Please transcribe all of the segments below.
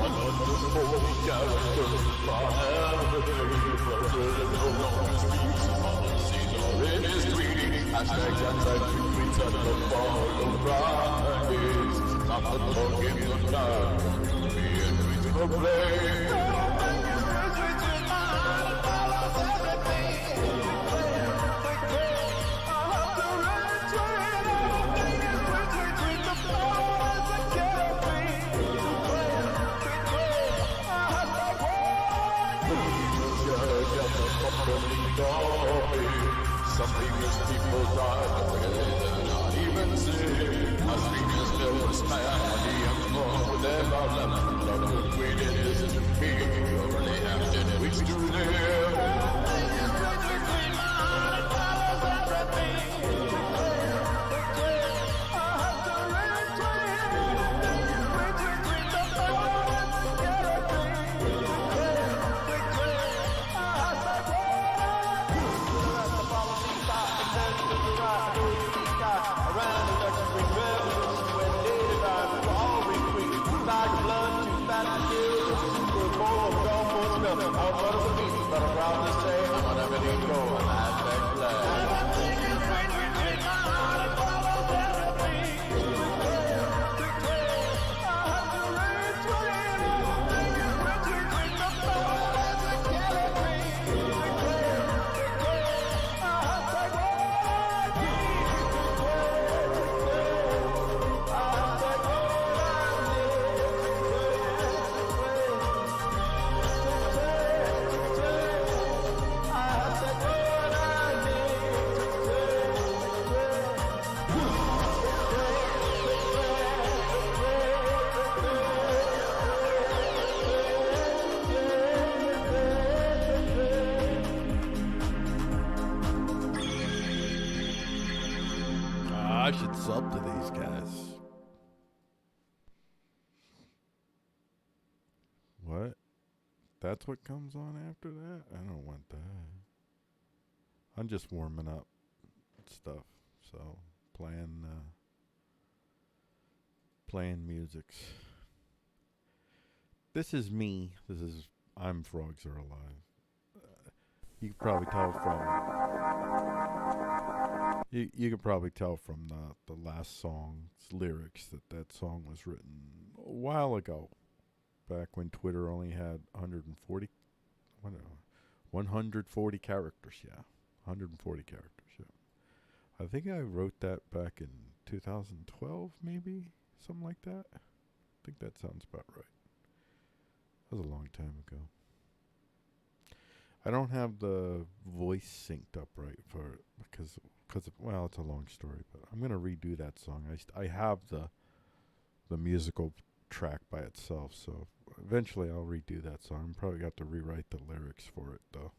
140 characters from President no longer speaks his policies or in his tweeting. Hashtags anti-tweets at the follow Fridays. Not the book in the cloud. Me and tweets for play. Some famous people died, but really they're not even sick. Us fingers still stand when the young with their love left. Love who tweeted this is me. You already have 10 weeks to live. But I'm proud to say I'm on everything going. Hashtag flag. I should sub to these guys. What? That's what comes on after that? I don't want that. I'm just warming up stuff. So, playing music. This is me. I'm Frogs Are Alive. You can probably tell from... You can probably tell from the last song's lyrics that song was written a while ago, back when Twitter only had 140 characters. Yeah, 140 characters. Yeah, I think I wrote that back in 2012, maybe something like that. I think that sounds about right. That was a long time ago. I don't have the voice synced up right for it because well, it's a long story, but I'm gonna redo that song. I have the musical track by itself, so eventually I'll redo that song. I'm probably got to rewrite the lyrics for it though.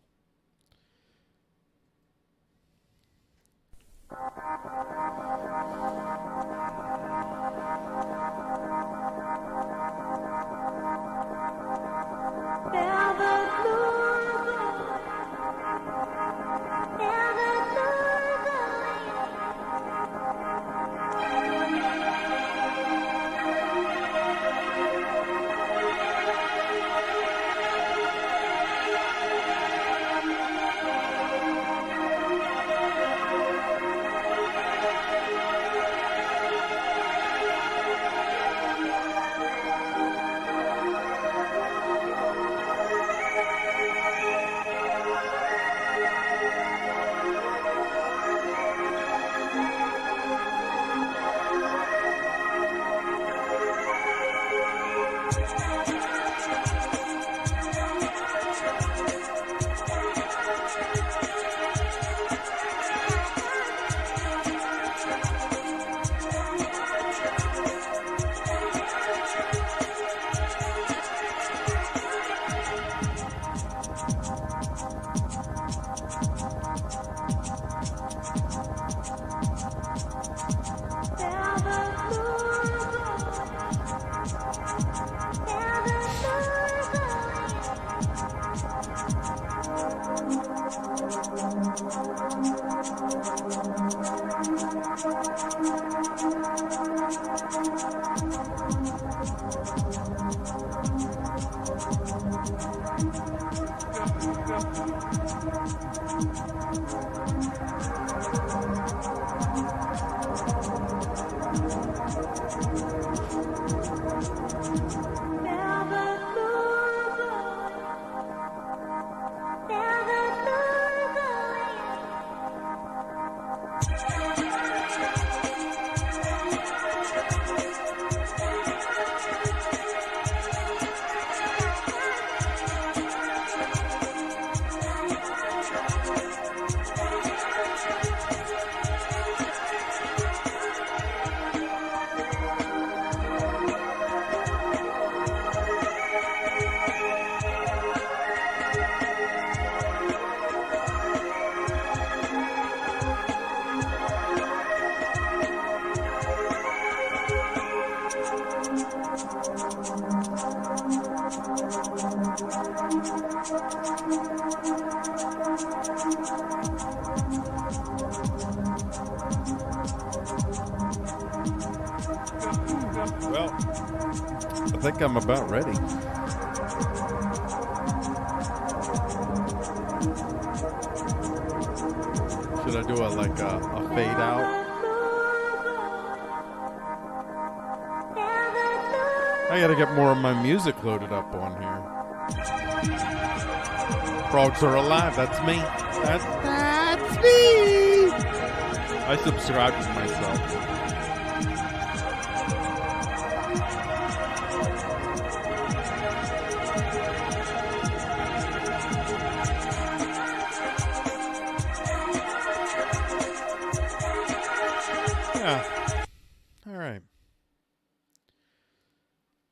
Well, I think I'm about ready. Should I do a fade out? I gotta get more of my music loaded up on here. Frogs are alive. That's me. That's me. I subscribe to myself. All right.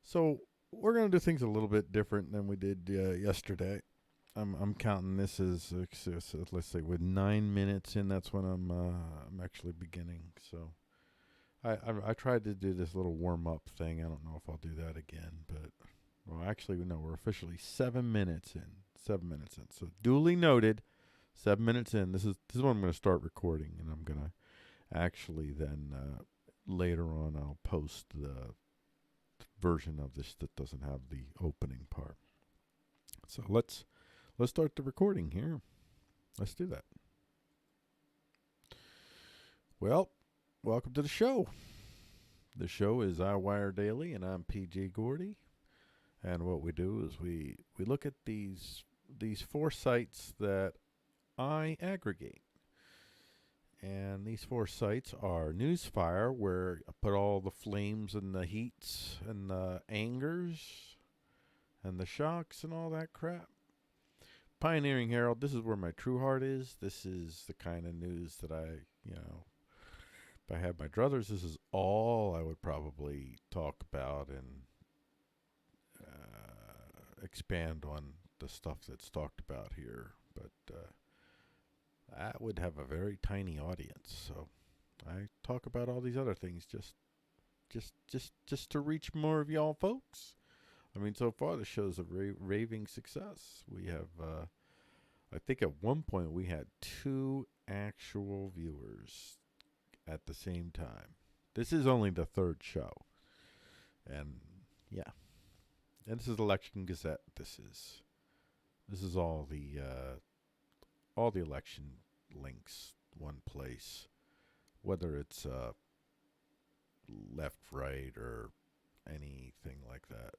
So we're gonna do things a little bit different than we did yesterday. I'm counting this as let's say with 9 minutes in. That's when I'm actually beginning. So I tried to do this little warm up thing. I don't know if I'll do that again, but well, actually no. We're officially 7 minutes in. 7 minutes in. So duly noted. 7 minutes in. This is when I'm going to start recording, and I'm gonna actually then later on I'll post the version of this that doesn't have the opening part. So let's start the recording here. Let's do that. Well, welcome to the show. The show is iWireDaily, and I'm PG Gordy. And what we do is we look at these 4 sites that I aggregate. And these 4 sites are Newsfire, where I put all the flames and the heats and the angers and the shocks and all that crap. Pioneering Herald, this is where my true heart is. This is the kind of news that if I had my druthers, this is all I would probably talk about and expand on the stuff that's talked about here. But I would have a very tiny audience, so I talk about all these other things just to reach more of y'all folks. I mean, so far the show's a raving success. We have, I think at one point we had 2 actual viewers at the same time. This is only the 3rd show, and yeah, and this is Election Gazette. This is all the election links, one place, whether it's left, right, or anything like that.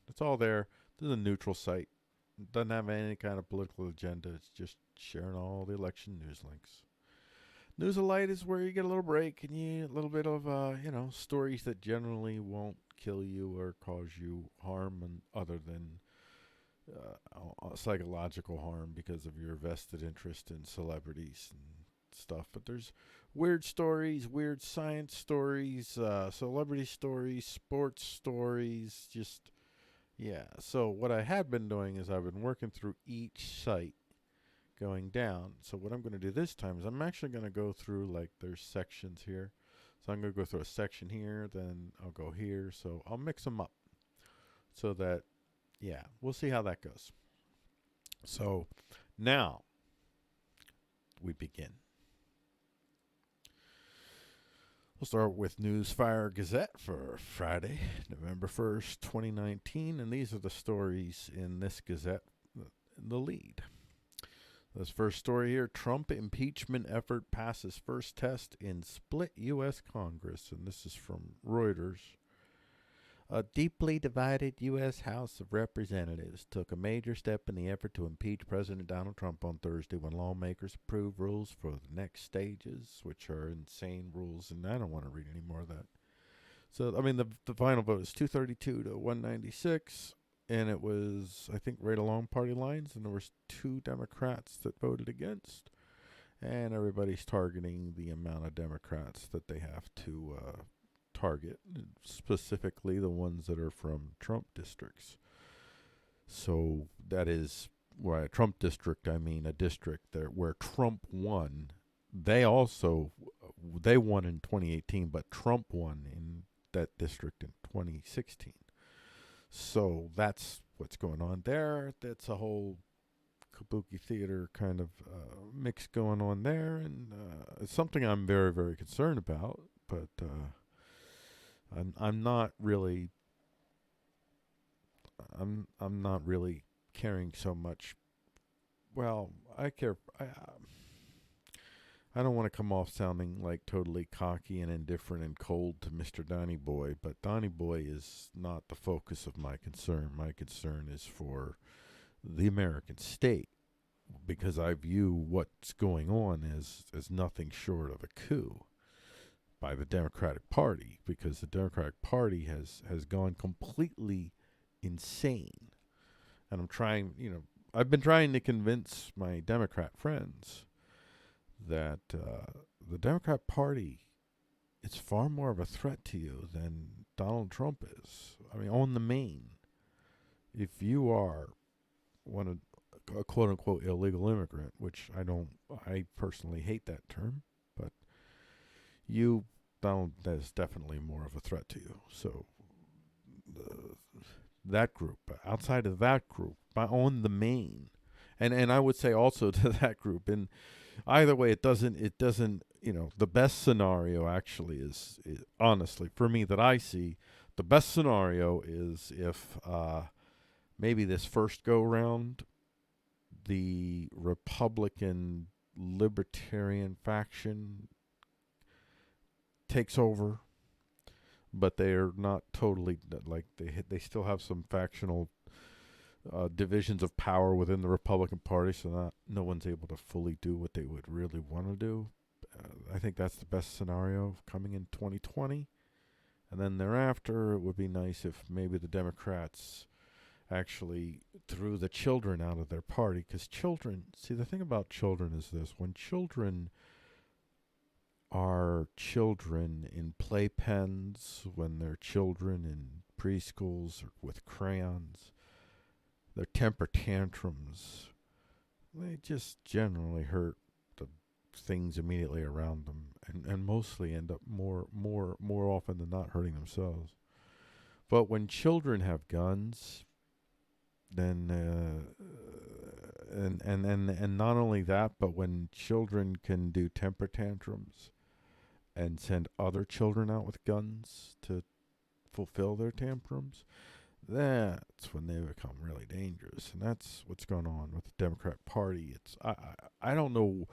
It's all there. This is a neutral site. It doesn't have any kind of political agenda. It's just sharing all the election news links. News Alite is where you get a little break and you a little bit of stories that generally won't kill you or cause you harm, and other than psychological harm because of your vested interest in celebrities and stuff. But there's weird stories, weird science stories, celebrity stories, sports stories, just, yeah. So what I had been doing is I've been working through each site going down. So what I'm going to do this time is I'm actually going to go through, like, there's sections here. So I'm going to go through a section here, then I'll go here. So I'll mix them up so that, yeah, we'll see how that goes. So now we begin. We'll start with Newsfire Gazette for Friday, November 1st, 2019. And these are the stories in this Gazette, the lead. This first story here, Trump impeachment effort passes first test in split U.S. Congress. And this is from Reuters. A deeply divided U.S. House of Representatives took a major step in the effort to impeach President Donald Trump on Thursday when lawmakers approved rules for the next stages, which are insane rules, and I don't want to read any more of that. So, I mean, the final vote is 232 to 196, and it was, I think, right along party lines, and there was 2 Democrats that voted against, and everybody's targeting the amount of Democrats that they have to target, specifically the ones that are from Trump districts. So that is, where a Trump district, I mean a district there where Trump won. They won in 2018, but Trump won in that district in 2016. So that's what's going on there. That's a whole kabuki theater kind of mix going on there, and it's something I'm very, very concerned about. But I'm not really I'm not really caring so much. Well, I care. I don't want to come off sounding like totally cocky and indifferent and cold to Mr. Donny Boy, but Donny Boy is not the focus of my concern. My concern is for the American state, because I view what's going on as nothing short of a coup by the Democratic Party, because the Democratic Party has gone completely insane. And I've been trying to convince my Democrat friends that the Democrat Party is far more of a threat to you than Donald Trump is. I mean, on the main, if you are a quote-unquote illegal immigrant, which I personally hate that term, but Donald is definitely more of a threat to you. So that group, outside of that group, on the main, and I would say also to that group, and either way, it doesn't, the best scenario actually is honestly, for me, that I see, the best scenario is if maybe this first go round, the Republican libertarian faction takes over, but they are not totally, like, they still have some factional divisions of power within the Republican Party, so no one's able to fully do what they would really want to do. I think that's the best scenario coming in 2020. And then thereafter, it would be nice if maybe the Democrats actually threw the children out of their party. Because children, see, the thing about children is this: when children are children in playpens, when they're children in preschools or with crayons, their temper tantrums, they just generally hurt the things immediately around them, and mostly end up more often than not hurting themselves. But when children have guns, then and not only that, but when children can do temper tantrums and send other children out with guns to fulfill their tantrums, that's when they become really dangerous. And that's what's going on with the Democrat Party. I don't know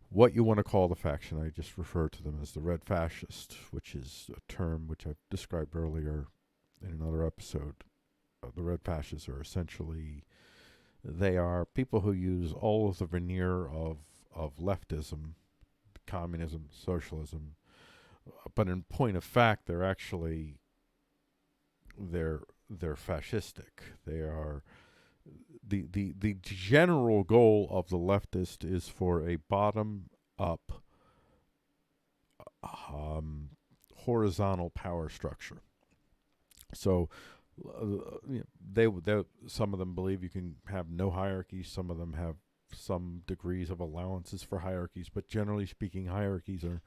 what you want to call the faction. I just refer to them as the Red Fascist, which is a term which I've described earlier in another episode. The Red Fascists are essentially, they are people who use all of the veneer of leftism, communism, socialism, but in point of fact, they're actually, they're fascistic. They are, the general goal of the leftist is for a bottom up horizontal power structure. So they some of them believe you can have no hierarchies. Some of them have some degrees of allowances for hierarchies, but generally speaking, hierarchies are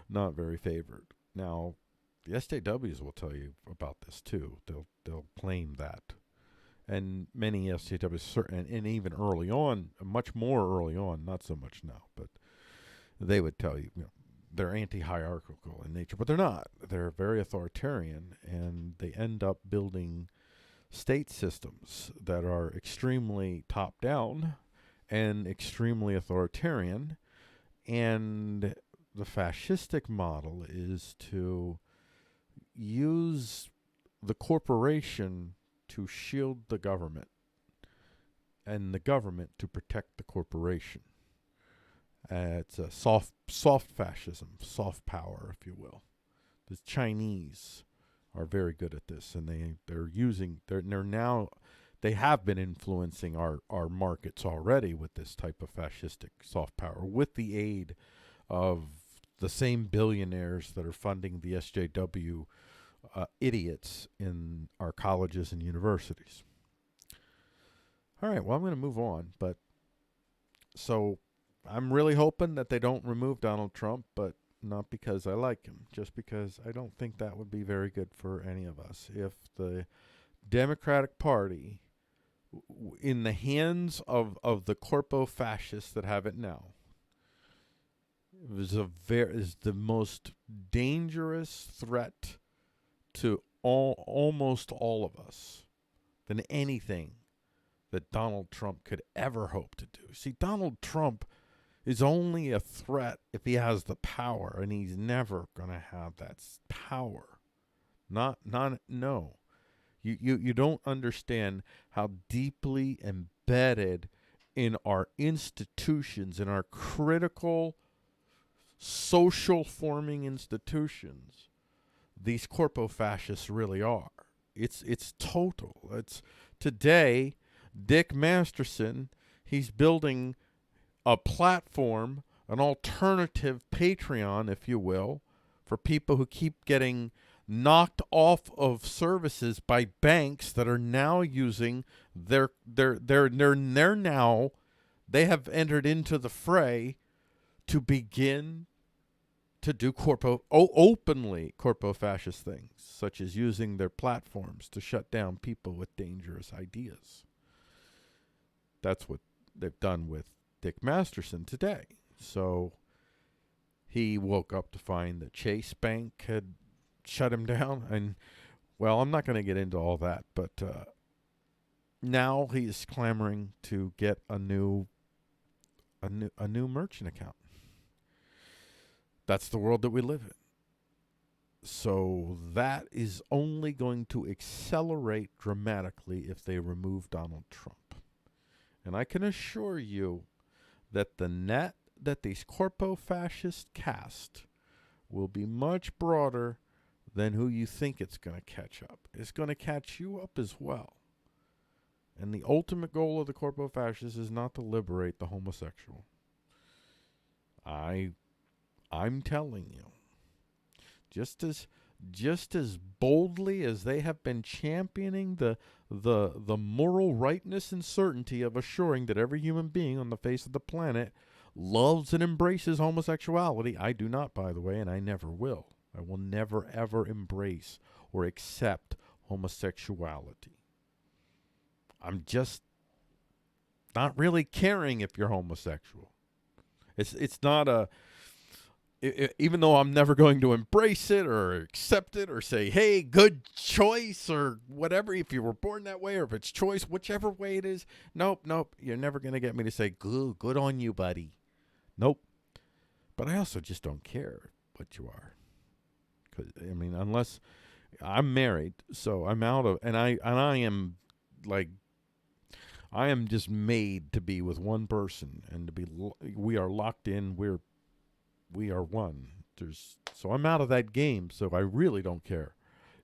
not very favored. Now, the SJWs will tell you about this too. They'll claim that, and many SJWs, and even early on, much more early on, not so much now, but they would tell you, they're anti-hierarchical in nature, but they're not. They're very authoritarian, and they end up building state systems that are extremely top-down and extremely authoritarian. And the fascistic model is to use the corporation to shield the government, and the government to protect the corporation. It's a soft fascism, soft power, if you will. The Chinese are very good at this, and they have been influencing our markets already with this type of fascistic soft power, with the aid of the same billionaires that are funding the SJW idiots in our colleges and universities. All right, well, I'm going to move on, but so I'm really hoping that they don't remove Donald Trump, but not because I like him, just because I don't think that would be very good for any of us. If the Democratic Party, in the hands of the corpo-fascists that have it now, is the most dangerous threat to almost all of us than anything that Donald Trump could ever hope to do. See, Donald Trump is only a threat if he has the power, and he's never going to have that power. No. You don't understand how deeply embedded in our institutions, in our critical social forming institutions, these corpo-fascists really are. It's total. It's today, Dick Masterson, he's building a platform, an alternative Patreon, if you will, for people who keep getting knocked off of services by banks that are now using they have entered into the fray to begin to do openly corpo-fascist things, such as using their platforms to shut down people with dangerous ideas. That's what they've done with Dick Masterson today. So he woke up to find that Chase Bank had shut him down, and well, I'm not going to get into all that, but now he's clamoring to get a new merchant account. That's the world that we live in. So that is only going to accelerate dramatically if they remove Donald Trump. And I can assure you that the net that these corpo-fascists cast will be much broader than who you think it's going to catch up. It's going to catch you up as well. And the ultimate goal of the corpo-fascists is not to liberate the homosexual. I'm telling you, just as boldly as they have been championing the moral rightness and certainty of assuring that every human being on the face of the planet loves and embraces homosexuality, I do not, by the way, and I never will. I will never, ever embrace or accept homosexuality. I'm just not really caring if you're homosexual. It's not a... Even though I'm never going to embrace it or accept it or say, hey, good choice or whatever, if you were born that way or if it's choice, whichever way it is, nope, you're never going to get me to say, good on you, buddy. Nope. But I also just don't care what you are. 'Cause, I mean, unless I'm married, so I'm out of, and I am like, I am just made to be with one person and to be, we are locked in, we are one. So I'm out of that game, so I really don't care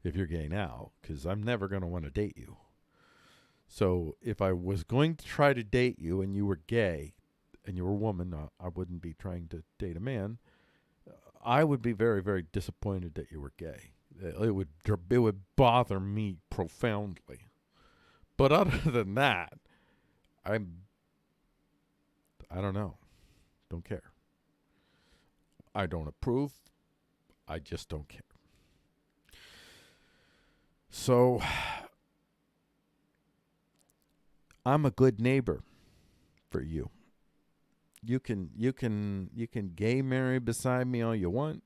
if you're gay now, because I'm never going to want to date you. So if I was going to try to date you and you were gay and you were a woman, I wouldn't be trying to date a man. I would be very, very disappointed that you were gay. It would bother me profoundly. But other than that, I don't know. Don't care. I don't approve. I just don't care. So I'm a good neighbor for you. You can gay marry beside me all you want.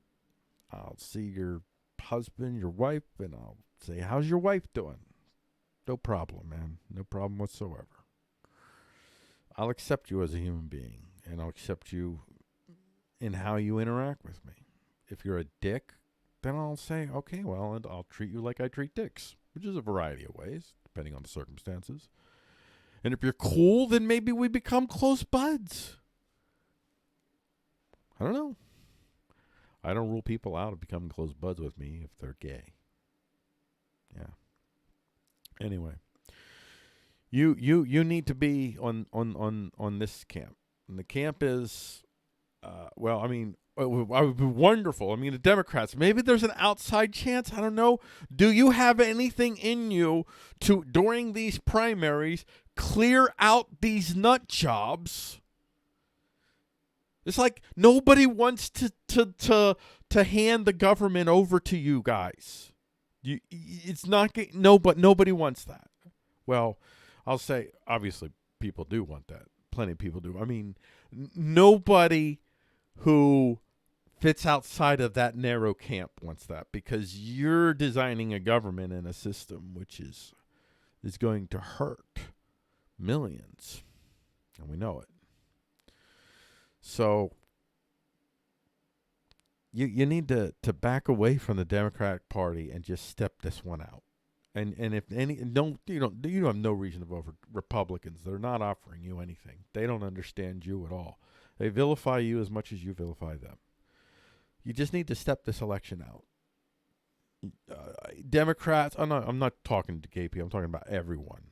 I'll see your husband, your wife, and I'll say, how's your wife doing? No problem, man. No problem whatsoever. I'll accept you as a human being, and I'll accept you in how you interact with me. If you're a dick, then I'll say, okay, well, and I'll treat you like I treat dicks, which is a variety of ways, depending on the circumstances. And if you're cool, then maybe we become close buds. I don't know. I don't rule people out of becoming close buds with me if they're gay. Yeah. Anyway, you need to be on this camp. And the camp is, well, I mean, it would be wonderful. I mean, the Democrats, maybe there's an outside chance. I don't know. Do you have anything in you to, during these primaries, clear out these nut jobs It's like nobody wants to hand the government over to you guys. It's not no, but nobody wants that. Well, I'll say obviously people do want that. Plenty of people do. I mean, nobody who fits outside of that narrow camp wants that, because you're designing a government and a system which is going to hurt millions, and we know it. So you need to back away from the Democratic Party and just step this one out. And if any you have no reason to vote for Republicans. They're not offering you anything. They don't understand you at all. They vilify you as much as you vilify them. You just need to step this election out. Democrats, I'm not talking to gay people. I'm talking about everyone.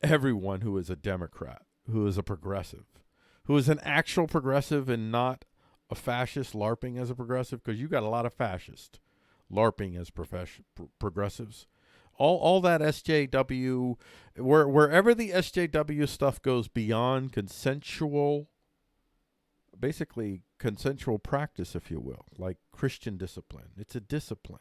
Everyone who is a Democrat, who is a progressive, who is an actual progressive and not a fascist LARPing as a progressive, because you got a lot of fascists LARPing as progressives. All that SJW, wherever the SJW stuff goes beyond consensual, basically consensual practice, if you will, like Christian discipline. It's a discipline.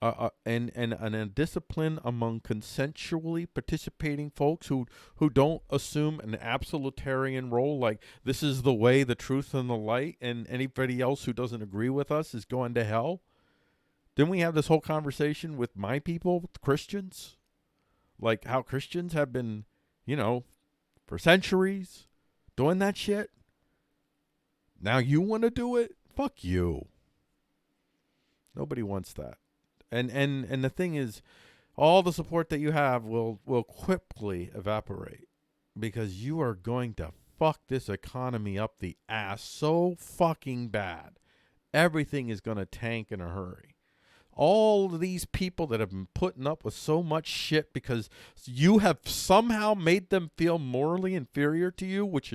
And a discipline among consensually participating folks who don't assume an absolutarian role, like this is the way, the truth, and the light, and anybody else who doesn't agree with us is going to hell. Then we have this whole conversation with my people, with Christians, like how Christians have been, for centuries doing that shit. Now you want to do it? Fuck you. Nobody wants that. And the thing is, all the support that you have will quickly evaporate, because you are going to fuck this economy up the ass so fucking bad. Everything is going to tank in a hurry. All of these people that have been putting up with so much shit because you have somehow made them feel morally inferior to you, which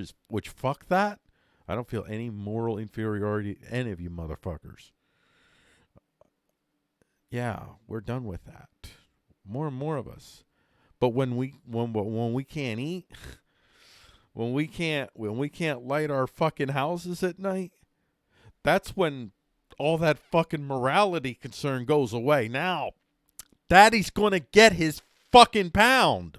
fuck that. I don't feel any moral inferiority to any of you motherfuckers. Yeah, we're done with that. More and more of us. But when we can't eat, when we can't light our fucking houses at night, that's when all that fucking morality concern goes away. Now, Daddy's gonna get his fucking pound.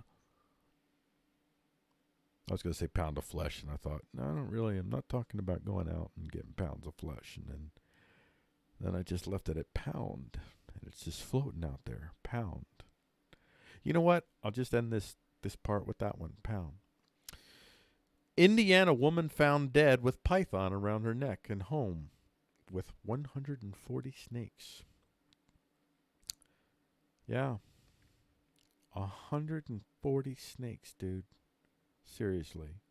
I was gonna say pound of flesh, and I thought, no, I'm not talking about going out and getting pounds of flesh. And then I just left it at pound. And it's just floating out there. Pound. You know what? I'll just end this part with that one. Pound. Indiana woman found dead with python around her neck and home with 140 snakes. Yeah. 140 snakes, dude. Seriously.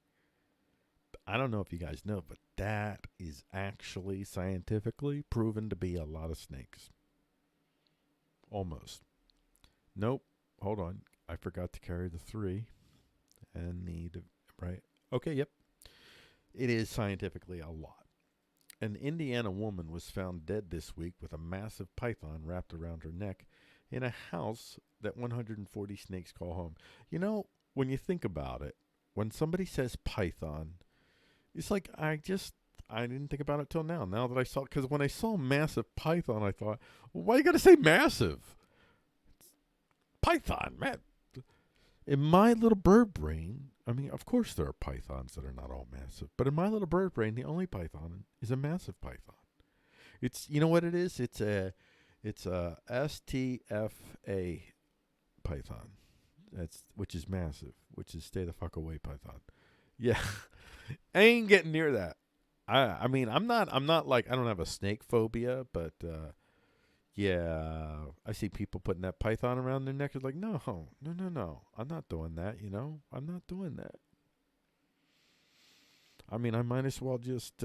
I don't know if you guys know, but that is actually scientifically proven to be a lot of snakes. Almost. Nope. Hold on. I forgot to carry the 3 and right. Okay, yep. It is scientifically a lot. An Indiana woman was found dead this week with a massive python wrapped around her neck in a house that 140 snakes call home. When you think about it, when somebody says python, it's like I didn't think about it till now. Now that I saw, because when I saw massive python, I thought, well, why you got to say massive? Python, man. In my little bird brain, I mean, of course there are pythons that are not all massive, but in my little bird brain, the only python is a massive python. It's, you know what it is? It's a STFA python. Which is massive, which is stay the fuck away python. Yeah. I ain't getting near that. I mean, I'm not like, I don't have a snake phobia, but yeah, I see people putting that python around their neck. It's like, no, I'm not doing that. I'm not doing that. I mean, I might as well just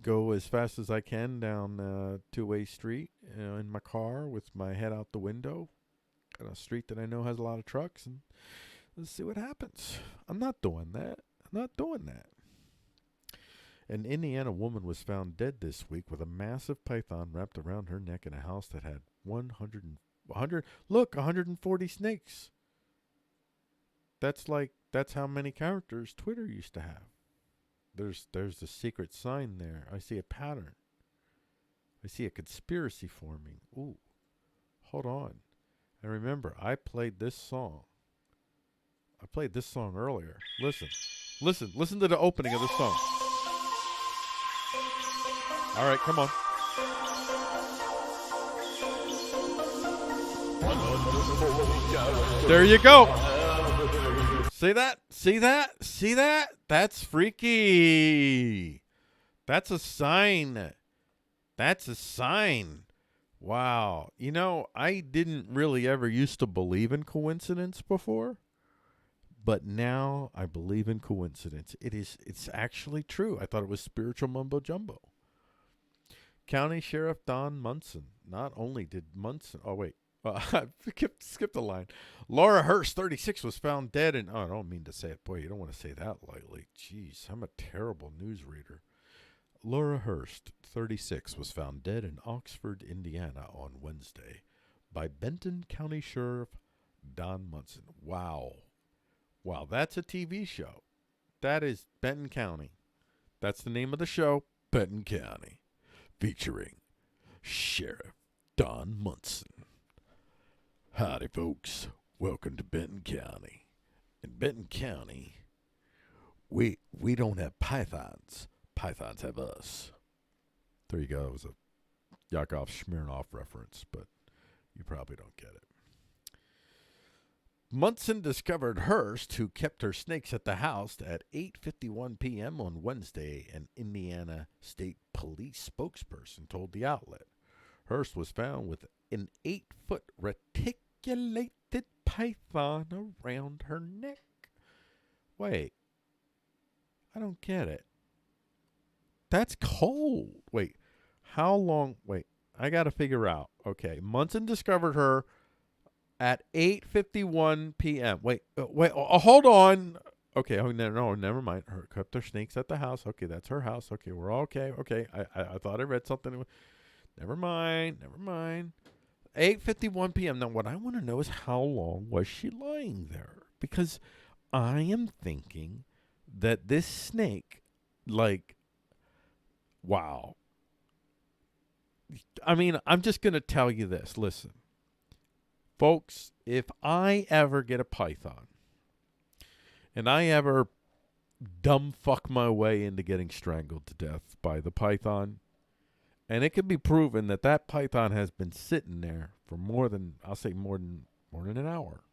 go as fast as I can down two-way street in my car with my head out the window on a street that I know has a lot of trucks, and let's see what happens. I'm not doing that. An Indiana woman was found dead this week with a massive python wrapped around her neck in a house that had 140 snakes. that's how many characters Twitter used to have. There's a secret sign there. I see a pattern. I see a conspiracy forming. Ooh, hold on. And remember, I played this song. I played this song earlier. Listen to the opening of the song. All right, come on. There you go. See that? See that? See that? That's freaky. That's a sign. That's a sign. Wow. You know, I didn't really ever used to believe in coincidence before, but now I believe in coincidence. It's actually true. I thought it was spiritual mumbo jumbo. County Sheriff Don Munson. Not only did Munson, I skipped a line. Laura Hurst, 36, was found dead in, I don't mean to say it. Boy, you don't want to say that lightly. Jeez, I'm a terrible newsreader. Laura Hurst, 36, was found dead in Oxford, Indiana on Wednesday by Benton County Sheriff Don Munson. Wow. Wow, that's a TV show. That is Benton County. That's the name of the show, Benton County, featuring Sheriff Don Munson. Howdy, folks. Welcome to Benton County. In Benton County, we don't have pythons. Pythons have us. There you go. It was a Yakov Smirnoff reference, but you probably don't get it. Munson discovered Hurst, who kept her snakes at the house, at 8:51 p.m. on Wednesday, an Indiana State Police spokesperson told the outlet. Hurst was found with an 8-foot reticulated python around her neck. Wait. I don't get it. That's cold. Wait. How long? Wait. I got to figure out. Okay. Munson discovered her at 8:51 p.m. Wait. Hold on. Okay. Oh, no, never mind. Her kept her snakes at the house. Okay. That's her house. Okay. We're all okay. Okay. I thought I read something. Never mind. 8:51 p.m. Now, what I want to know is how long was she lying there? Because I am thinking that this snake, wow. I mean, I'm just going to tell you this. Listen, folks, if I ever get a python and I ever dumb fuck my way into getting strangled to death by the python, and it can be proven that that python has been sitting there for more than an hour.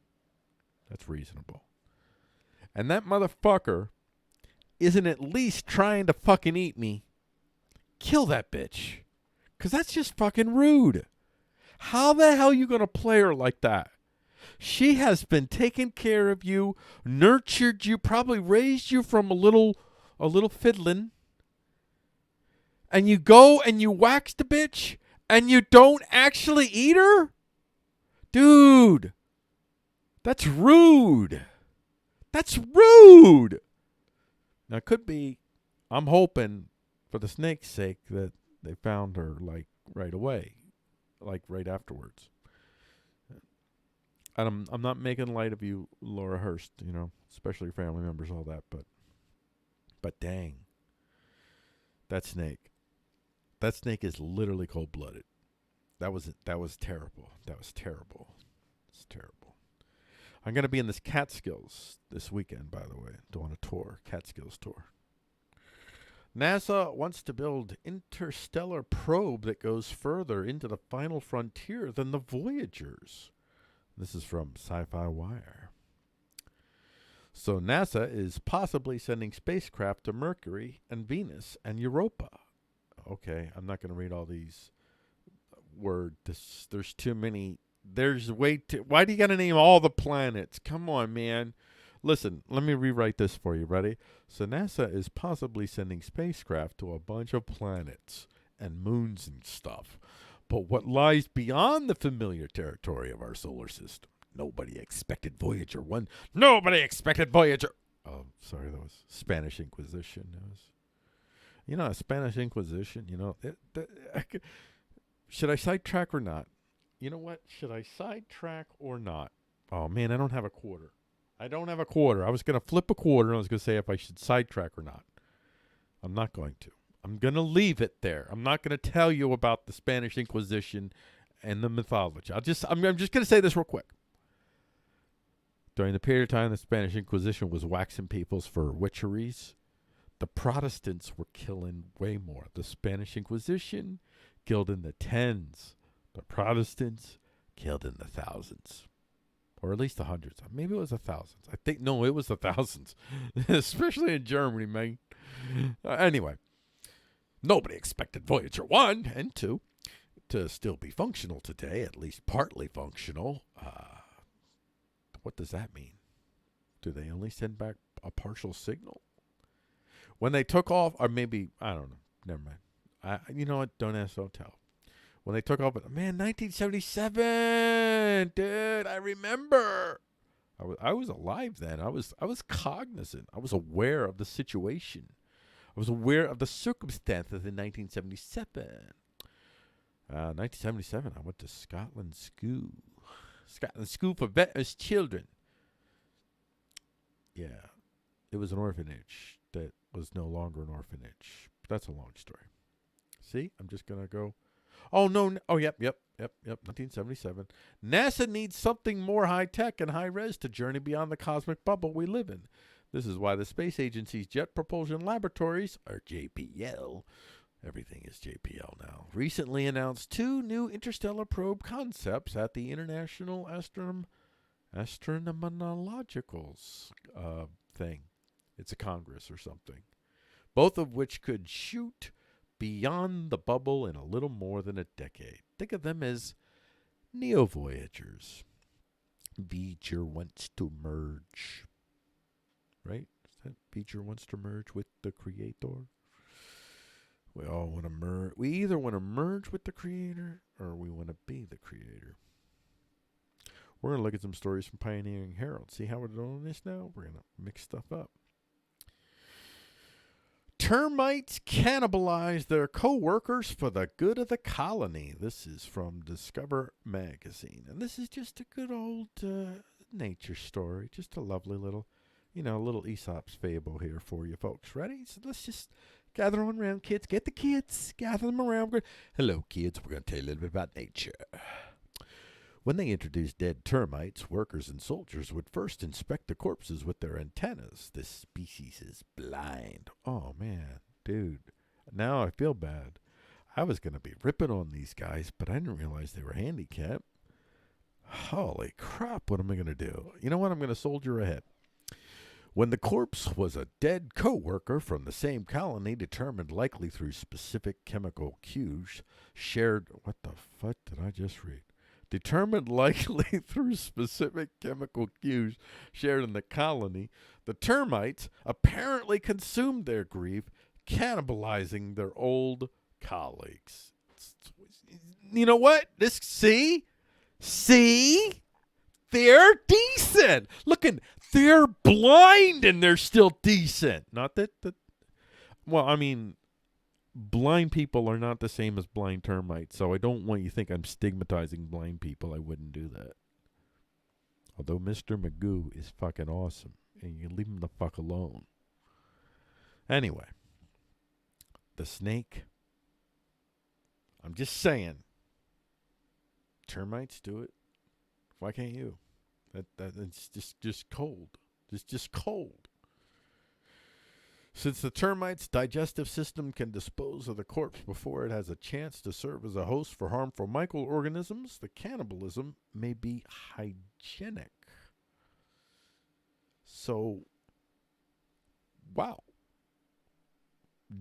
That's reasonable. And that motherfucker isn't at least trying to fucking eat me. Kill that bitch. Because that's just fucking rude. How the hell are you going to play her like that? She has been taking care of you, nurtured you, probably raised you from a little fiddlin'. And you go and you wax the bitch and you don't actually eat her? Dude, that's rude. That's rude. Now, it could be, I'm hoping, for the snake's sake, that they found her, right away. Right afterwards. And I'm not making light of you, Laura Hurst, especially your family members, all that, but dang. That snake is literally cold-blooded. That was terrible. It's terrible. I'm going to be in this Catskills this weekend, by the way, doing a tour, Catskills tour. NASA wants to build interstellar probe that goes further into the final frontier than the Voyagers. This is from Sci-Fi Wire. So NASA is possibly sending spacecraft to Mercury and Venus and Europa. Okay, I'm not going to read all these words. There's too many. There's way too. Why do you got to name all the planets? Come on, man. Listen, let me rewrite this for you. Ready? So NASA is possibly sending spacecraft to a bunch of planets and moons and stuff. But what lies beyond the familiar territory of our solar system? Nobody expected Voyager 1. Nobody expected Voyager. Oh, sorry, that was Spanish Inquisition. Spanish Inquisition, should I sidetrack or not? You know what? Should I sidetrack or not? Oh, man, I don't have a quarter. I don't have a quarter. I was going to flip a quarter, and I was going to say if I should sidetrack or not. I'm not going to. I'm going to leave it there. I'm not going to tell you about the Spanish Inquisition and the mythology. I'm just going to say this real quick. During the period of time the Spanish Inquisition was waxing peoples for witcheries, the Protestants were killing way more. The Spanish Inquisition killed in the tens. The Protestants killed in the thousands. Or at least the hundreds. Maybe it was the thousands. No, it was the thousands. Especially in Germany, man. Anyway, nobody expected Voyager 1 and 2 to still be functional today, at least partly functional. What does that mean? Do they only send back a partial signal? When they took off, or maybe, I don't know. Never mind. You know what? Don't ask, don't tell. When they took off, man, 1977, dude, I remember. I was alive then. I was cognizant. I was aware of the situation. I was aware of the circumstances in 1977. 1977, I went to Scotland School. Scotland School for Veterans Children. Yeah. It was an orphanage that was no longer an orphanage. But that's a long story. See? I'm just going to go. Oh, no. Oh, yep. 1977. NASA needs something more high-tech and high-res to journey beyond the cosmic bubble we live in. This is why the Space Agency's Jet Propulsion Laboratories, or JPL, everything is JPL now, recently announced 2 new interstellar probe concepts at the International Astronomicals thing. It's a congress or something. Both of which could shoot beyond the bubble in a little more than a decade. Think of them as neo-voyagers. Voyager wants to merge. Right? Voyager wants to merge with the creator. We all want to merge. We either want to merge with the creator or we want to be the creator. We're going to look at some stories from Pioneering Herald. See how we're doing this now? We're going to mix stuff up. Termites cannibalize their co-workers for the good of the colony. This is from Discover magazine. And this is just a good old nature story. Just a lovely little, little Aesop's fable here for you folks. Ready? So let's just gather on around, kids. Get the kids. Gather them around. Hello, kids. We're going to tell you a little bit about nature. When they introduced dead termites, workers and soldiers would first inspect the corpses with their antennas. This species is blind. Oh, man. Dude. Now I feel bad. I was going to be ripping on these guys, but I didn't realize they were handicapped. Holy crap. What am I going to do? You know what? I'm going to soldier ahead. When the corpse was a dead co-worker from the same colony, determined likely through specific chemical cues, shared... What the fuck did I just read? Determined likely through specific chemical cues shared in the colony, the termites apparently consumed their grief, cannibalizing their old colleagues. You know what? See? They're decent. They're blind and they're still decent. Not that well, I mean, blind people are not the same as blind termites, so I don't want you to think I'm stigmatizing blind people. I wouldn't do that. Although Mr. Magoo is fucking awesome, and you leave him the fuck alone. Anyway, the snake. I'm just saying. Termites do it. Why can't you? It's just cold. It's just cold. Since the termite's digestive system can dispose of the corpse before it has a chance to serve as a host for harmful microorganisms, the cannibalism may be hygienic. So, wow.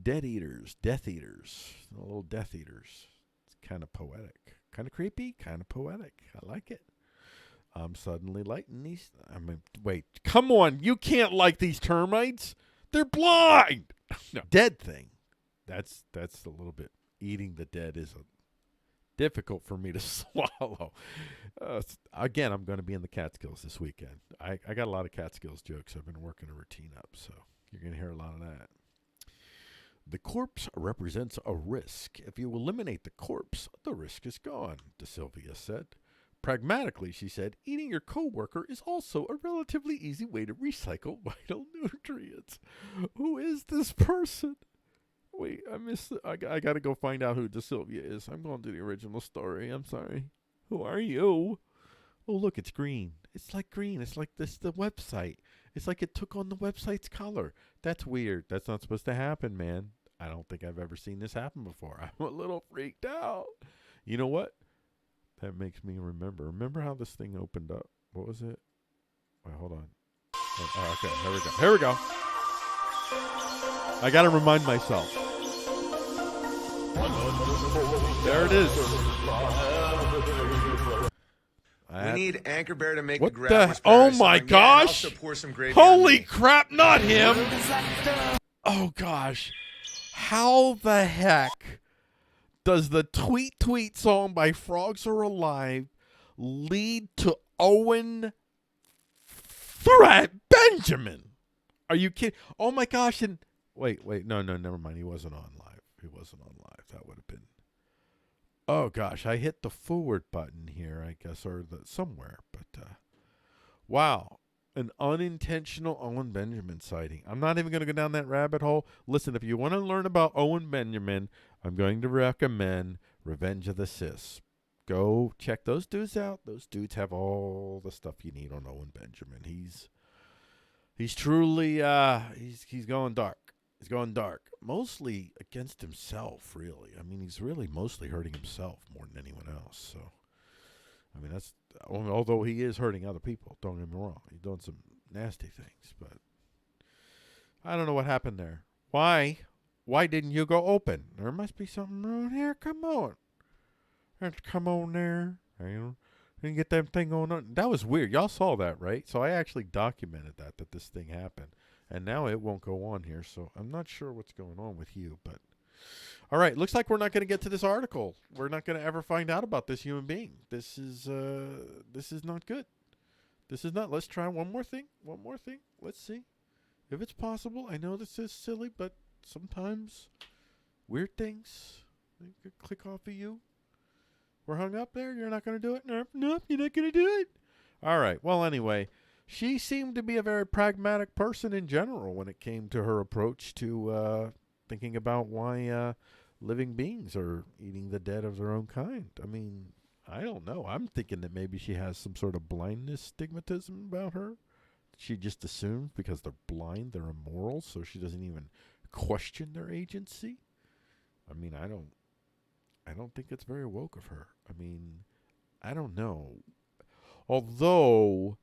Death eaters. Little death eaters. It's kind of poetic. Kind of creepy, kind of poetic. I like it. I'm suddenly liking these. Wait, come on. You can't like these termites. They're blind. No. Dead thing. That's a little bit. Eating the dead is difficult for me to swallow. Again, I'm going to be in the Catskills this weekend. I got a lot of Catskills jokes. I've been working a routine up, so you're going to hear a lot of that. The corpse represents a risk. If you eliminate the corpse, the risk is gone, Sylvia said. Pragmatically, she said, eating your coworker is also a relatively easy way to recycle vital nutrients. Who is this person? Wait, I missed it. I got to go find out who Sylvia is. I'm going to the original story. I'm sorry. Who are you? Oh, look, it's green. It's like green. It's like the website. It's like it took on the website's color. That's weird. That's not supposed to happen, man. I don't think I've ever seen this happen before. I'm a little freaked out. You know what? That makes me remember. Remember how this thing opened up? What was it? Wait, hold on. Oh, okay, here we go. Here we go. I got to remind myself. There it is. We need Anchor Bear to make what the grab. the? Oh my gosh! Yeah, pour some gravy Holy crap! Not him! Oh gosh! How the heck does the Tweet song by Frogs Are Alive lead to Owen Benjamin? Are you kidding? Oh my gosh! And wait, no, never mind. He wasn't on live. That would have been. Oh gosh, I hit the forward button here, I guess, or somewhere. But wow, an unintentional Owen Benjamin sighting. I'm not even going to go down that rabbit hole. Listen, if you want to learn about Owen Benjamin, I'm going to recommend Revenge of the Sis. Go check those dudes out. Those dudes have all the stuff you need on Owen Benjamin. He's truly he's going dark. He's going dark, mostly against himself, really. I mean, he's really mostly hurting himself more than anyone else. So, I mean, that's, although he is hurting other people, don't get me wrong. He's doing some nasty things, but I don't know what happened there. Why didn't you go open? There must be something wrong here. Come on. Come on there. And get that thing going on. That was weird. Y'all saw that, right? So I actually documented that this thing happened. And now it won't go on here, so I'm not sure what's going on with you. But all right, looks like we're not going to get to this article. We're not going to ever find out about this human being. This is not good. This is not. Let's try one more thing. Let's see if it's possible. I know this is silly, but sometimes weird things could click off of you. We're hung up there. You're not going to do it. Nope, you're not going to do it. All right. Well, anyway. She seemed to be a very pragmatic person in general when it came to her approach to thinking about why living beings are eating the dead of their own kind. I mean, I don't know. I'm thinking that maybe she has some sort of blindness stigmatism about her. She just assumes because they're blind, they're immoral, so she doesn't even question their agency. I mean, I don't think it's very woke of her. I mean, I don't know. Although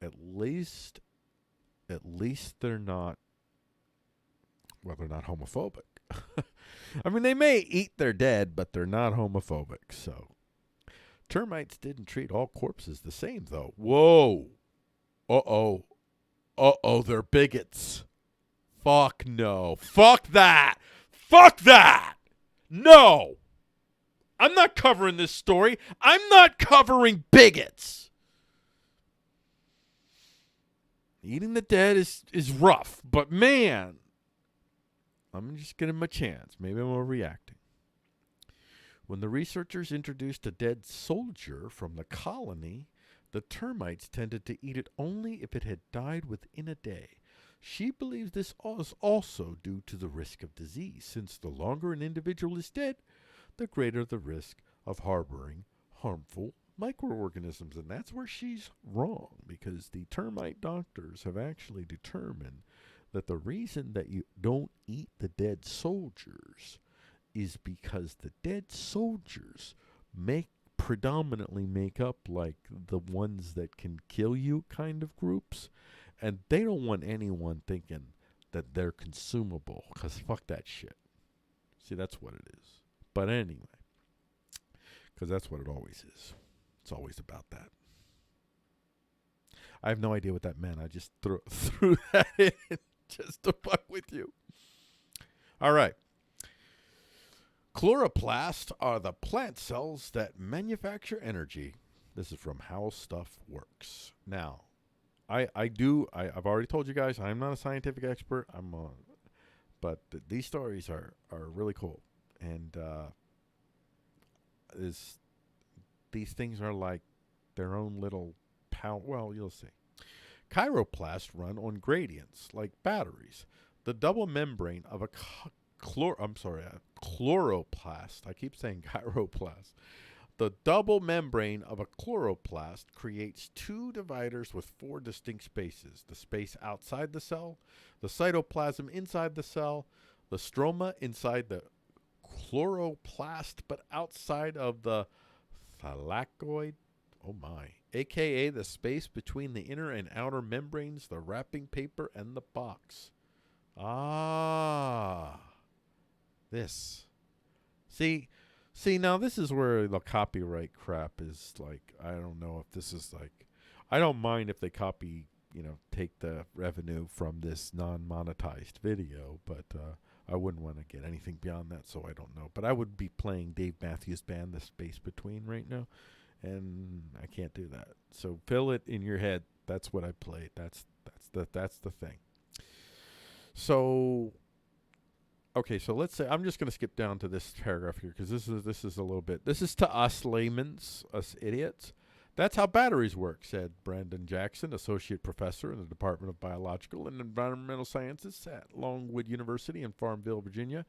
at least they're not, well, they're not homophobic. I mean, they may eat their dead, but they're not homophobic. So termites didn't treat all corpses the same, though. Whoa. They're bigots. Fuck no. Fuck that. No. I'm not covering this story. I'm not covering bigots. Eating the dead is rough, but man, I'm just giving him a chance. Maybe I'm overreacting. When the researchers introduced a dead soldier from the colony, the termites tended to eat it only if it had died within a day. She believes this is also due to the risk of disease, since the longer an individual is dead, the greater the risk of harboring harmful microorganisms. And that's where she's wrong, because the termite doctors have actually determined that the reason that you don't eat the dead soldiers is because the dead soldiers predominantly make up like the ones that can kill you kind of groups, and they don't want anyone thinking that they're consumable, because fuck that shit. See, that's what it is. But anyway, because that's what it always is. It's always about that. I have no idea what that meant. I just threw that in just to fuck with you. All right. Chloroplasts are the plant cells that manufacture energy. This is from How Stuff Works. Now, I've already told you guys I'm not a scientific expert. But these stories are really cool. And these things are like their own little power. Well, you'll see. Chloroplasts run on gradients like batteries. The double membrane of a chloroplast. I keep saying chiroplast. The double membrane of a chloroplast creates two dividers with four distinct spaces: the space outside the cell, the cytoplasm inside the cell, the stroma inside the chloroplast but outside of the thylakoid, oh my, aka the space between the inner and outer membranes, the wrapping paper, and the box. This. See, now this is where the copyright crap is like, I don't know if this is like, I don't mind if they copy, take the revenue from this non-monetized video, but I wouldn't want to get anything beyond that, so I don't know. But I would be playing Dave Matthews Band, The Space Between right now, and I can't do that. So fill it in your head. That's what I played. That's the thing. So, okay, so let's say I'm just going to skip down to this paragraph here because this is a little bit. This is to us laymen's, us idiots. That's how batteries work, said Brandon Jackson, associate professor in the Department of Biological and Environmental Sciences at Longwood University in Farmville, Virginia.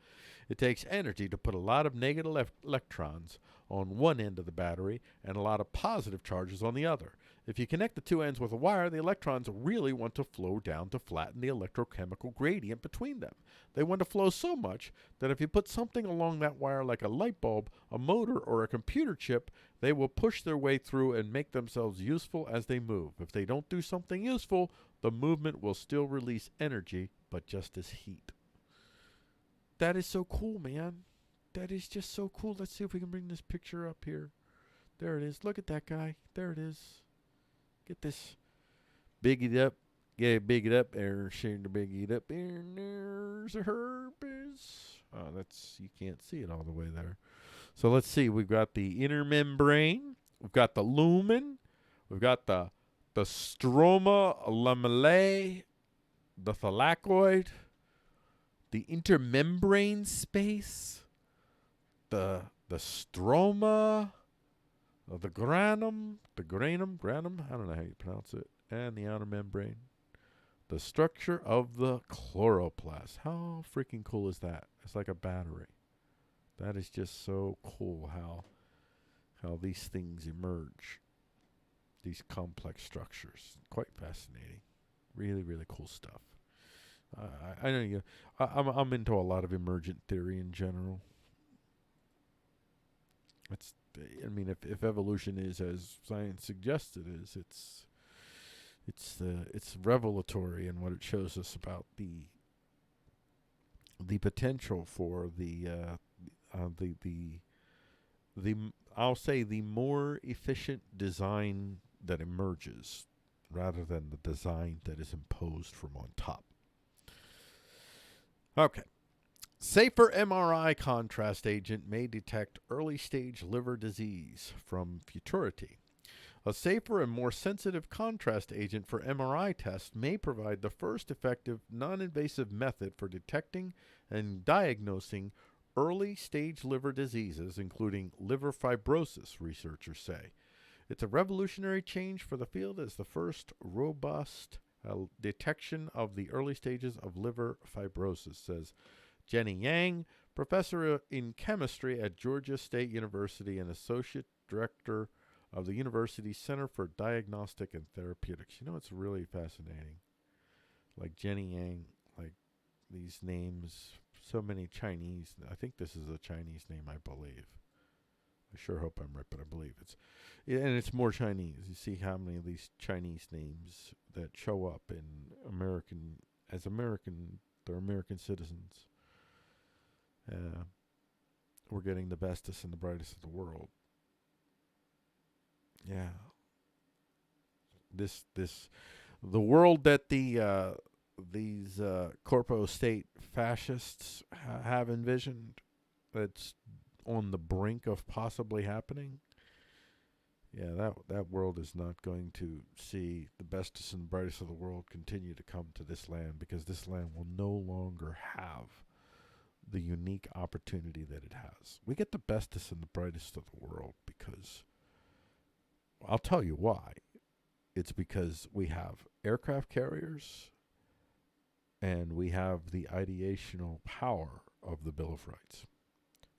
It takes energy to put a lot of negative electrons on one end of the battery and a lot of positive charges on the other. If you connect the two ends with a wire, the electrons really want to flow down to flatten the electrochemical gradient between them. They want to flow so much that if you put something along that wire like a light bulb, a motor, or a computer chip, they will push their way through and make themselves useful as they move. If they don't do something useful, the movement will still release energy, but just as heat. That is so cool, man. That is just so cool. Let's see if we can bring this picture up here. There it is. Look at that guy. There it is. Get this. Big it up. Yeah, big it up. There, share the big it up. And there's a herpes. Oh, you can't see it all the way there. So let's see. We've got the inner membrane. We've got the lumen. We've got the stroma lamellae, the thylakoid, the intermembrane space, the stroma, the granum, I don't know how you pronounce it, and the outer membrane. The structure of the chloroplast. How freaking cool is that? It's like a battery. That is just so cool how these things emerge. These complex structures. Quite fascinating. Really, really cool stuff. I know I'm into a lot of emergent theory in general. If evolution is as science suggests it is, it's revelatory in what it shows us about the potential for the I'll say the more efficient design that emerges rather than the design that is imposed from on top. Okay. Safer MRI contrast agent may detect early-stage liver disease from Futurity. A safer and more sensitive contrast agent for MRI tests may provide the first effective non-invasive method for detecting and diagnosing early-stage liver diseases, including liver fibrosis, researchers say. It's a revolutionary change for the field as the first robust detection of the early stages of liver fibrosis, says Jenny Yang, professor in chemistry at Georgia State University and associate director of the university's Center for Diagnostic and Therapeutics. It's really fascinating. Like Jenny Yang, like these names, so many Chinese. I think this is a Chinese name, I believe. I sure hope I'm right, but I believe it's more Chinese. You see how many of these Chinese names that show up in they're American citizens. We're getting the bestest and the brightest of the world. Yeah. The world that these corpo state fascists have envisioned, that's on the brink of possibly happening. Yeah, that world is not going to see the bestest and brightest of the world continue to come to this land, because this land will no longer have the unique opportunity that it has. We get the bestest and the brightest of the world because I'll tell you why. It's because we have aircraft carriers and we have the ideational power of the Bill of Rights.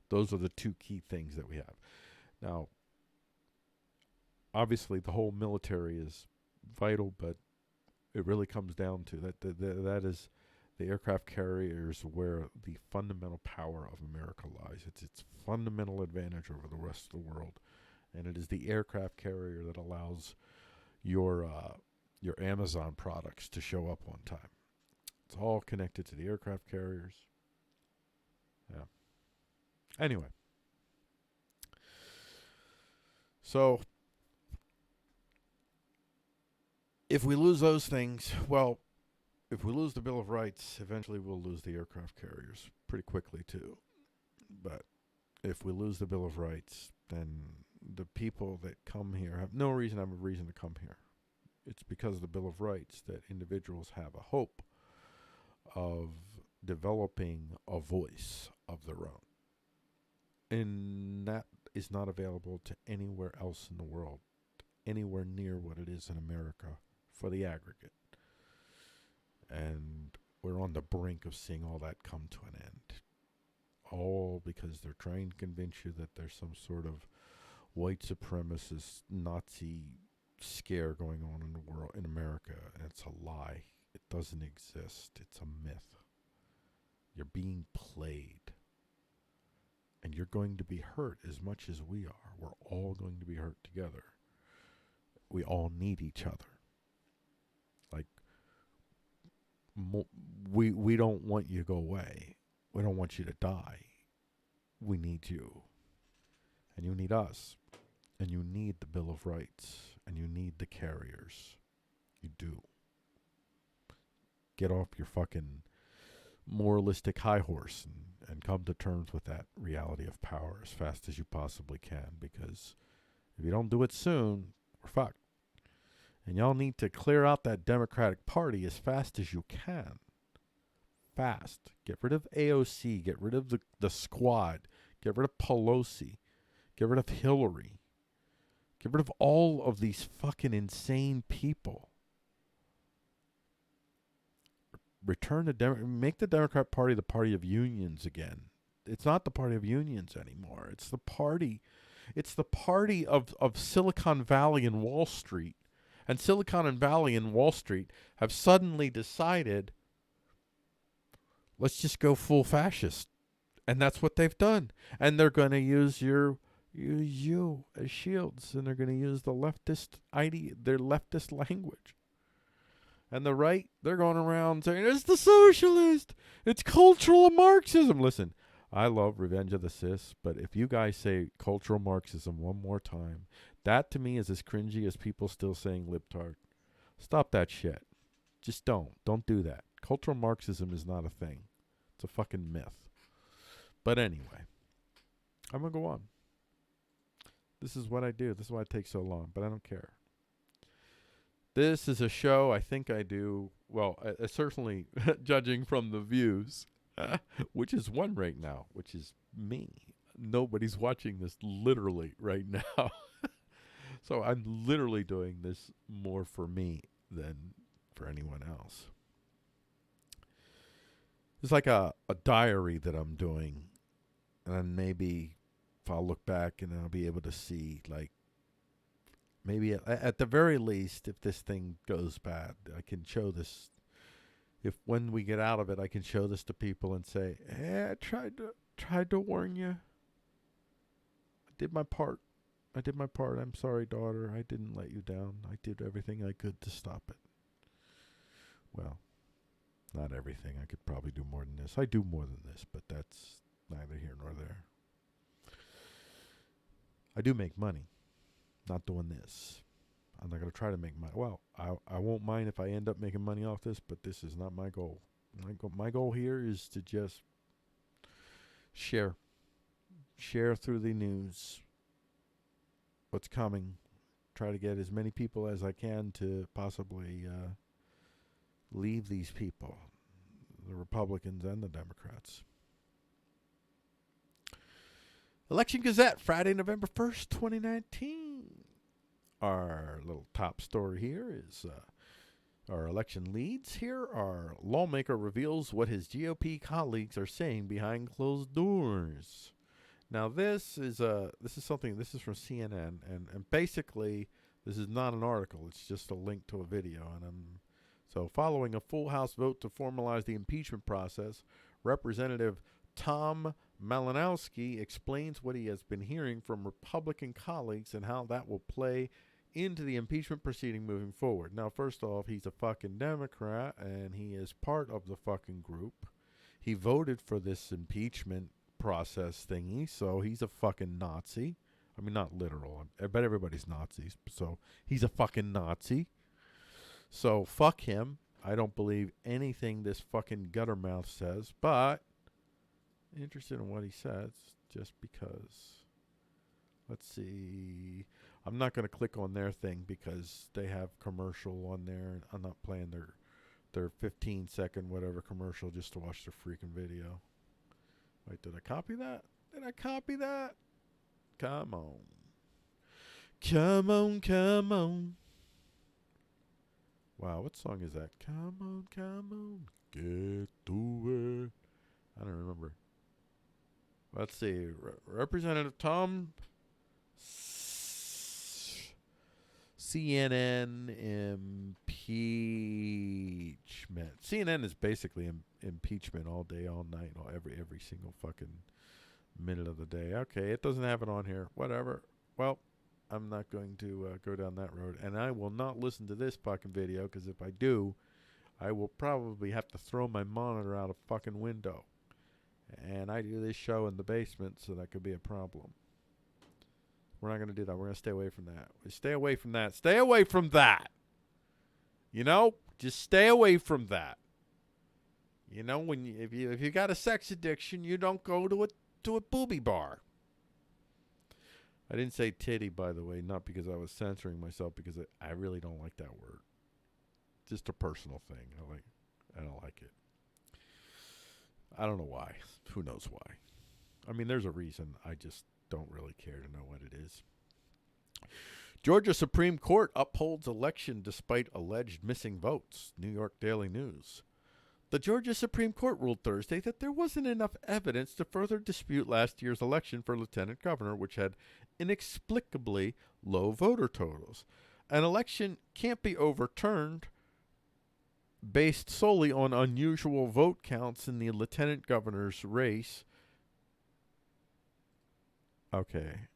Those are the two key things that we have. Now, obviously, the whole military is vital, but it really comes down to that is the aircraft carriers where the fundamental power of America lies. It's its fundamental advantage over the rest of the world. And it is the aircraft carrier that allows your Amazon products to show up on time. It's all connected to the aircraft carriers. Yeah. Anyway. So, if we lose those things, well, if we lose the Bill of Rights, eventually we'll lose the aircraft carriers pretty quickly too. But if we lose the Bill of Rights, then the people that come here have no reason to come here. It's because of the Bill of Rights that individuals have a hope of developing a voice of their own. And that is not available to anywhere else in the world, anywhere near what it is in America for the aggregate. And we're on the brink of seeing all that come to an end. All because they're trying to convince you that there's some sort of white supremacist Nazi scare going on in the world, in America. And it's a lie. It doesn't exist. It's a myth. You're being played. And you're going to be hurt as much as we are. We're all going to be hurt together. We all need each other. Like, we don't want you to go away. We don't want you to die. We need you. And you need us. And you need the Bill of Rights. And you need the carriers. You do. Get off your fucking moralistic high horse and come to terms with that reality of power as fast as you possibly can. Because if you don't do it soon, we're fucked. And y'all need to clear out that Democratic Party as fast as you can. Fast. Get rid of AOC. Get rid of the squad. Get rid of Pelosi. Get rid of Hillary. Get rid of all of these fucking insane people. Make the Democrat Party the party of unions again. It's not the party of unions anymore. It's the party of Silicon Valley and Wall Street. And Silicon Valley and Wall Street have suddenly decided, let's just go full fascist. And that's what they've done. And they're going to use you as shields. And they're going to use their leftist language. And the right, they're going around saying, it's the socialist. It's cultural Marxism. Listen, I love Revenge of the Sis, but if you guys say cultural Marxism one more time, that to me is as cringy as people still saying libtard. Stop that shit. Just don't. Don't do that. Cultural Marxism is not a thing. It's a fucking myth. But anyway, I'm going to go on. This is what I do. This is why it takes so long, but I don't care. This is a show I think I do, well, certainly judging from the views, which is one right now, which is me. Nobody's watching this literally right now. So I'm literally doing this more for me than for anyone else. It's like a diary that I'm doing. And then maybe if I'll look back and I'll be able to see, like, maybe at the very least, if this thing goes bad, I can show this. If when we get out of it, I can show this to people and say, hey, I tried to warn you. I did my part. I'm sorry, daughter. I didn't let you down. I did everything I could to stop it. Well, not everything. I could probably do more than this. I do more than this, but that's neither here nor there. I do make money. Not doing this. I'm not going to try to make money. Well, I won't mind if I end up making money off this, but this is not my goal. My goal here is to just share through the news what's coming. Try to get as many people as I can to possibly leave these people, the Republicans and the Democrats. Election Gazette, Friday, November 1st, 2019. Our little top story here is our election leads here. Our lawmaker reveals what his GOP colleagues are saying behind closed doors. Now this is something. This is from CNN, and basically this is not an article. It's just a link to a video. So following a full House vote to formalize the impeachment process, Representative Tom Malinowski explains what he has been hearing from Republican colleagues and how that will play into the impeachment proceeding moving forward. Now, first off, he's a fucking Democrat, and he is part of the fucking group. He voted for this impeachment process thingy, so he's a fucking Nazi. I mean, not literal. I bet everybody's Nazis, so he's a fucking Nazi. So fuck him. I don't believe anything this fucking guttermouth says, but interested in what he says just because. Let's see. I'm not going to click on their thing because they have commercial on there, and I'm not playing their 15-second whatever commercial just to watch their freaking video. Wait, did I copy that? Did I copy that? Come on. Come on, come on. Wow, what song is that? Come on, get to it. I don't remember. Let's see. Representative Tom CNN impeachment. CNN is basically impeachment all day, all night, every single fucking minute of the day. Okay, it doesn't have it on here. Whatever. Well, I'm not going to go down that road, and I will not listen to this fucking video, because if I do, I will probably have to throw my monitor out a fucking window. And I do this show in the basement, so that could be a problem. We're not going to do that. We're going to stay away from that. Stay away from that. Stay away from that. You know, just stay away from that. You know, when if you got a sex addiction, you don't go to a booby bar. I didn't say titty, by the way, not because I was censoring myself, because I really don't like that word. Just a personal thing. I don't like it. I don't know why. Who knows why? I mean, there's a reason. I just don't really care to know what it is. Georgia Supreme Court upholds election despite alleged missing votes. New York Daily News. The Georgia Supreme Court ruled Thursday that there wasn't enough evidence to further dispute last year's election for lieutenant governor, which had inexplicably low voter totals. An election can't be overturned based solely on unusual vote counts in the lieutenant governor's race. Okay.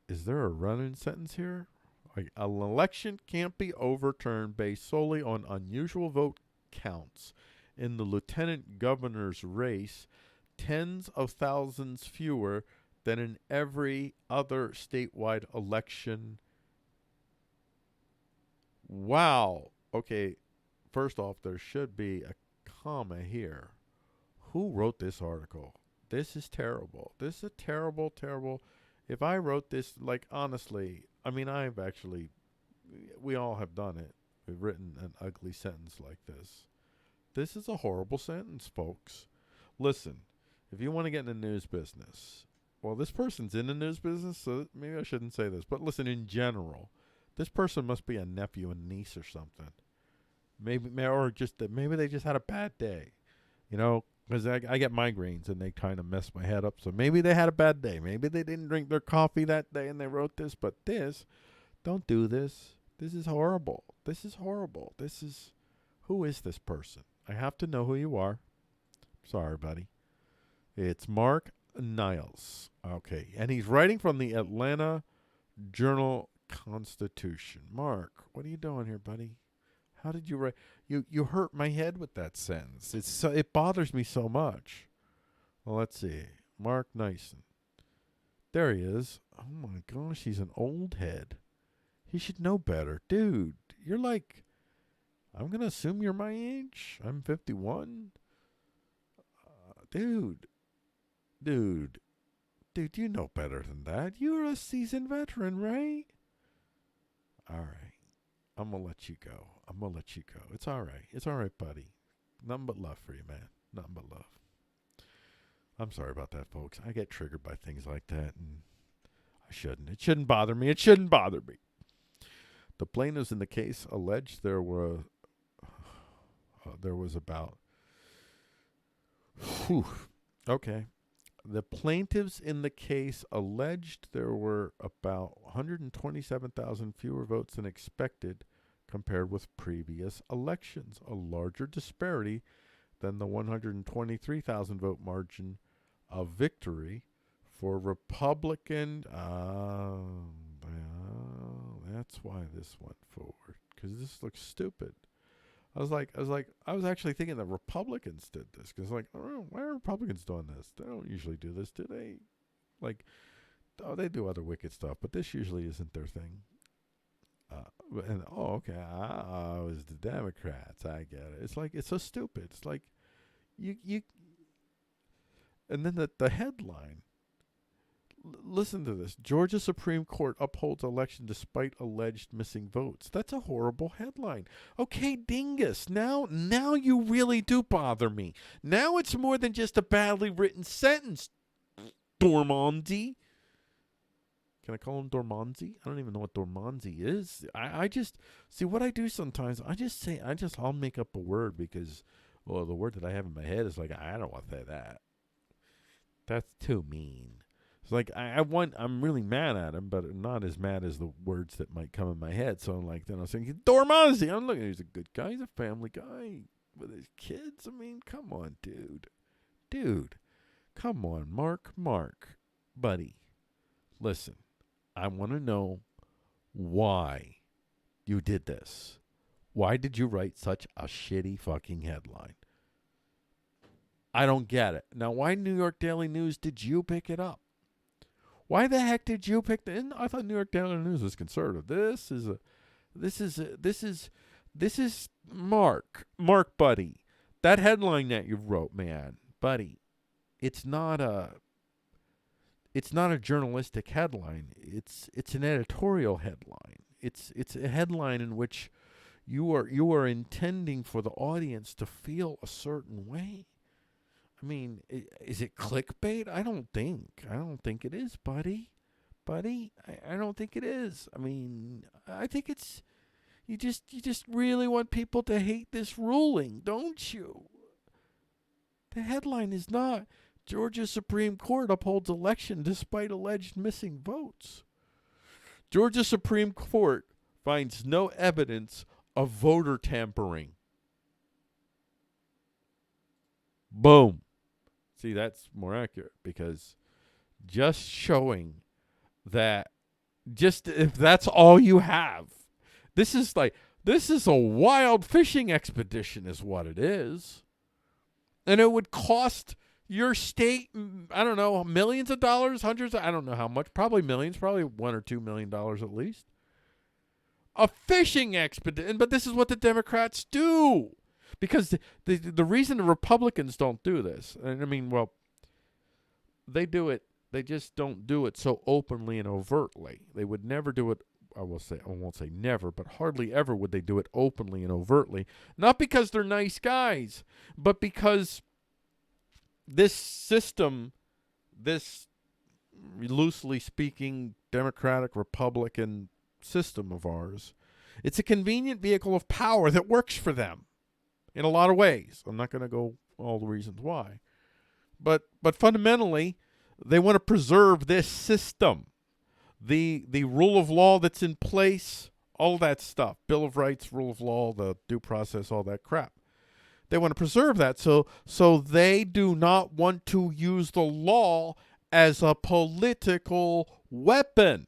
Is there a run-in sentence here? Like, an election can't be overturned based solely on unusual vote counts in the lieutenant governor's race, tens of thousands fewer than in every other statewide election. Wow. Okay, first off, there should be a comma here. Who wrote this article? This is terrible. This is a terrible, terrible. If I wrote this, like, honestly, I mean, we all have done it. We've written an ugly sentence like this. This is a horrible sentence, folks. Listen, if you want to get in the news business, well, this person's in the news business, so maybe I shouldn't say this, but listen, in general, this person must be a nephew and niece or something. Maybe they just had a bad day, you know, because I get migraines and they kind of mess my head up. So maybe they had a bad day. Maybe they didn't drink their coffee that day and they wrote this. But don't do this. This is horrible. This is horrible. Who is this person? I have to know who you are. Sorry, buddy. It's Mark Niles. Okay. And he's writing from the Atlanta Journal-Constitution. Mark, what are you doing here, buddy? How did you write? You hurt my head with that sentence. It bothers me so much. Well, let's see. Mark Nyson. There he is. Oh my gosh, he's an old head. He should know better. Dude, you're like, I'm going to assume you're my age. I'm 51. Dude, you know better than that. You're a seasoned veteran, right? All right. I'm going to let you go. It's all right. It's all right, buddy. Nothing but love for you, man. Nothing but love. I'm sorry about that, folks. I get triggered by things like that, and I shouldn't. It shouldn't bother me. The plaintiffs in the case alleged there was about. Okay. The plaintiffs in the case alleged there were about 127,000 fewer votes than expected compared with previous elections, a larger disparity than the 123,000 vote margin of victory for Republican. That's why this went forward, because this looks stupid. I was actually thinking that Republicans did this, because why are Republicans doing this? They don't usually do this, do they? They do other wicked stuff, but this usually isn't their thing. Okay, it was the Democrats. I get it. It's so stupid. It's like you. And then the headline. Listen to this. Georgia Supreme Court upholds election despite alleged missing votes. That's a horrible headline. Okay, dingus. Now you really do bother me. Now it's more than just a badly written sentence. Dormonzi. Can I call him Dormonzi? I don't even know what Dormonzi is. I just see what I do sometimes. I'll make up a word because, well, the word that I have in my head is I don't want to say that. That's too mean. It's I'm really mad at him, but not as mad as the words that might come in my head. So then I'm saying, Dormonzi. I'm looking, he's a good guy. He's a family guy with his kids. I mean, come on, dude. Come on, Mark, buddy. Listen, I want to know why you did this. Why did you write such a shitty fucking headline? I don't get it. Now, why New York Daily News did you pick it up? Why the heck did you pick I thought New York Daily News was conservative. This is Mark, buddy. That headline that you wrote, man, buddy, it's not a journalistic headline. It's an editorial headline. It's a headline in which you are intending for the audience to feel a certain way. I mean, is it clickbait? I don't think it is, buddy. I don't think it is. I mean, I think it's you just really want people to hate this ruling, don't you? The headline is not Georgia Supreme Court upholds election despite alleged missing votes. Georgia Supreme Court finds no evidence of voter tampering. Boom. See, that's more accurate, because just showing that, if that's all you have, this is a wild fishing expedition is what it is. And it would cost your state, I don't know, millions of dollars, hundreds, I don't know how much, probably millions, probably $1 or $2 million at least. A fishing expedition, but this is what the Democrats do. Because the reason the Republicans don't do this, and I mean, well, they do it, they just don't do it so openly and overtly. They would never do it, I won't say never, but hardly ever would they do it openly and overtly. Not because they're nice guys, but because this system, this loosely speaking Democratic Republican system of ours, it's a convenient vehicle of power that works for them. In a lot of ways. I'm not going to go all the reasons why. But fundamentally, they want to preserve this system. The rule of law that's in place, all that stuff. Bill of Rights, rule of law, the due process, all that crap. They want to preserve that. So they do not want to use the law as a political weapon.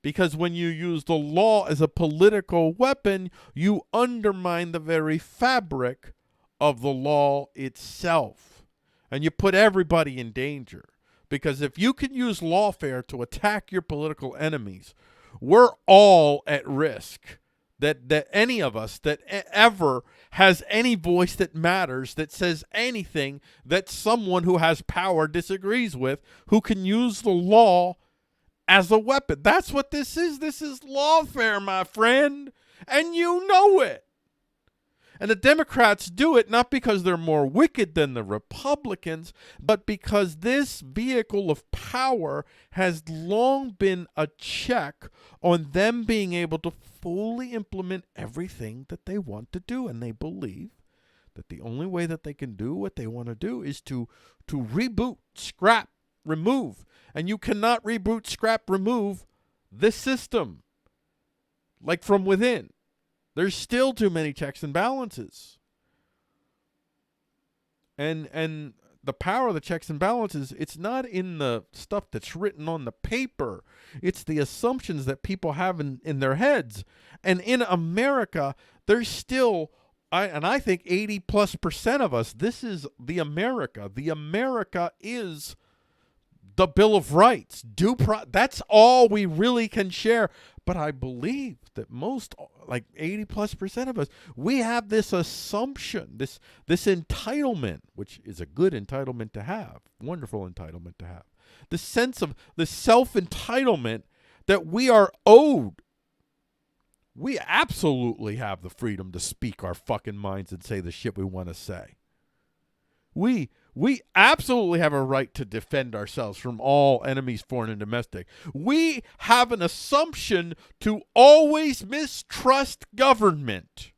Because when you use the law as a political weapon, you undermine the very fabric of the law itself. And you put everybody in danger. Because if you can use lawfare to attack your political enemies, we're all at risk. That any of us that ever has any voice that matters, that says anything that someone who has power disagrees with, who can use the law as a weapon. That's what this is. This is lawfare, my friend. And you know it. And the Democrats do it not because they're more wicked than the Republicans, but because this vehicle of power has long been a check on them being able to fully implement everything that they want to do. And they believe that the only way that they can do what they want to do is to reboot, scrap, remove. And you cannot reboot, scrap, remove this system, like from within. There's still too many checks and balances. And the power of the checks and balances, it's not in the stuff that's written on the paper. It's the assumptions that people have in their heads. And in America, there's still, I think 80+% of us, this is the America. The America is the Bill of Rights. That's all we really can share. But I believe that most, like 80+% of us, we have this assumption, this entitlement, which is a good entitlement to have, wonderful entitlement to have. The sense of the self-entitlement that we are owed. We absolutely have the freedom to speak our fucking minds and say the shit we want to say. We absolutely have a right to defend ourselves from all enemies, foreign and domestic. We have an assumption to always mistrust government.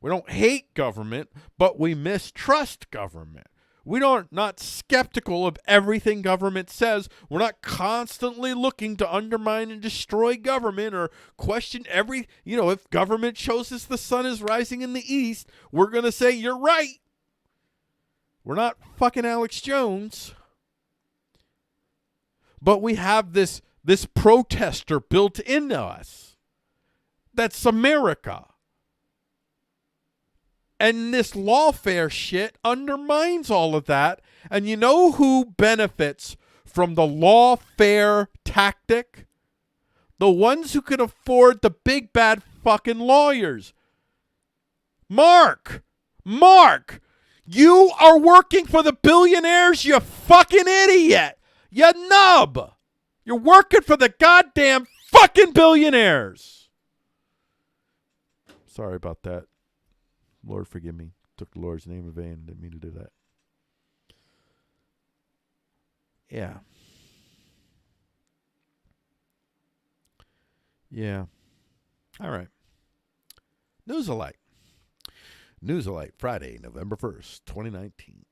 We don't hate government, but we mistrust government. We are not skeptical of everything government says. We're not constantly looking to undermine and destroy government or question if government shows us the sun is rising in the east, we're going to say, you're right. We're not fucking Alex Jones. But we have this protester built into us. That's America. And this lawfare shit undermines all of that. And you know who benefits from the lawfare tactic? The ones who can afford the big bad fucking lawyers. Mark! You are working for the billionaires, you fucking idiot! You nub! You're working for the goddamn fucking billionaires! Sorry about that. Lord forgive me. Took the Lord's name in vain. Didn't mean to do that. Yeah. All right. News alike. News alike, Friday, November 1st, 2019.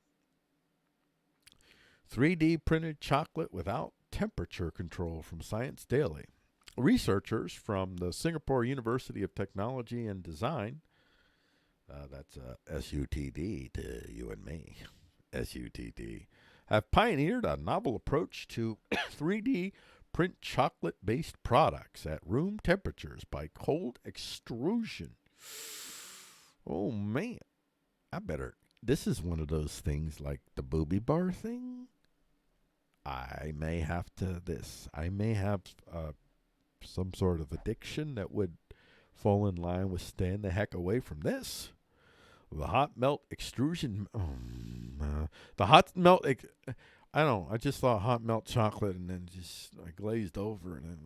3D printed chocolate without temperature control from Science Daily. Researchers from the Singapore University of Technology and Design, that's SUTD to you and me, SUTD, have pioneered a novel approach to 3D print chocolate-based products at room temperatures by cold extrusion. Oh, man. This is one of those things like the booby bar thing. I may have some sort of addiction that would fall in line with staying the heck away from this. The hot melt extrusion. I just thought hot melt chocolate and then I glazed over and then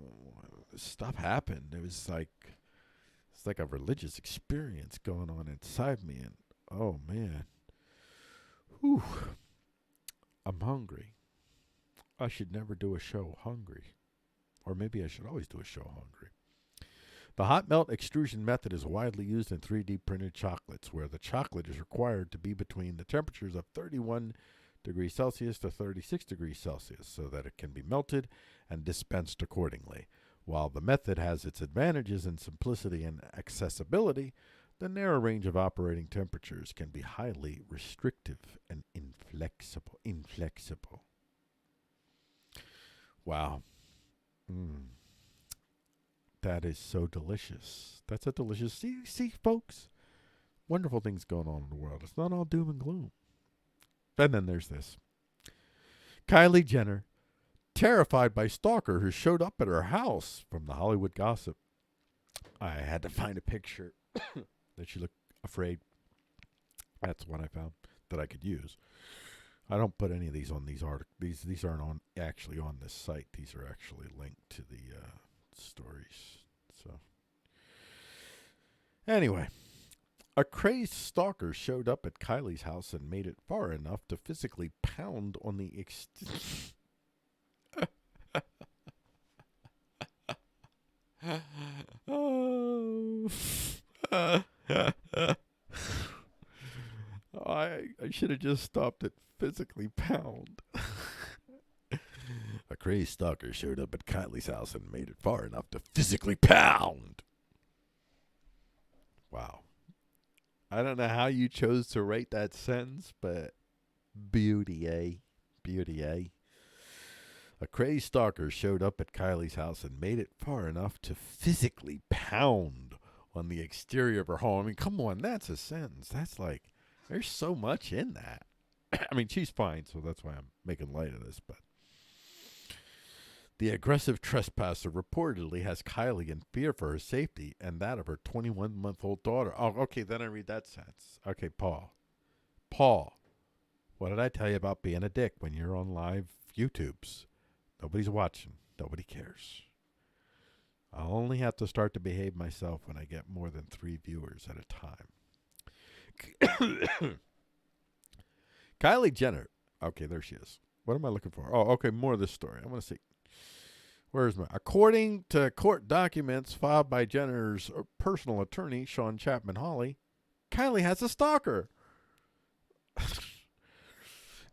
stuff happened. It's like a religious experience going on inside me. And, oh, man. Whew. I'm hungry. I should never do a show hungry. Or maybe I should always do a show hungry. The hot melt extrusion method is widely used in 3D printed chocolates, where the chocolate is required to be between the temperatures of 31 degrees Celsius to 36 degrees Celsius so that it can be melted and dispensed accordingly. While the method has its advantages in simplicity and accessibility, the narrow range of operating temperatures can be highly restrictive and inflexible. Wow. That is so delicious. That's a delicious... See, folks? Wonderful things going on in the world. It's not all doom and gloom. And then there's this. Kylie Jenner, terrified by stalker who showed up at her house from the Hollywood gossip. I had to find a picture that she looked afraid. That's one I found that I could use. I don't put any of these on these articles. These aren't actually on this site. These are actually linked to the stories. So anyway, A crazed stalker showed up at Kylie's house and made it far enough to physically pound on the oh. I should have just stopped at physically pound. A crazed stalker showed up at Kylie's house and made it far enough to physically pound. Wow. I don't know how you chose to write that sentence, but beauty, eh? Beauty, eh? A crazed stalker showed up at Kylie's house and made it far enough to physically pound on the exterior of her home. I mean, come on, that's a sentence. That's like, there's so much in that. I mean, she's fine, so that's why I'm making light of this, but the aggressive trespasser reportedly has Kylie in fear for her safety and that of her 21-month-old daughter. Oh, okay, then I read that sentence. Okay, Paul, what did I tell you about being a dick when you're on live YouTubes? Nobody's watching. Nobody cares. I'll only have to start to behave myself when I get more than 3 viewers at a time. Kylie Jenner. Okay, there she is. What am I looking for? Oh, okay, more of this story. I want to see. Where's my... According to court documents filed by Jenner's personal attorney, Sean Chapman Hawley, Kylie has a stalker.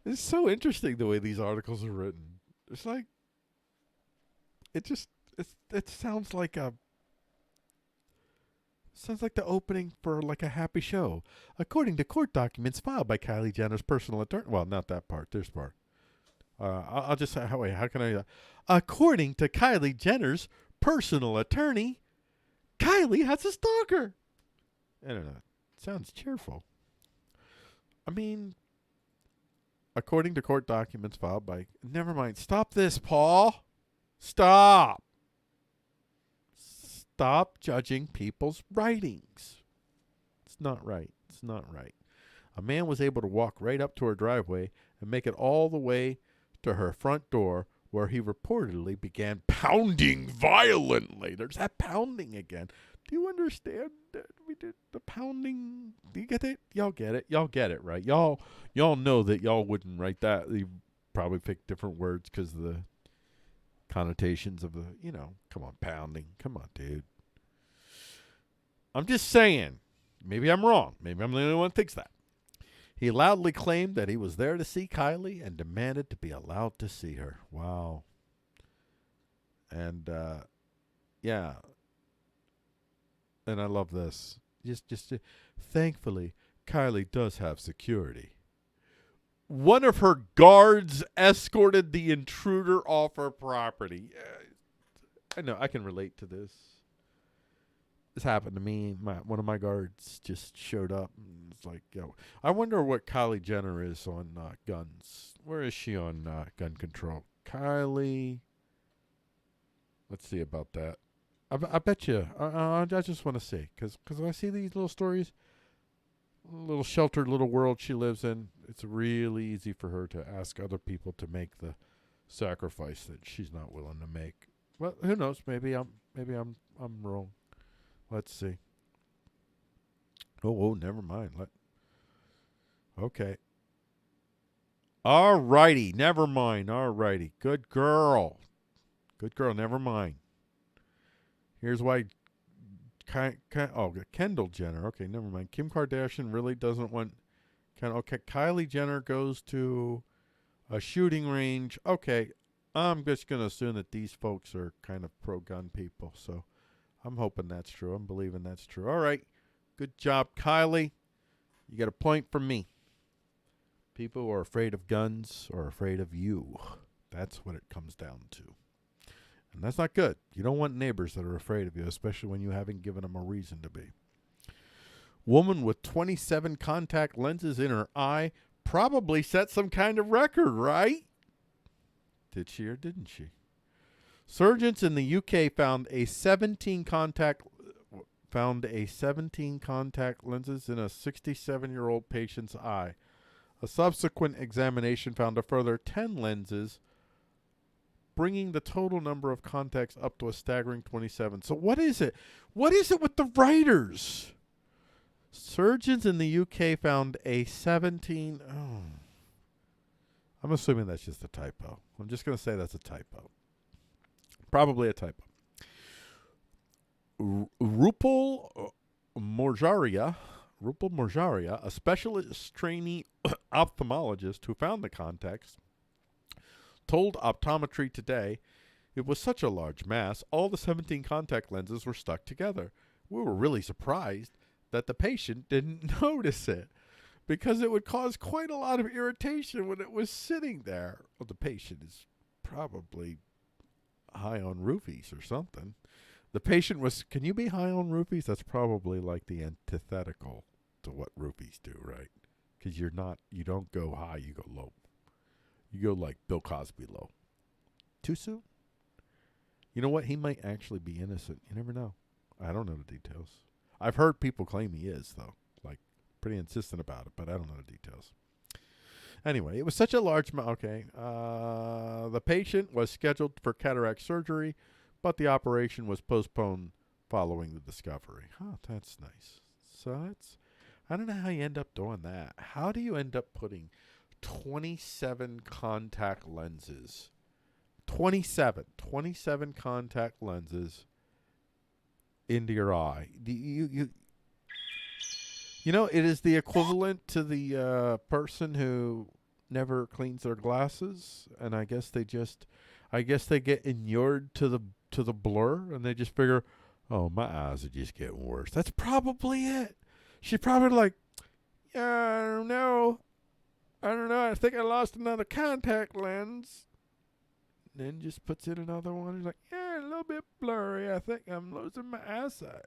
It's so interesting the way these articles are written. It's like... It sounds like a... Sounds like the opening for like a happy show. According to court documents filed by Kylie Jenner's personal attorney... Well, not that part. There's part. I'll just say, wait, how can I... According to Kylie Jenner's personal attorney, Kylie has a stalker. I don't know. It sounds cheerful. I mean, according to court documents filed by... Never mind. Stop this, Paul. Stop. Stop judging people's writings. It's not right. It's not right. A man was able to walk right up to her driveway and make it all the way to her front door, where he reportedly began pounding violently. There's that pounding again. Do you understand that we did the pounding? Do you get it? Y'all get it. Y'all get it, right? Y'all know that y'all wouldn't write that. You probably pick different words because of the connotations of the, come on, pounding. Come on, dude. I'm just saying. Maybe I'm wrong. Maybe I'm the only one who thinks that. He loudly claimed that he was there to see Kylie and demanded to be allowed to see her. Wow. And, yeah. And I love this. Thankfully, Kylie does have security. One of her guards escorted the intruder off her property. I know, I can relate to this. This happened to me. One of my guards just showed up. And it's like, I wonder what Kylie Jenner is on guns. Where is she on gun control? Kylie. Let's see about that. I bet you. I just want to see. Because when I see these little stories, little sheltered little world she lives in, it's really easy for her to ask other people to make the sacrifice that she's not willing to make. Well, who knows? Maybe I'm wrong. Let's see. Oh, never mind. Okay. All righty. Never mind. All righty. Good girl. Good girl. Never mind. Here's why. Kendall Jenner. Okay, never mind. Kim Kardashian really doesn't want. Okay, Kylie Jenner goes to a shooting range. Okay, I'm just going to assume that these folks are kind of pro-gun people, so I'm hoping that's true. I'm believing that's true. All right. Good job, Kylie. You get a point from me. People who are afraid of guns are afraid of you. That's what it comes down to. And that's not good. You don't want neighbors that are afraid of you, especially when you haven't given them a reason to be. Woman with 27 contact lenses in her eye probably set some kind of record, right? Did she or didn't she? Surgeons in the UK found 17 contact lenses in a 67-year-old patient's eye. A subsequent examination found a further 10 lenses, bringing the total number of contacts up to a staggering 27. So what is it? What is it with the writers? Surgeons in the UK found a 17. Oh, I'm assuming that's just a typo. I'm just going to say that's a typo. Probably a typo. Rupal Morjaria, a specialist trainee ophthalmologist who found the contacts, told Optometry Today it was such a large mass, all the 17 contact lenses were stuck together. We were really surprised that the patient didn't notice it because it would cause quite a lot of irritation when it was sitting there. Well, the patient is probably high on roofies or something. The patient was, can you be high on roofies? That's probably like the antithetical to what roofies do, right? Because you don't go high, you go low. You go like Bill Cosby low. Too soon? You know what? He might actually be innocent. You never know. I don't know the details. I've heard people claim he is, though. Like, pretty insistent about it, but I don't know the details. Anyway, it was such a large the patient was scheduled for cataract surgery, but the operation was postponed following the discovery. Oh, that's nice. So I don't know how you end up doing that. How do you end up putting 27 contact lenses? 27 contact lenses into your eye. You know, it is the equivalent to the person who never cleans their glasses, and I guess they get inured to the blur, and they just figure, oh, my eyes are just getting worse. That's probably it. She's probably like, yeah, I don't know. I think I lost another contact lens. Then just puts in another one. He's like, yeah, a little bit blurry. I think I'm losing my eyesight.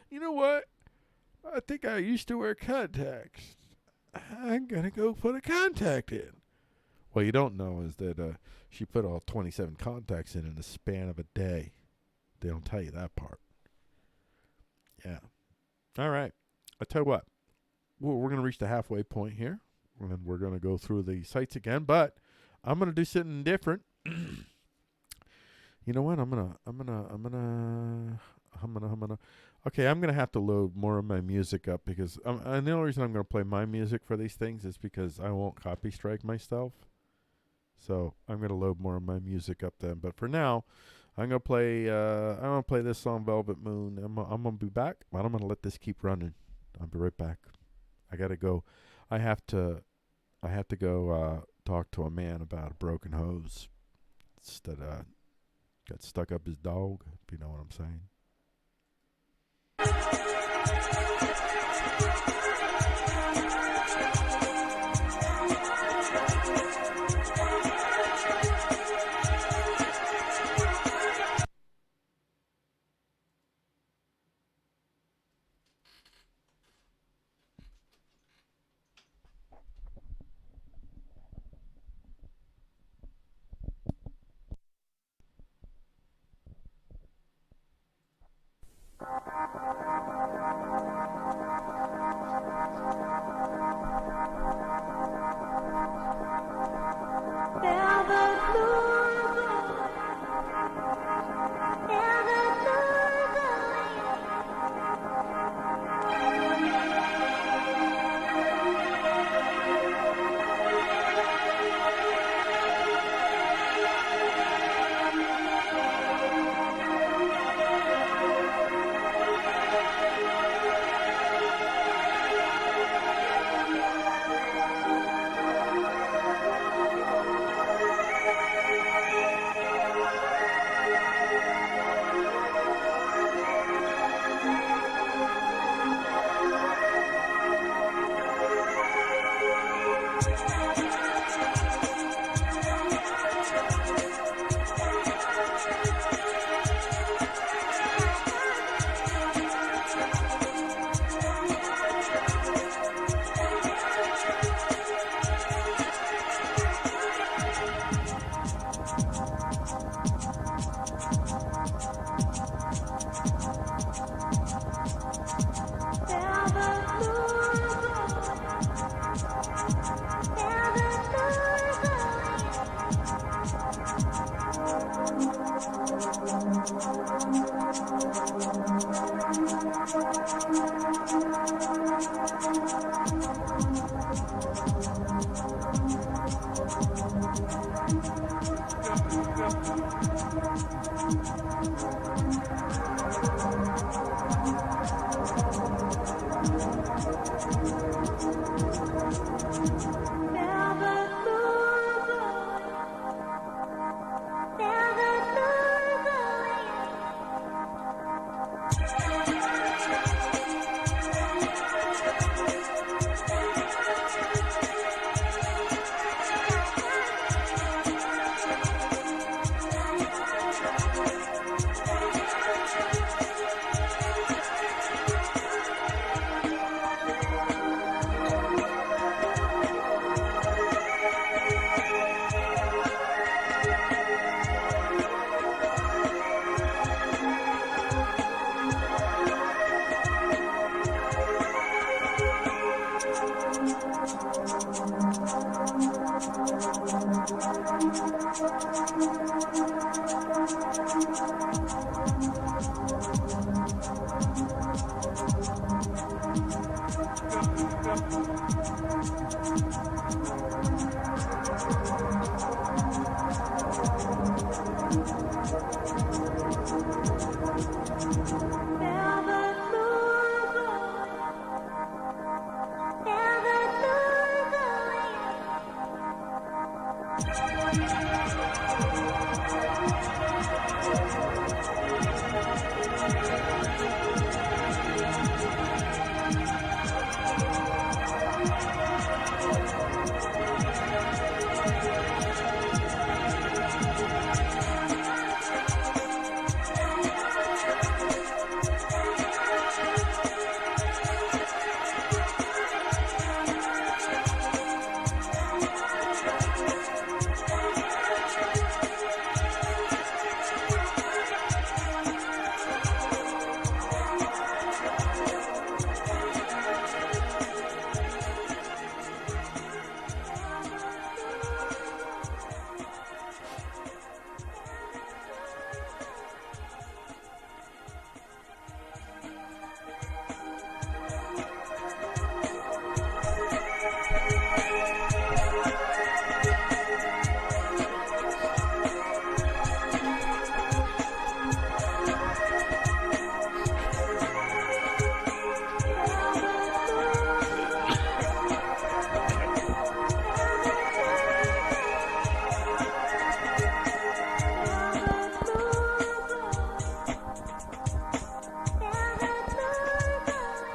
You know what? I think I used to wear contacts. I'm going to go put a contact in. What you don't know is that she put all 27 contacts in the span of a day. They don't tell you that part. Yeah. All right. I tell you what. We're going to reach the halfway point here. And then we're going to go through the sites again. But I'm going to do something different. You know what? I'm going to okay, I'm going to have to load more of my music up because and the only reason I'm going to play my music for these things is because I won't copy strike myself. So, I'm going to load more of my music up then, but for now, I'm going to play this song Velvet Moon. I'm going to be back, but I'm going to let this keep running. I'll be right back. I got to go. I have to go talk to a man about a broken hose that got stuck up his dog, if you know what I'm saying.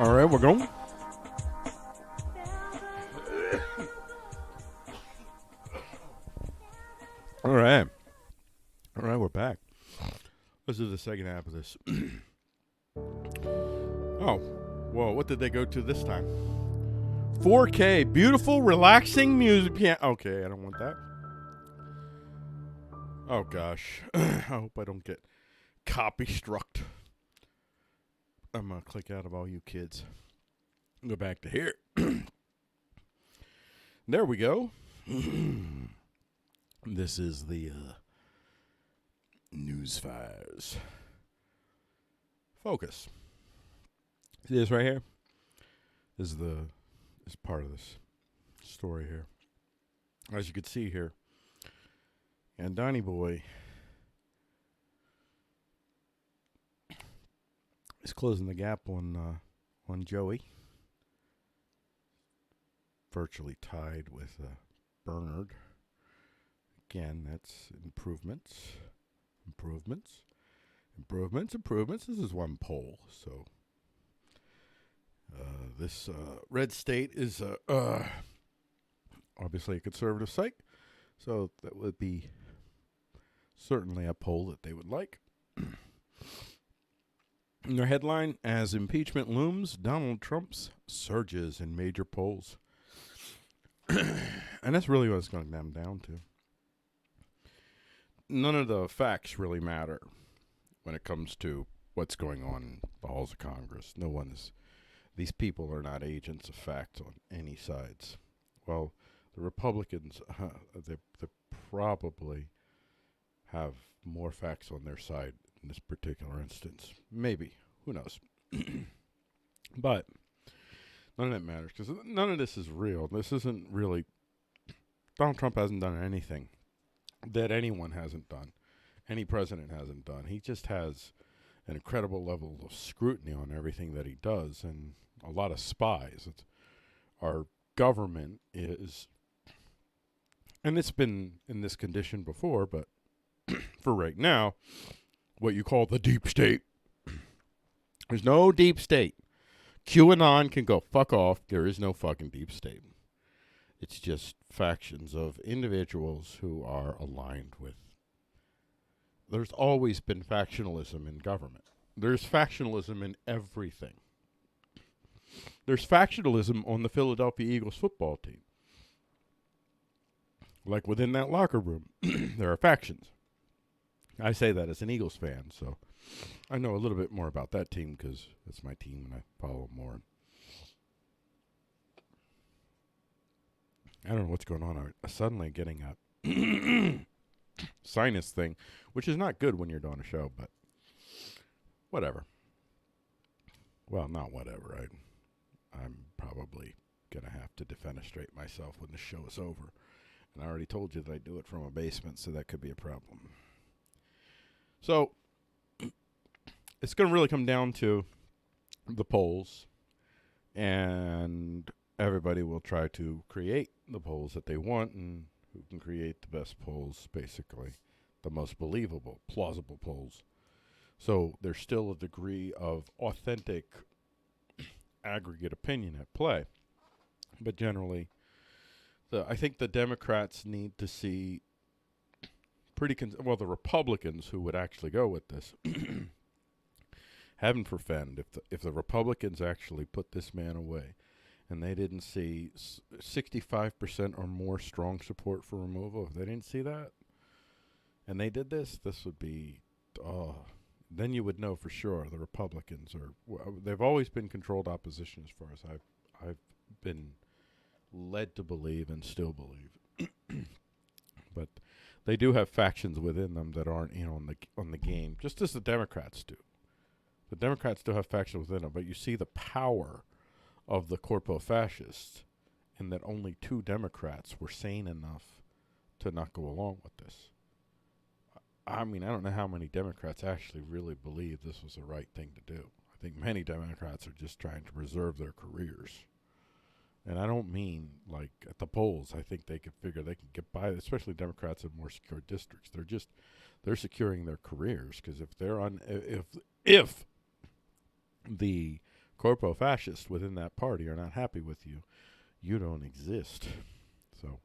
All right, we're going. All right. All right, we're back. This is the second half of this. Oh, whoa, what did they go to this time? 4K, beautiful, relaxing music. Okay, I don't want that. Oh, gosh. I hope I don't get copy struck. I'm going to click out of all you kids. Go back to here. There we go. This is the news fires. Focus. See this right here? This is part of this story here. As you can see here, and Donnie Boy is closing the gap on Joey. Virtually tied with Bernard. Again, that's improvements. This is one poll. So this red state is obviously a conservative site. So that would be certainly a poll that they would like. In their headline, as impeachment looms, Donald Trump's surges in major polls. And that's really what it's going to come down to. None of the facts really matter when it comes to what's going on in the halls of Congress. These people are not agents of fact on any sides. Well, the Republicans, they probably have more facts on their side in this particular instance. Maybe. Who knows? But none of that matters because none of this is real. This isn't really... Donald Trump hasn't done anything that anyone hasn't done. Any president hasn't done. He just has an incredible level of scrutiny on everything that he does and a lot of spies. Our government is... And it's been in this condition before, but for right now, what you call the deep state. There's no deep state. QAnon can go fuck off. There is no fucking deep state. It's just factions of individuals who are aligned with. There's always been factionalism in government. There's factionalism in everything. There's factionalism on the Philadelphia Eagles football team. Like within that locker room, there are factions. I say that as an Eagles fan, so I know a little bit more about that team because that's my team and I follow more. I don't know what's going on. I'm suddenly getting a sinus thing, which is not good when you're doing a show, but whatever. Well, not whatever. I'm probably going to have to defenestrate myself when the show is over. And I already told you that I do it from a basement, so that could be a problem. So it's going to really come down to the polls, and everybody will try to create the polls that they want, and who can create the best polls, basically, the most believable, plausible polls. So there's still a degree of authentic aggregate opinion at play. But generally, I think the Democrats need to see the Republicans who would actually go with this, heaven forfend, if the Republicans actually put this man away, and they didn't see 65% or more strong support for removal, if they didn't see that, and they did this would be, then you would know for sure the Republicans they've always been controlled opposition as far as I've been led to believe and still believe. But they do have factions within them that aren't in on the game, just as the Democrats do. The Democrats do have factions within them, but you see the power of the corpo fascists in that only 2 Democrats were sane enough to not go along with this. I mean, I don't know how many Democrats actually really believe this was the right thing to do. I think many Democrats are just trying to preserve their careers. And I don't mean, like, at the polls. I think they can figure they can get by, especially Democrats in more secure districts. They're securing their careers, because if the corpo fascists within that party are not happy with you, you don't exist. So,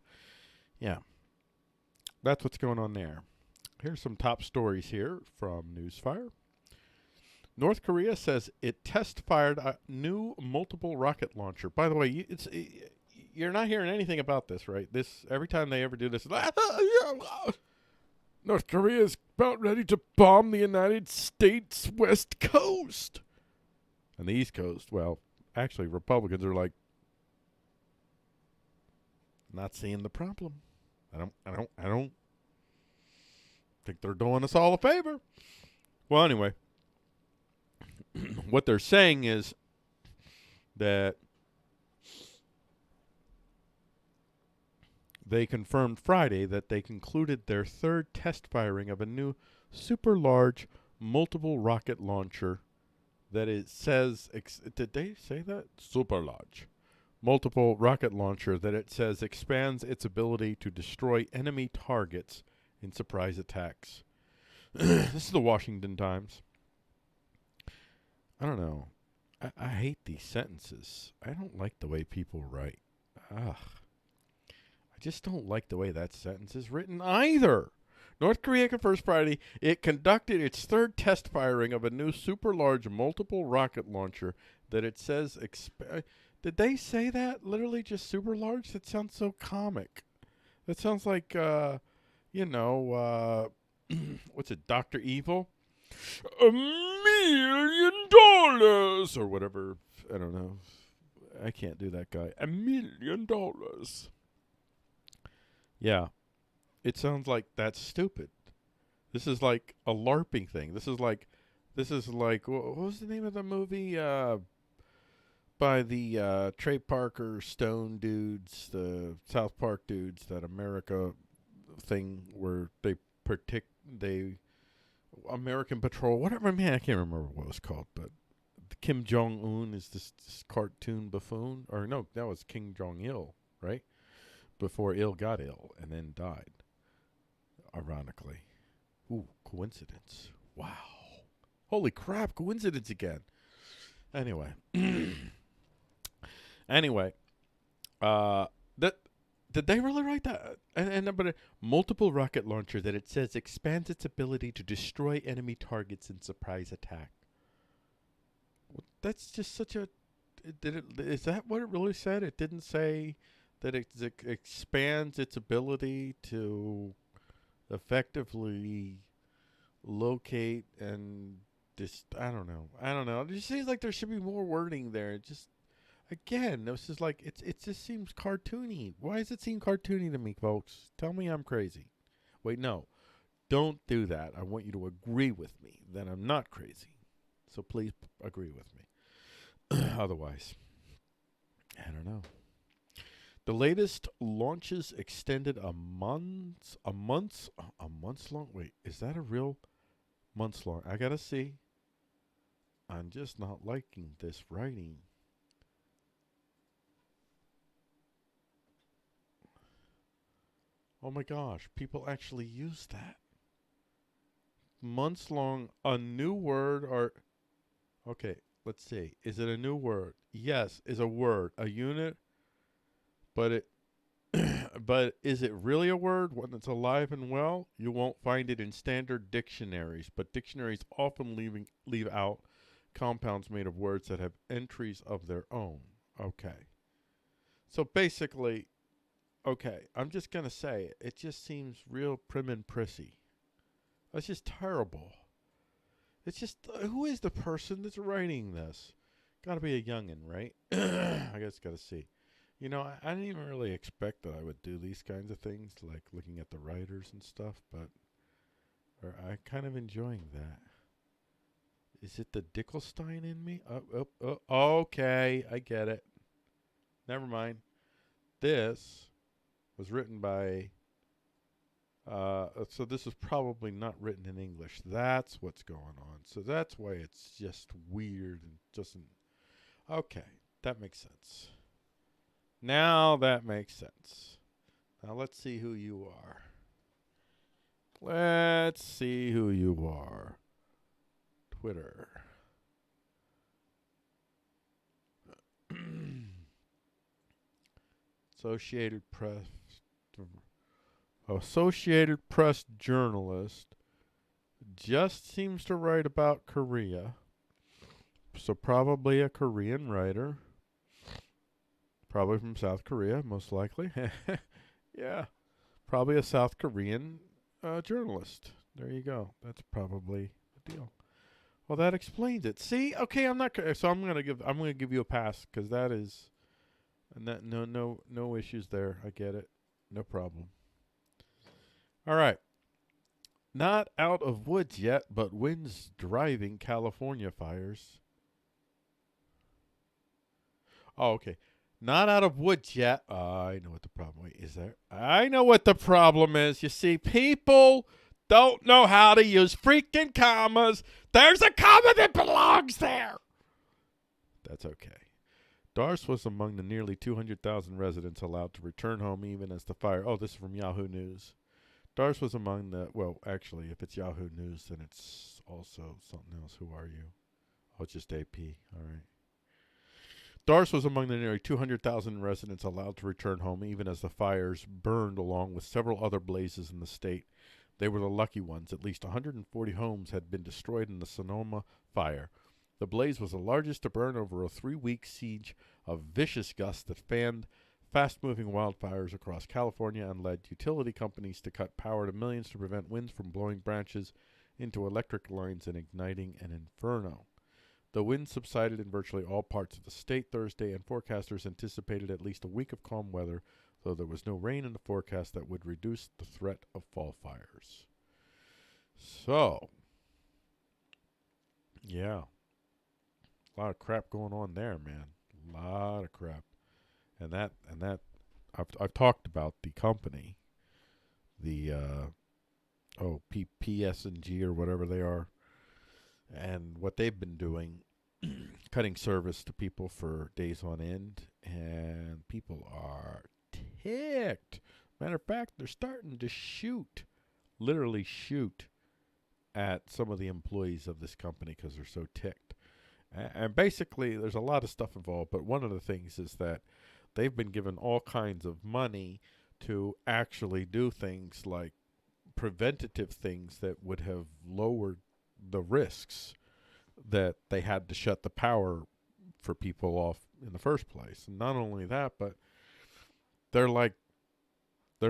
yeah. That's what's going on there. Here's some top stories here from Newsfire. North Korea says it test-fired a new multiple rocket launcher. By the way, you're not hearing anything about this, right? This every time they ever do this, North Korea is about ready to bomb the United States West Coast. And the East Coast, well, actually, Republicans are like, not seeing the problem. I don't think they're doing us all a favor. Well, anyway, what they're saying is that they confirmed Friday that they concluded their third test firing of a new super large multiple rocket launcher that it says, did they say that? Super large. Multiple rocket launcher that it says expands its ability to destroy enemy targets in surprise attacks. This is the Washington Times. I don't know. I hate these sentences. I don't like the way people write. Ugh. I just don't like the way that sentence is written either. North Korea confirms Friday it conducted its third test firing of a new super large multiple rocket launcher that it says did they say that? Literally just super large? That sounds so comic. That sounds like, what's it, Dr. Evil? $1 million or whatever. I don't know. I can't do that guy. $1 million. Yeah. It sounds like that's stupid. This is like a LARPing thing. This is like, what was the name of the movie? By the Trey Parker Stone dudes, the South Park dudes, that America thing where American Patrol, whatever, man, I can't remember what it was called, but Kim Jong-un is this cartoon buffoon, or no, that was Kim Jong-il, right? Before Il got ill and then died, ironically. Ooh, coincidence. Wow. Holy crap, coincidence again. Anyway. Did they really write that? But a multiple rocket launcher that it says expands its ability to destroy enemy targets in surprise attack. Well, that's just such a. Is that what it really said? It didn't say that it expands its ability to effectively locate and I don't know. It just seems like there should be more wording there. It just. Again, this is like, it just seems cartoony. Why does it seem cartoony to me, folks? Tell me I'm crazy. Wait, no. Don't do that. I want you to agree with me that I'm not crazy. So please agree with me. Otherwise, I don't know. The latest launches extended a months long. Wait, is that a real months long? I gotta see. I'm just not liking this writing. Oh my gosh, people actually use that. Months long, a new word or... Okay, let's see. Is it a new word? Yes, is a word. A unit, but it... but is it really a word when it's alive and well? You won't find it in standard dictionaries, but dictionaries often leave out compounds made of words that have entries of their own. Okay. So basically... Okay, I'm just going to say it just seems real prim and prissy. That's just terrible. It's just, who is the person that's writing this? Got to be a youngin', right? I guess got to see. You know, I didn't even really expect that I would do these kinds of things, like looking at the writers and stuff, but I'm kind of enjoying that. Is it the Dickelstein in me? Okay, I get it. Never mind. This... was written by, so this is probably not written in English. That's what's going on. So that's why it's just weird and doesn't, okay, that makes sense. Now that makes sense. Now let's see who you are. Let's see who you are. Twitter. Associated Press journalist just seems to write about Korea. So probably a Korean writer. Probably from South Korea, most likely. Yeah. Probably a South Korean journalist. There you go. That's probably the deal. Well, that explains it. See, okay, I'm gonna give you a pass because that is, and that no issues there. I get it, no problem. All right, not out of woods yet, but winds driving California fires. Oh, okay. Not out of woods yet. I know what the problem is there. I know what the problem is. You see, people don't know how to use freaking commas. There's a comma that belongs there. That's okay. Darce was among the nearly 200,000 residents allowed to return home even as the fire. Oh, this is from Yahoo News. Darce was among the, well, actually, if it's Yahoo News, then it's also something else. Who are you? Oh, it's just AP. All right. Darce was among the nearly 200,000 residents allowed to return home even as the fires burned along with several other blazes in the state. They were the lucky ones. At least 140 homes had been destroyed in the Sonoma fire. The blaze was the largest to burn over a 3-week siege of vicious gusts that fanned fast-moving wildfires across California and led utility companies to cut power to millions to prevent winds from blowing branches into electric lines and igniting an inferno. The wind subsided in virtually all parts of the state Thursday, and forecasters anticipated at least a week of calm weather, though there was no rain in the forecast that would reduce the threat of fall fires. So, yeah. A lot of crap going on there, man. A lot of crap. And that I've talked about the company, the PSNG or whatever they are, and what they've been doing, cutting service to people for days on end, and people are ticked. Matter of fact, they're starting to literally shoot at some of the employees of this company because they're so ticked. And basically, there's a lot of stuff involved, but one of the things is that they've been given all kinds of money to actually do things like preventative things that would have lowered the risks that they had to shut the power for people off in the first place. And not only that, but they're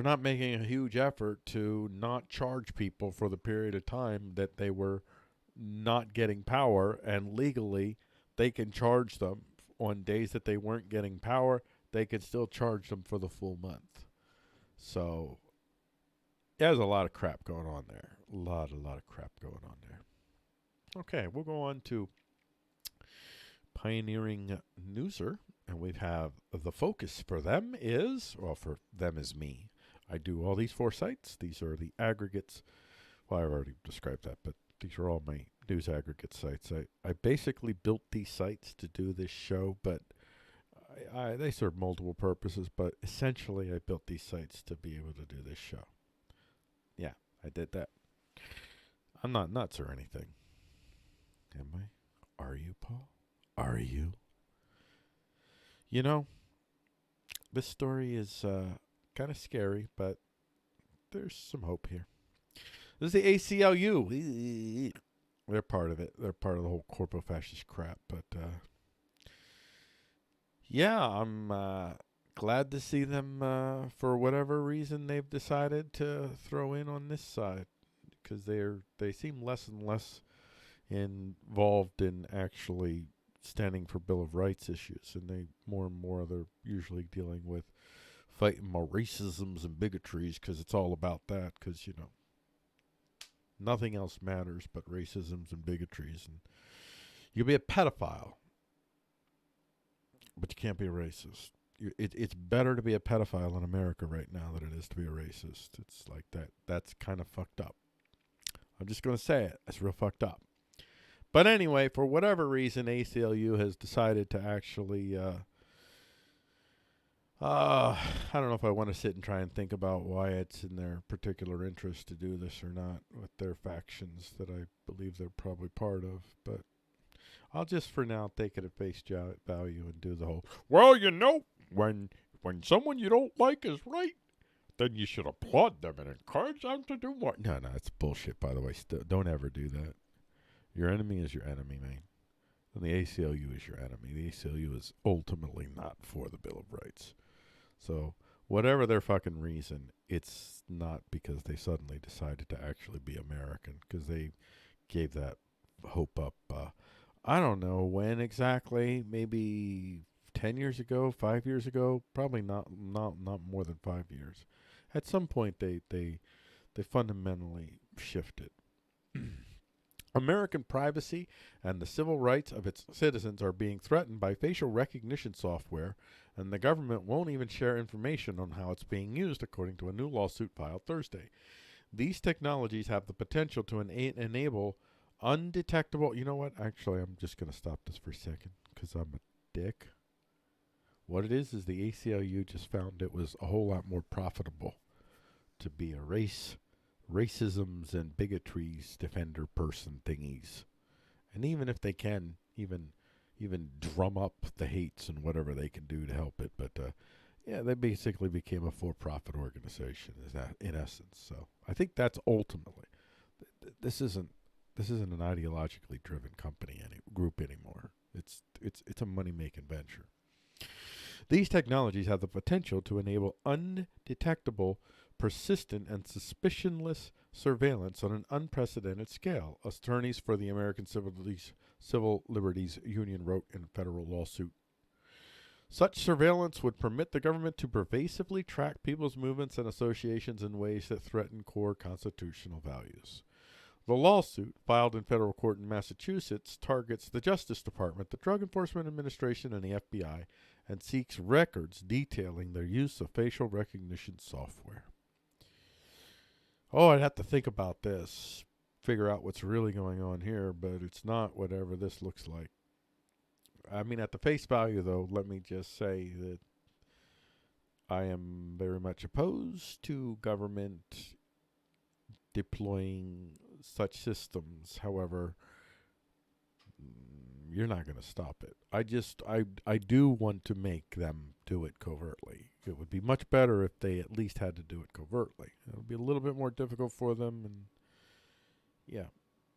not making a huge effort to not charge people for the period of time that they were not getting power, and legally they can charge them on days that they weren't getting power. They can still charge them for the full month. So there's a lot of crap going on there. A lot of crap going on there. Okay, we'll go on to Pioneering Newser, and we have the focus for them is, well, for them is me. I do all these 4 sites. These are the aggregates. Well, I've already described that, but these are all my news aggregate sites. I basically built these sites to do this show, but they serve multiple purposes, but essentially I built these sites to be able to do this show. Yeah, I did that. I'm not nuts or anything. Am I? Are you, Paul? Are you? You know, this story is kind of scary, but there's some hope here. This is the ACLU. They're part of it. They're part of the whole corpo-fascist crap. But, yeah, I'm glad to see them, for whatever reason, they've decided to throw in on this side. Because they seem less and less involved in actually standing for Bill of Rights issues. And they more and more, they're usually dealing with fighting more racisms and bigotries, because it's all about that. Because, you know, nothing else matters but racisms and bigotries. And you can be a pedophile, but you can't be a racist. It's better to be a pedophile in America right now than it is to be a racist. It's like that. That's kind of fucked up. I'm just going to say it. It's real fucked up. But anyway, for whatever reason, ACLU has decided to actually... I don't know if I want to sit and try and think about why it's in their particular interest to do this or not with their factions that I believe they're probably part of. But I'll just for now take it at face value and do the whole, well, you know, when when someone you don't like is right, then you should applaud them and encourage them to do more. No, it's bullshit, by the way. Don't ever do that. Your enemy is your enemy, man. And the ACLU is your enemy. The ACLU is ultimately not for the Bill of Rights. So whatever their fucking reason, it's not because they suddenly decided to actually be American, because they gave that hope up. I don't know when exactly, maybe 10 years ago, 5 years ago, probably not more than 5 years. At some point, they fundamentally shifted. American privacy and the civil rights of its citizens are being threatened by facial recognition software, and the government won't even share information on how it's being used, according to a new lawsuit filed Thursday. These technologies have the potential to enable undetectable... You know what? Actually, I'm just going to stop this for a second because I'm a dick. What it is the ACLU just found it was a whole lot more profitable to be a racisms and bigotries defender person thingies. And even if they can even drum up the hates and whatever they can do to help it, but yeah, they basically became a for-profit organization, is that in essence. So I think that's ultimately this isn't an ideologically driven group anymore. It's a money-making venture. These technologies have the potential to enable undetectable, persistent, and suspicionless surveillance on an unprecedented scale, attorneys for the American Civil Liberties Union wrote in a federal lawsuit. Such surveillance would permit the government to pervasively track people's movements and associations in ways that threaten core constitutional values. The lawsuit, filed in federal court in Massachusetts, targets the Justice Department, the Drug Enforcement Administration, and the FBI, and seeks records detailing their use of facial recognition software. Oh, I'd have to think about this, figure out what's really going on here, but it's not whatever this looks like. I mean, at the face value, though, let me just say that I am very much opposed to government deploying such systems. However, you're not going to stop it. I do want to make them do it covertly. It would be much better if they at least had to do it covertly. It would be a little bit more difficult for them, and yeah.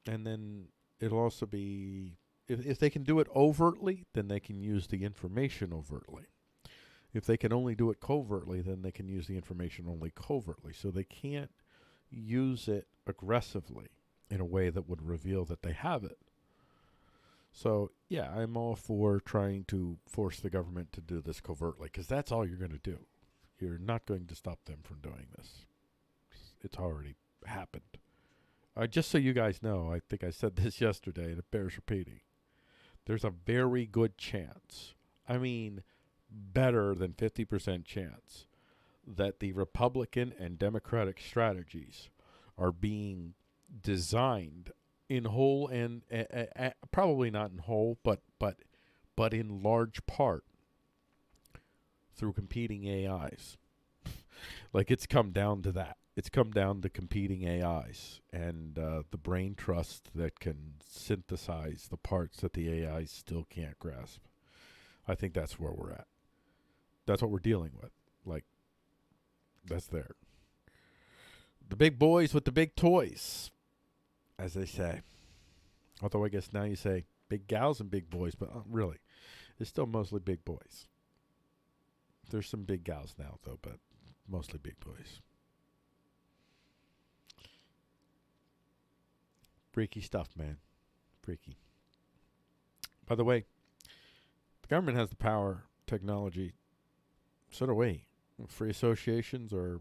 And then it'll also be, if they can do it overtly, then they can use the information overtly. If they can only do it covertly, then they can use the information only covertly. So they can't use it aggressively in a way that would reveal that they have it. So, yeah, I'm all for trying to force the government to do this covertly, because that's all you're going to do. You're not going to stop them from doing this. It's already happened. Just so you guys know, I think I said this yesterday, and it bears repeating. There's a very good chance, I mean, better than 50% chance, that the Republican and Democratic strategies are being designed in whole and probably not in whole, but in large part through competing AIs. Like, it's come down to that. It's come down to competing AIs and the brain trust that can synthesize the parts that the AIs still can't grasp. I think that's where we're at. That's what we're dealing with. Like, that's there. The big boys with the big toys, as they say. Although I guess now you say big gals and big boys, but really, it's still mostly big boys. There's some big gals now, though, but mostly big boys. Freaky stuff, man. Freaky. By the way, the government has the power, technology, so do we. Free associations, or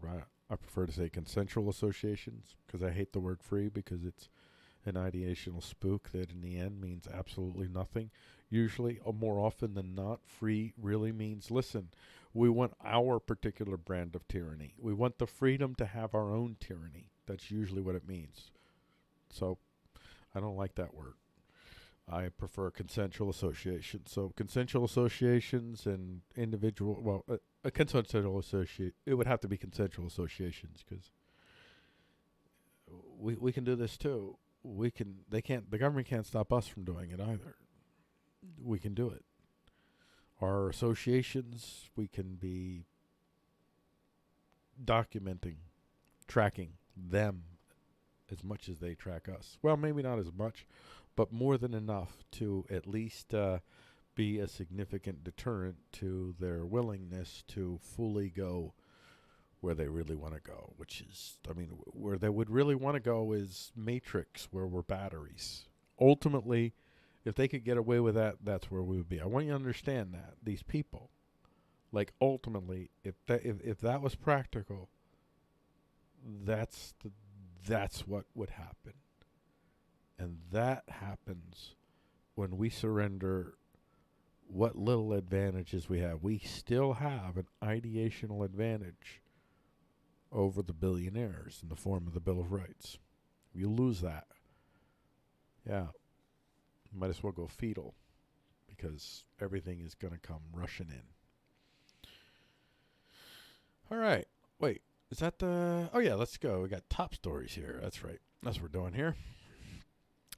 I prefer to say consensual associations, because I hate the word free, because it's an ideational spook that in the end means absolutely nothing. Usually, or more often than not, free really means, listen, we want our particular brand of tyranny. We want the freedom to have our own tyranny. That's usually what it means. So, I don't like that word. I prefer consensual associations. So, consensual associations and individual, a consensual associate, it would have to be consensual associations, because we can do this too. The government can't stop us from doing it either. We can do it. Our associations, we can be documenting, tracking them as much as they track us. Well, maybe not as much, but more than enough to at least be a significant deterrent to their willingness to fully go where they really want to go, which is, I mean, where they would really want to go is Matrix, where we're batteries. Ultimately, if they could get away with that, that's where we would be. I want you to understand that. These people, like, ultimately, if that was practical, that's what would happen. And that happens when we surrender what little advantages we have. We still have an ideational advantage over the billionaires in the form of the Bill of Rights. You lose that. Yeah. Might as well go fetal, because everything is going to come rushing in. All right. Wait, is that the... Oh, yeah, let's go. We got top stories here. That's right. That's what we're doing here.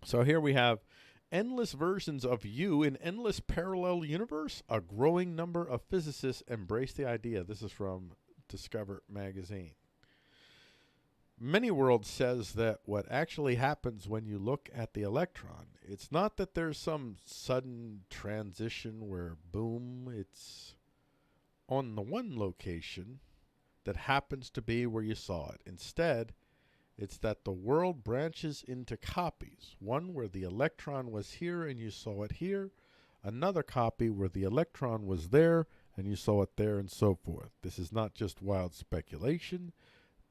So here we have endless versions of you in endless parallel universe. A growing number of physicists embrace the idea. This is from Discover magazine. Many World says that what actually happens when you look at the electron, it's not that there's some sudden transition where, boom, it's on the one location that happens to be where you saw it. Instead, it's that the world branches into copies. One where the electron was here and you saw it here. Another copy where the electron was there and you saw it there, and so forth. This is not just wild speculation.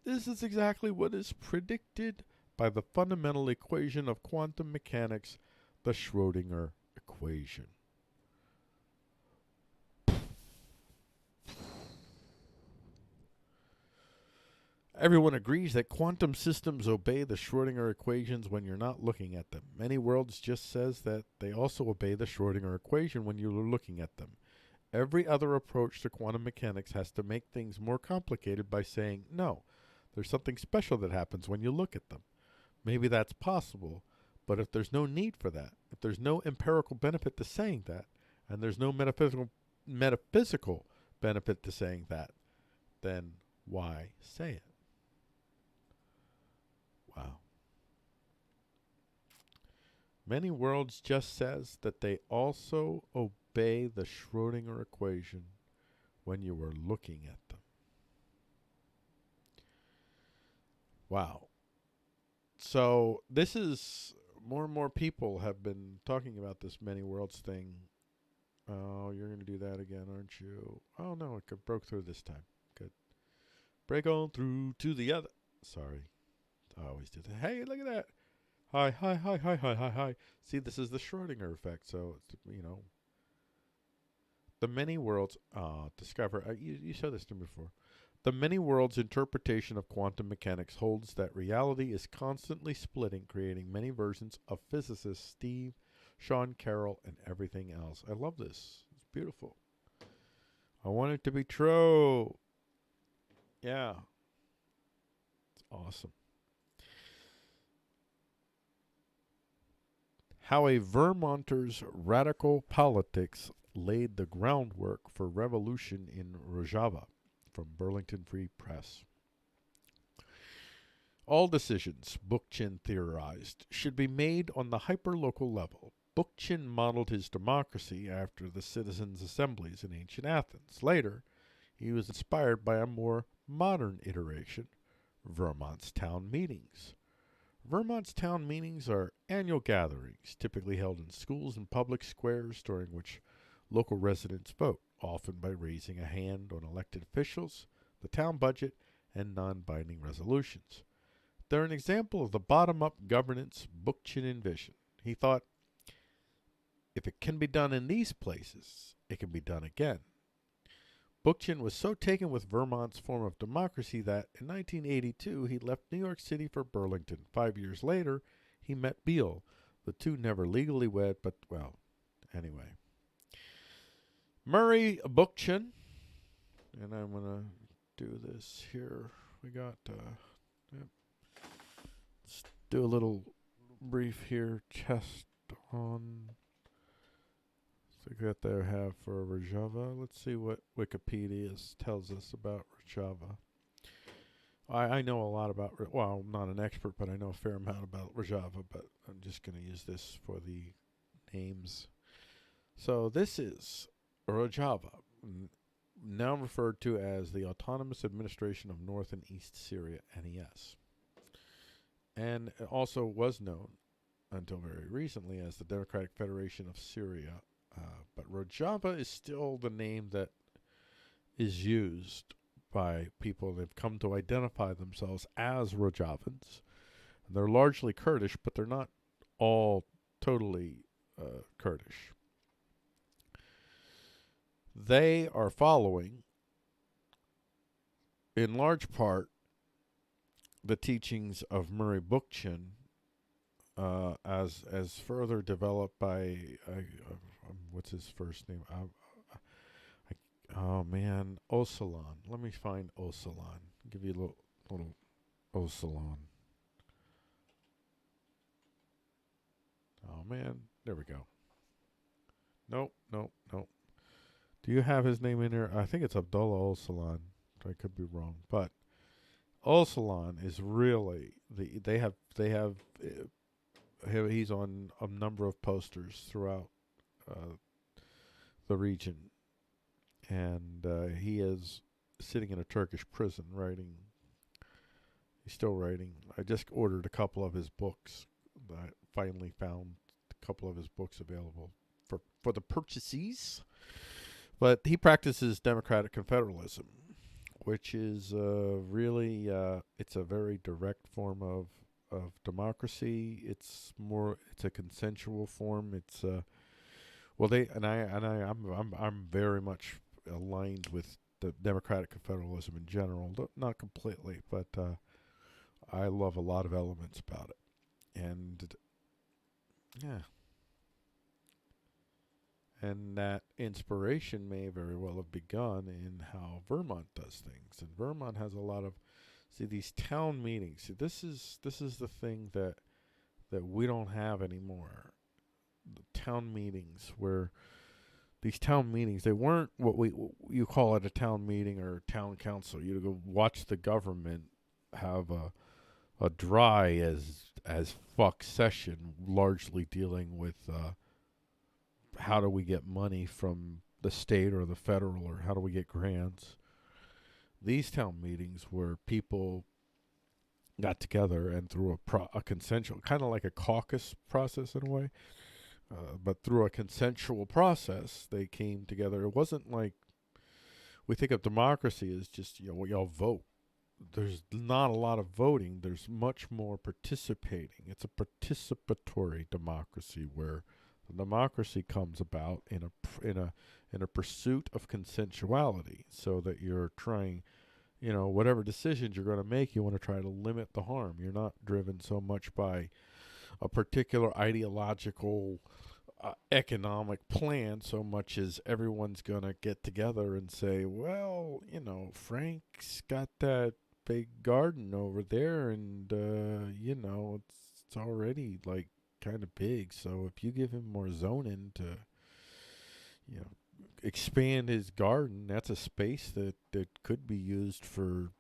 This is exactly what is predicted by the fundamental equation of quantum mechanics, the Schrödinger equation. Everyone agrees that quantum systems obey the Schrödinger equations when you're not looking at them. Many Worlds just says that they also obey the Schrödinger equation when you're looking at them. Every other approach to quantum mechanics has to make things more complicated by saying, no, there's something special that happens when you look at them. Maybe that's possible, but if there's no need for that, if there's no empirical benefit to saying that, and there's no metaphysical benefit to saying that, then why say it? Wow. Many Worlds just says that they also obey the Schrödinger equation when you are looking at them. Wow. So this is, more and more people have been talking about this Many Worlds thing. Oh, you're going to do that again, aren't you? Oh, no, it broke through this time. Good. Break on through to the other. Sorry. I always do that. Hey, look at that. Hi, hi, hi, hi, hi, hi, hi. See, this is the Schrödinger effect. So, it's, you know, the Many Worlds, discover, you said this to me before. The Many Worlds interpretation of quantum mechanics holds that reality is constantly splitting, creating many versions of physicists Steve, Sean Carroll, and everything else. I love this. It's beautiful. I want it to be true. Yeah. It's awesome. How a Vermonter's radical politics laid the groundwork for revolution in Rojava, from Burlington Free Press. All decisions, Bookchin theorized, should be made on the hyperlocal level. Bookchin modeled his democracy after the citizens' assemblies in ancient Athens. Later, he was inspired by a more modern iteration, Vermont's town meetings. Vermont's town meetings are annual gatherings, typically held in schools and public squares, during which local residents vote, often by raising a hand on elected officials, the town budget, and non-binding resolutions. They're an example of the bottom-up governance Bookchin envisioned. He thought, if it can be done in these places, it can be done again. Bookchin was so taken with Vermont's form of democracy that in 1982 he left New York City for Burlington. 5 years later, he met Beale. The two never legally wed, but, well, anyway. Murray Bookchin, and I'm going to do this here. We got, let's do a little brief here, test on... So what they have for Rojava. Let's see what Wikipedia tells us about Rojava. I know a lot about, well, I'm not an expert, but I know a fair amount about Rojava, but I'm just going to use this for the names. So this is Rojava, now referred to as the Autonomous Administration of North and East Syria, NES. And it also was known until very recently as the Democratic Federation of Syria. But Rojava is still the name that is used by people that have come to identify themselves as Rojavans. And they're largely Kurdish, but they're not all totally Kurdish. They are following, in large part, the teachings of Murray Bookchin, as further developed by what's his first name? Oh man, Osalon. Let me find Osalon. Give you a little Osalon. Oh man, there we go. Nope. Do you have his name in there? I think it's Abdullah Osalon. I could be wrong, but Osalon is really he's on a number of posters throughout the region, and he is sitting in a Turkish prison writing. He's still writing. I just ordered a couple of his books. I finally found a couple of his books available for the purchases. But he practices democratic confederalism, which is really it's a very direct form of democracy. It's a consensual form. It's I'm very much aligned with the democratic confederalism in general, not completely, but I love a lot of elements about it, and yeah. And that inspiration may very well have begun in how Vermont does things. And Vermont has a lot of, these town meetings. See, this is the thing that we don't have anymore. The town meetings, where these town meetings, they weren't what you call it a town meeting or town council. You go watch the government have a dry as fuck session, largely dealing with how do we get money from the state or the federal, or how do we get grants. These town meetings where people got together and through a consensual, kind of like a caucus process in a way, but through a consensual process, they came together. It wasn't like we think of democracy as just, we all vote. There's not a lot of voting. There's much more participating. It's a participatory democracy where democracy comes about in a pursuit of consensuality, so that you're trying, whatever decisions you're going to make, you want to try to limit the harm. You're not driven so much by a particular ideological economic plan, so much as everyone's going to get together and say, well, Frank's got that big garden over there, and it's already like kind of big, so if you give him more zoning to expand his garden, that's a space that could be used for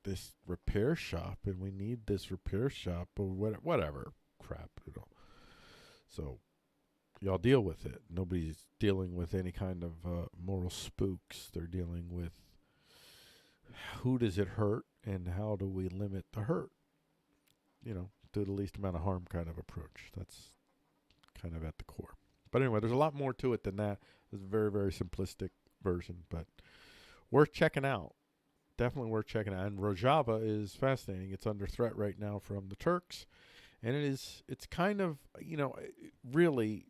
this repair shop, and we need this repair shop, or whatever crap, so y'all deal with it. Nobody's dealing with any kind of moral spooks. They're dealing with who does it hurt and how do we limit the hurt, do the least amount of harm kind of approach. That's kind of at the core. But anyway, there's a lot more to it than that. It's a very, very simplistic version, but worth checking out. Definitely worth checking out. And Rojava is fascinating. It's under threat right now from the Turks. And it's kind of, really,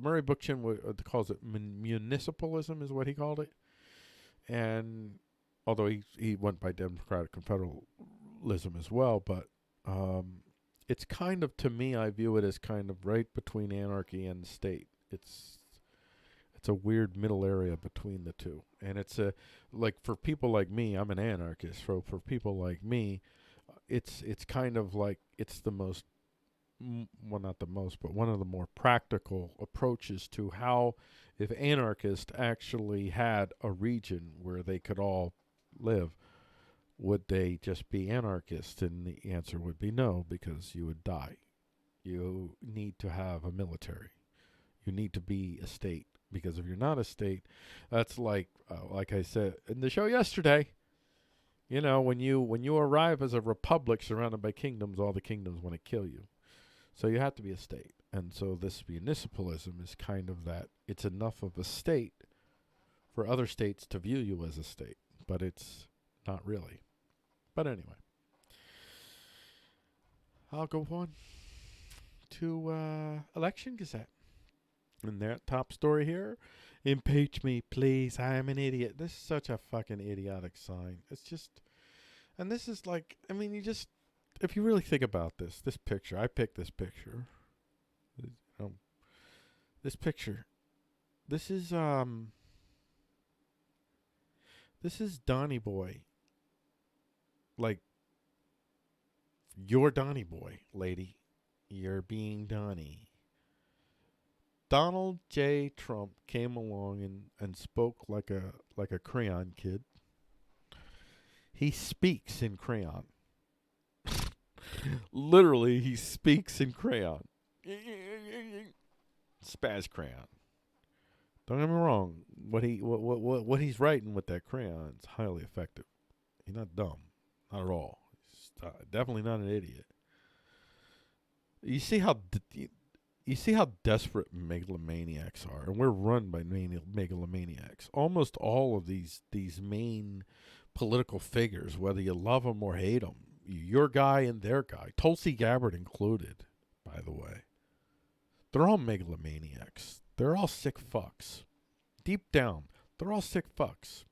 Murray Bookchin calls it municipalism is what he called it. And although he went by democratic confederalism as well, but it's kind of, to me, I view it as kind of right between anarchy and state. It's a weird middle area between the two. And it's like for people like me, I'm an anarchist. So for people like me, it's kind of like it's the most, well, not the most, but one of the more practical approaches to how, if anarchists actually had a region where they could all live, would they just be anarchists? And the answer would be no, because you would die. You need to have a military. You need to be a state, because if you're not a state, that's like I said in the show yesterday, you know, when you arrive as a republic surrounded by kingdoms, all the kingdoms want to kill you. So you have to be a state. And so this municipalism is kind of that. It's enough of a state for other states to view you as a state, but it's not really. But anyway, I'll go on to Election Gazette. And their top story here, impeach me, please, I am an idiot. This is such a fucking idiotic sign. It's just, and this is like, I mean, you just, if you really think about this picture, I picked this picture. This picture, this is Donnie Boy. Like, you're Donnie Boy, lady. You're being Donnie. Donald J. Trump came along and spoke like a crayon kid. He speaks in crayon. Literally, he speaks in crayon. Spaz crayon. Don't get me wrong. What he's writing with that crayon is highly effective. He's not dumb, not at all. He's definitely not an idiot. You see how desperate megalomaniacs are, and we're run by megalomaniacs. Almost all of these main political figures, whether you love them or hate them, your guy and their guy, Tulsi Gabbard included, by the way, they're all megalomaniacs. They're all sick fucks. Deep down, they're all sick fucks.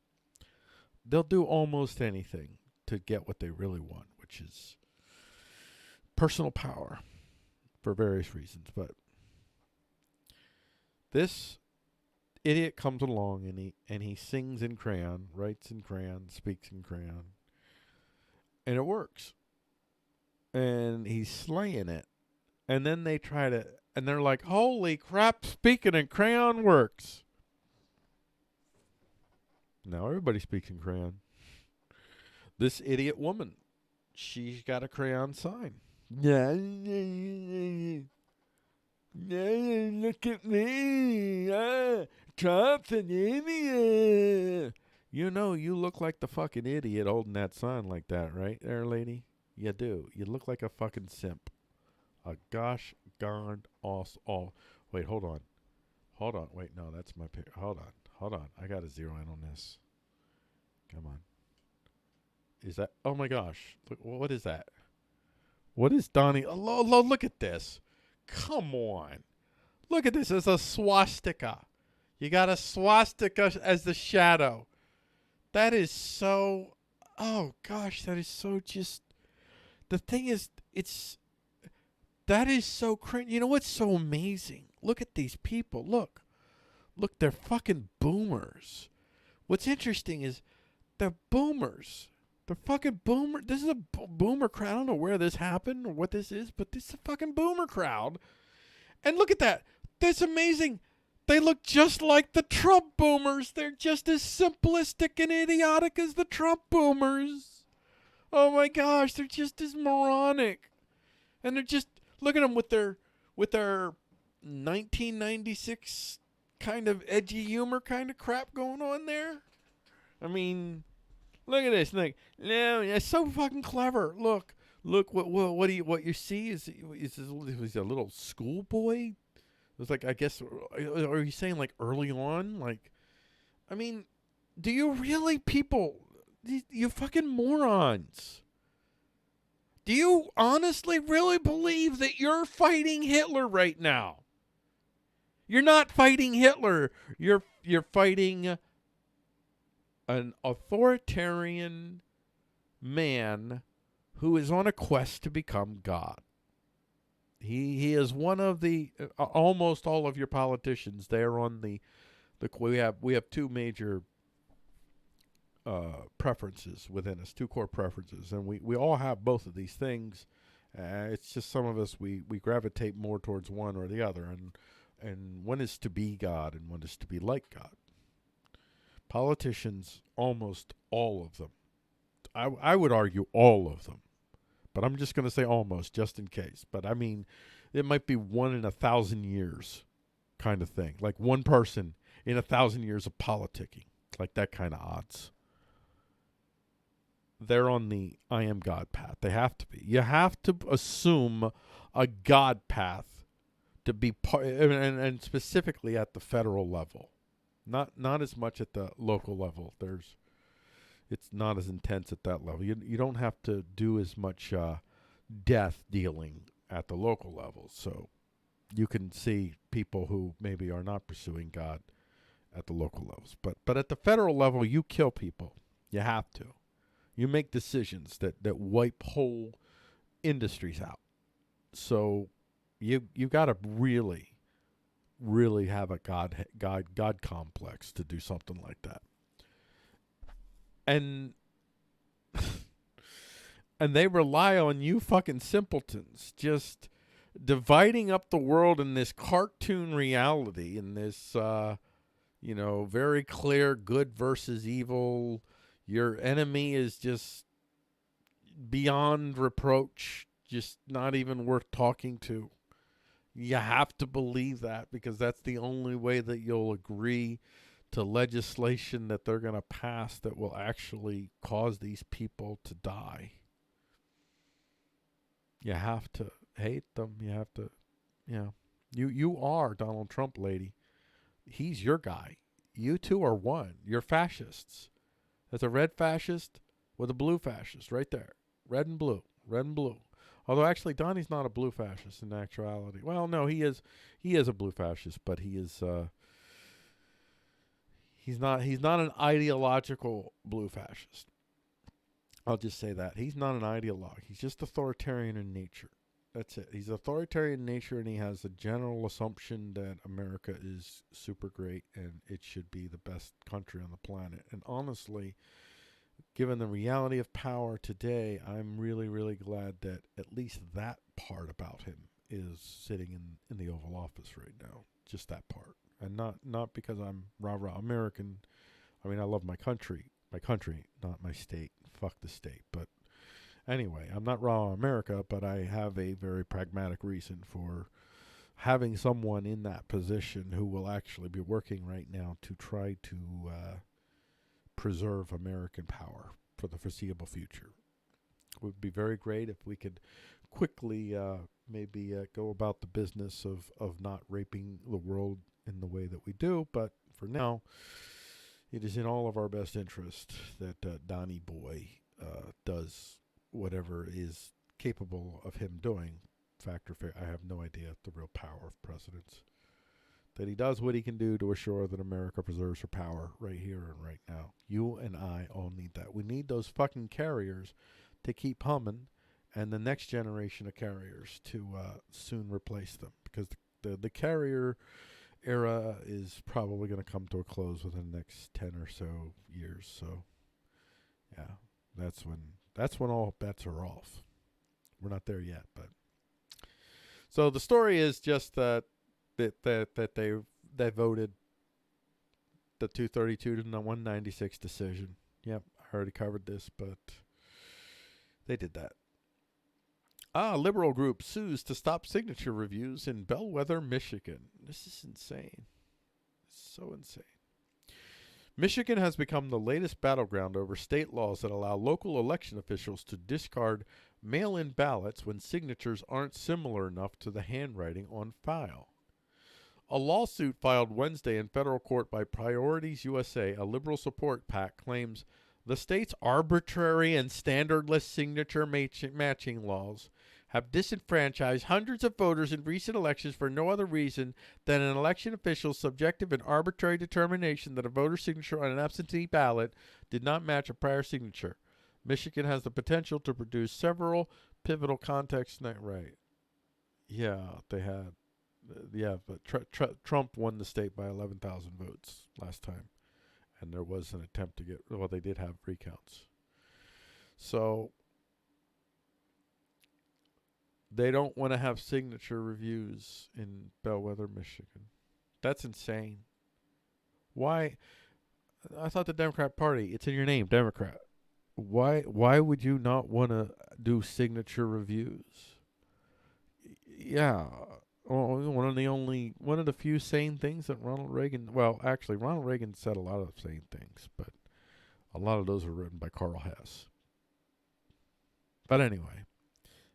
They'll do almost anything to get what they really want, which is personal power for various reasons. But this idiot comes along and he sings in crayon, writes in crayon, speaks in crayon, and it works. And he's slaying it. And then they try to, and they're like, holy crap, speaking in crayon works. Now everybody speaks in crayon. This idiot woman, she's got a crayon sign. Yeah, look at me. Trump's an idiot. You know, you look like the fucking idiot holding that sign like that, right there, lady? You do. You look like a fucking simp. A gosh darn awesome. Wait, hold on. Wait, no, that's my picture. Hold on. I got to zero in on this. Come on. Is that? Oh my gosh. Look, what is that? What is Donnie? Oh, look at this. Come on. Look at this. It's a swastika. You got a swastika as the shadow. That is so. Oh gosh, that is so just. The thing is, that is so cringe. You know what's so amazing? Look at these people. Look, they're fucking boomers. What's interesting is they're boomers. They're fucking boomer. This is a boomer crowd. I don't know where this happened or what this is, but this is a fucking boomer crowd. And look at that. That's amazing. They look just like the Trump boomers. They're just as simplistic and idiotic as the Trump boomers. Oh my gosh, they're just as moronic. And they're just, look at them with their 1996 kind of edgy humor kind of crap going on there. I mean, look at this. Look, no, it's so fucking clever. Look, what you see is a little schoolboy. It's like, I guess, are you saying like early on? Like, I mean, do you really, people, you fucking morons? Do you honestly really believe that you're fighting Hitler right now? You're not fighting Hitler. You're fighting an authoritarian man who is on a quest to become God. He is one of the almost all of your politicians. They're on the we have two major preferences within us, two core preferences, and we all have both of these things. It's just some of us we gravitate more towards one or the other, and one is to be God and one is to be like God. Politicians, almost all of them, I would argue all of them, but I'm just going to say almost, just in case. But I mean, it might be 1 in 1,000 years kind of thing. Like one person in 1,000 years of politicking. Like that kind of odds. They're on the I am God path. They have to be. You have to assume a God path to be part, and specifically at the federal level. Not as much at the local level. It's not as intense at that level. You don't have to do as much death dealing at the local level. So you can see people who maybe are not pursuing God at the local levels. But at the federal level, you kill people. You have to. You make decisions that wipe whole industries out. So you got to really have a God complex to do something like that. And and they rely on you fucking simpletons just dividing up the world in this cartoon reality, in this very clear good versus evil. Your enemy is just beyond reproach, just not even worth talking to. You have to believe that, because that's the only way that you'll agree to legislation that they're going to pass that will actually cause these people to die. You have to hate them. You have to, you are Donald Trump, lady. He's your guy. You two are one. You're fascists. That's a red fascist with a blue fascist right there. Red and blue. Red and blue. Although actually Donnie's not a blue fascist in actuality. Well, no, he is a blue fascist, but he is he's not an ideological blue fascist. I'll just say that. He's not an ideologue. He's just authoritarian in nature. That's it. He's authoritarian in nature, and he has a general assumption that America is super great and it should be the best country on the planet. And honestly, given the reality of power today, I'm really, really glad that at least that part about him is sitting in the Oval Office right now. Just that part. And not because I'm rah-rah American. I mean, I love my country, not my state. Fuck the state. But anyway, I'm not raw America, but I have a very pragmatic reason for having someone in that position who will actually be working right now to try to preserve American power for the foreseeable future. It would be very great if we could quickly maybe go about the business of not raping the world in the way that we do, but for now, it is in all of our best interest that Donnie Boy does whatever is capable of him doing. Fact or fair, I have no idea the real power of presidents. That he does what he can do to assure that America preserves her power right here and right now. You and I all need that. We need those fucking carriers to keep humming, and the next generation of carriers to soon replace them, because the carrier era is probably going to come to a close within the next 10 or so years. So, yeah, that's when all bets are off. We're not there yet, but so the story is just that they voted the 232 to 196 decision. Yep, I already covered this, but they did that. Liberal group sues to stop signature reviews in Bellwether, Michigan. This is insane. So insane. Michigan has become the latest battleground over state laws that allow local election officials to discard mail-in ballots when signatures aren't similar enough to the handwriting on file. A lawsuit filed Wednesday in federal court by Priorities USA, a liberal support PAC, claims the state's arbitrary and standardless signature matching laws have disenfranchised hundreds of voters in recent elections for no other reason than an election official's subjective and arbitrary determination that a voter's signature on an absentee ballot did not match a prior signature. Michigan has the potential to produce several pivotal contexts. Right. Yeah, they had. Yeah, but Trump won the state by 11,000 votes last time. And there was an attempt to get, well, they did have recounts. So they don't want to have signature reviews in Bellwether, Michigan. That's insane. Why? I thought the Democrat Party, it's in your name, Democrat. Why would you not want to do signature reviews? Yeah. Well, one of the few sane things that Ronald Reagan. Well, actually, Ronald Reagan said a lot of sane things, but a lot of those are written by Carl Hess. But anyway,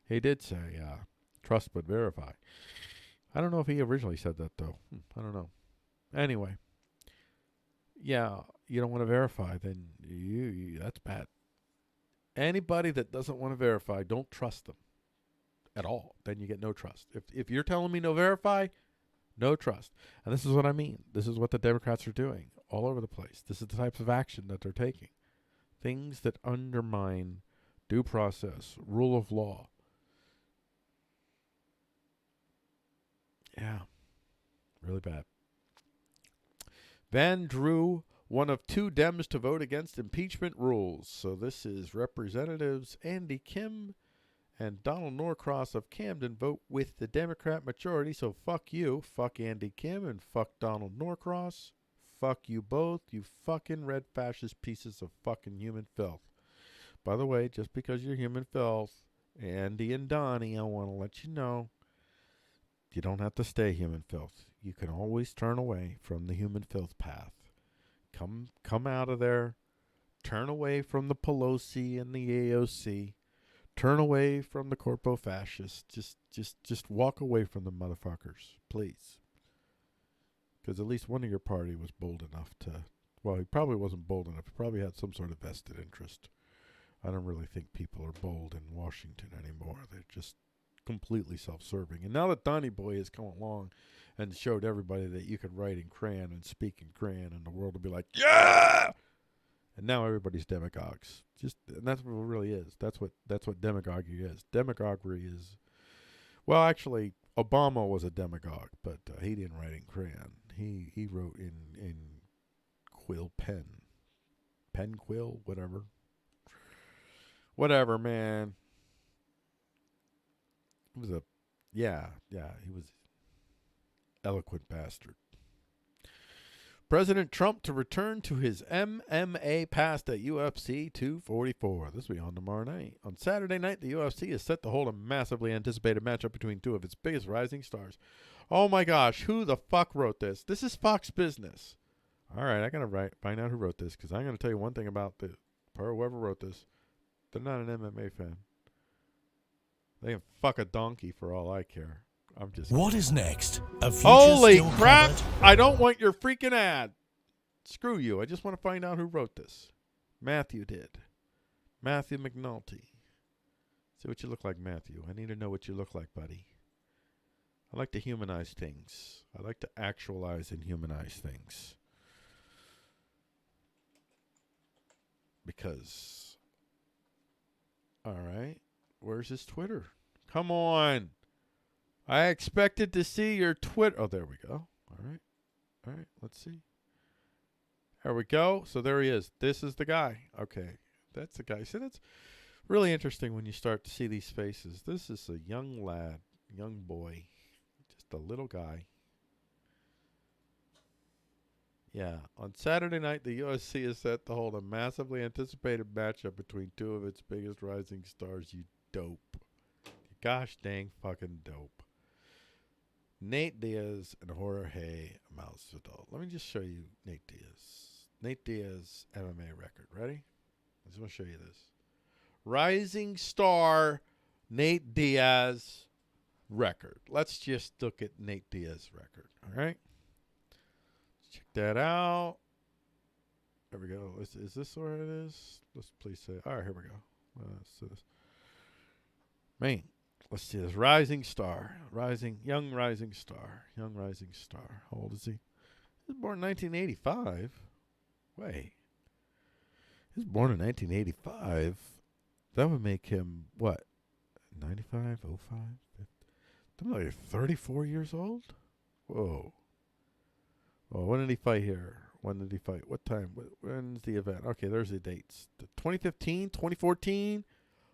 he did say, "Trust but verify." I don't know if he originally said that though. I don't know. Anyway, yeah, you don't want to verify, then that's bad. Anybody that doesn't want to verify, don't trust them at all. Then you get no trust. If you're telling me no verify, no trust. And this is what I mean. This is what the Democrats are doing all over the place. This is the types of action that they're taking. Things that undermine due process, rule of law. Yeah, really bad. Van Drew, one of two Dems to vote against impeachment rules. So this is Representatives Andy Kim and Donald Norcross of Camden vote with the Democrat majority. So fuck you, fuck Andy Kim, and fuck Donald Norcross. Fuck you both, you fucking red fascist pieces of fucking human filth. By the way, just because you're human filth, Andy and Donnie, I want to let you know, you don't have to stay human filth. You can always turn away from the human filth path. Come out of there. Turn away from the Pelosi and the AOC. Turn away from the corpo fascists. Just walk away from the motherfuckers, please. Because at least one of your party was bold enough to. Well, he probably wasn't bold enough. He probably had some sort of vested interest. I don't really think people are bold in Washington anymore. They're just completely self-serving. And now that Donny Boy has come along and showed everybody that you can write in crayon and speak in crayon, and the world will be like, yeah! And now everybody's demagogues. And that's what it really is. That's what demagoguery is. Demagoguery is, well, actually, Obama was a demagogue, but he didn't write in crayon. He wrote in quill pen. Pen quill, whatever. Whatever, man. It was he was eloquent bastard. President Trump to return to his MMA past at UFC 244. This will be on tomorrow night. On Saturday night, the UFC is set to hold a massively anticipated matchup between two of its biggest rising stars. Oh my gosh, who the fuck wrote this? This is Fox Business. All right, I gotta find out who wrote this, because I'm gonna tell you one thing about whoever wrote this. They're not an MMA fan. They can fuck a donkey for all I care. I'm just. What is next? Holy crap! I don't want your freaking ad. Screw you. I just want to find out who wrote this. Matthew did. Matthew McNulty. See what you look like, Matthew. I need to know what you look like, buddy. I like to humanize things. I like to actualize and humanize things. Because. All right. Where's his Twitter? Come on. I expected to see your Twitter. Oh, there we go. All right. Let's see. There we go. So there he is. This is the guy. Okay. That's the guy. So that's really interesting when you start to see these faces. This is a young lad, young boy, just a little guy. Yeah. On Saturday night, the UFC is set to hold a massively anticipated matchup between two of its biggest rising stars. You dope. Gosh dang fucking dope. Nate Diaz and Jorge Masvidal. Let me just show you Nate Diaz. Nate Diaz MMA record. Ready? I just want to show you this. Rising star Nate Diaz record. Let's just look at Nate Diaz record. All right? Check that out. There we go. Is this where it is? Let's please say. All right, here we go. Let's see this. Man, let's see this. Rising star. Young rising star. How old is he? He was born in 1985. Wait. He was born in 1985. That would make him, what? 95, 05, 50. I'm like 34 years old? Whoa. Oh, when did he fight here? When did he fight? What time? When's the event? Okay, there's the dates. 2015, 2014.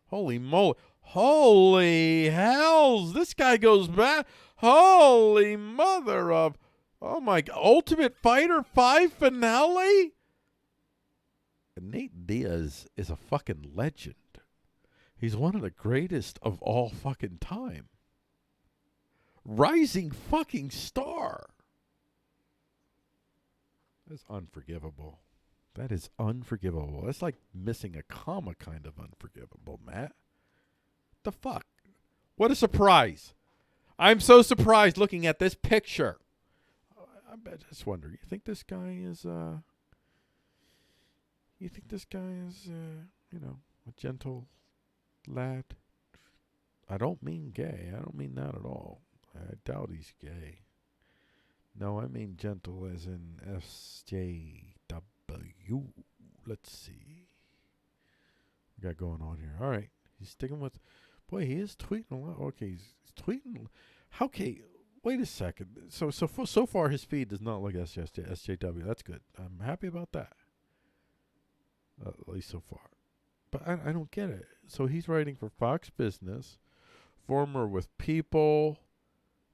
Holy moly. Holy hells. This guy goes back. Holy mother of. Oh my God. Ultimate Fighter 5 finale? Nate Diaz is a fucking legend. He's one of the greatest of all fucking time. Rising fucking star. That's unforgivable. That is unforgivable. That's like missing a comma kind of unforgivable, Matt. The fuck? What a surprise. I'm so surprised looking at this picture. I just wonder, you think this guy is, a gentle lad? I don't mean gay. I don't mean that at all. I doubt he's gay. No, I mean gentle as in SJW. Let's see. We got going on here. All right. He's sticking with... Boy, he is tweeting a lot. Okay, he's tweeting... Okay, wait a second. So far, his feed does not look SJW. That's good. I'm happy about that. At least so far. But I don't get it. So he's writing for Fox Business, former with People,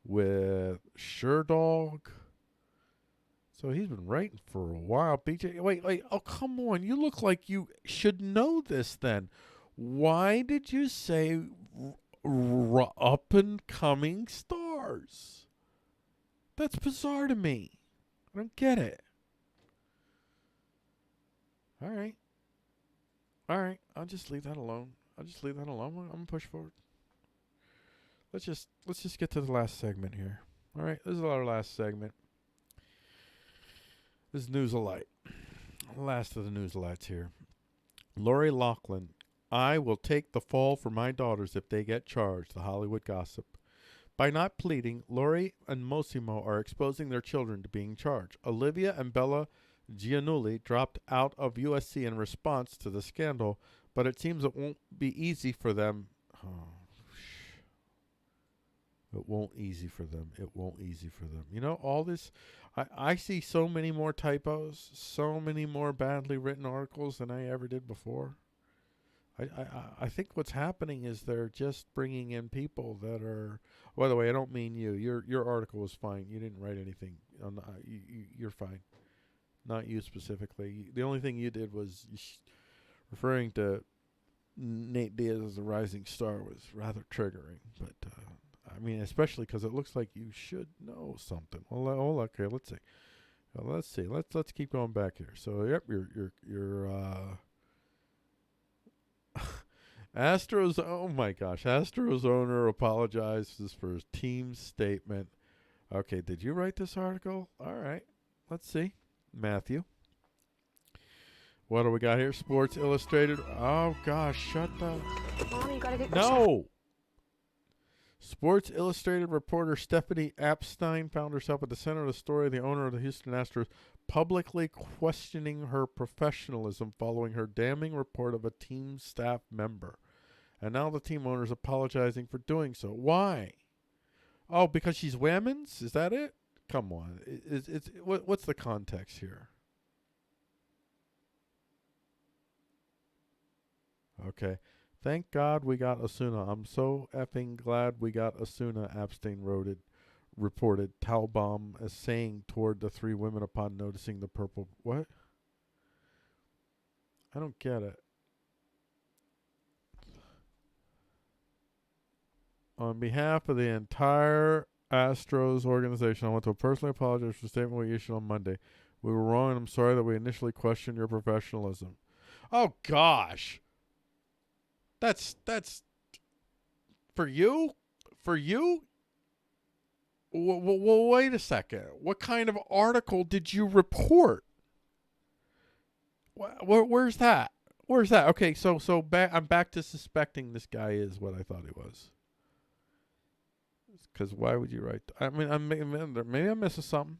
with Sherdog. So he's been writing for a while. BJ, wait. Oh, come on. You look like you should know this then. Why did you say up-and-coming stars? That's bizarre to me. I don't get it. All right. I'll just leave that alone. I'm going to push forward. Let's just get to the last segment here. All right. This is our last segment. This is News-a-Lite. Last of the News-a-Lites here. Lori Loughlin. I will take the fall for my daughters if they get charged, the Hollywood gossip. By not pleading, Lori and Mossimo are exposing their children to being charged. Olivia and Bella Giannulli dropped out of USC in response to the scandal, but it seems it won't be easy for them. It won't easy for them. You know, all this, I see so many more typos, so many more badly written articles than I ever did before. I think what's happening is they're just bringing in people that are... By the way, I don't mean you. Your article was fine. You didn't write anything. You're fine. Not you specifically. The only thing you did was referring to Nate Diaz as a rising star was rather triggering. But, I mean, especially because it looks like you should know something. Well, okay, let's see. Let's keep going back here. So, yep, you're Astros, oh my gosh, Astros owner apologizes for his team's statement. Okay, did you write this article? All right, let's see. Matthew. What do we got here? Sports Illustrated. Oh gosh, shut the... Mom, you gotta get No! Sports Illustrated reporter Stephanie Epstein found herself at the center of the story of the owner of the Houston Astros publicly questioning her professionalism following her damning report of a team staff member. And now the team owner is apologizing for doing so. Why? Oh, because she's women's? Is that it? Come on. What's the context here? Okay. Thank God we got Asuna. I'm so effing glad we got Asuna, Epstein reported Talbom as saying toward the three women upon noticing the purple... What? I don't get it. On behalf of the entire Astros organization, I want to personally apologize for the statement we issued on Monday. We were wrong, and I'm sorry that we initially questioned your professionalism. Oh, gosh. That's for you? For you? Well, wait a second. What kind of article did you report? Where's that? Where's that? Okay, so I'm back to suspecting this guy is what I thought he was. Because why would you write? I mean, maybe I'm missing something.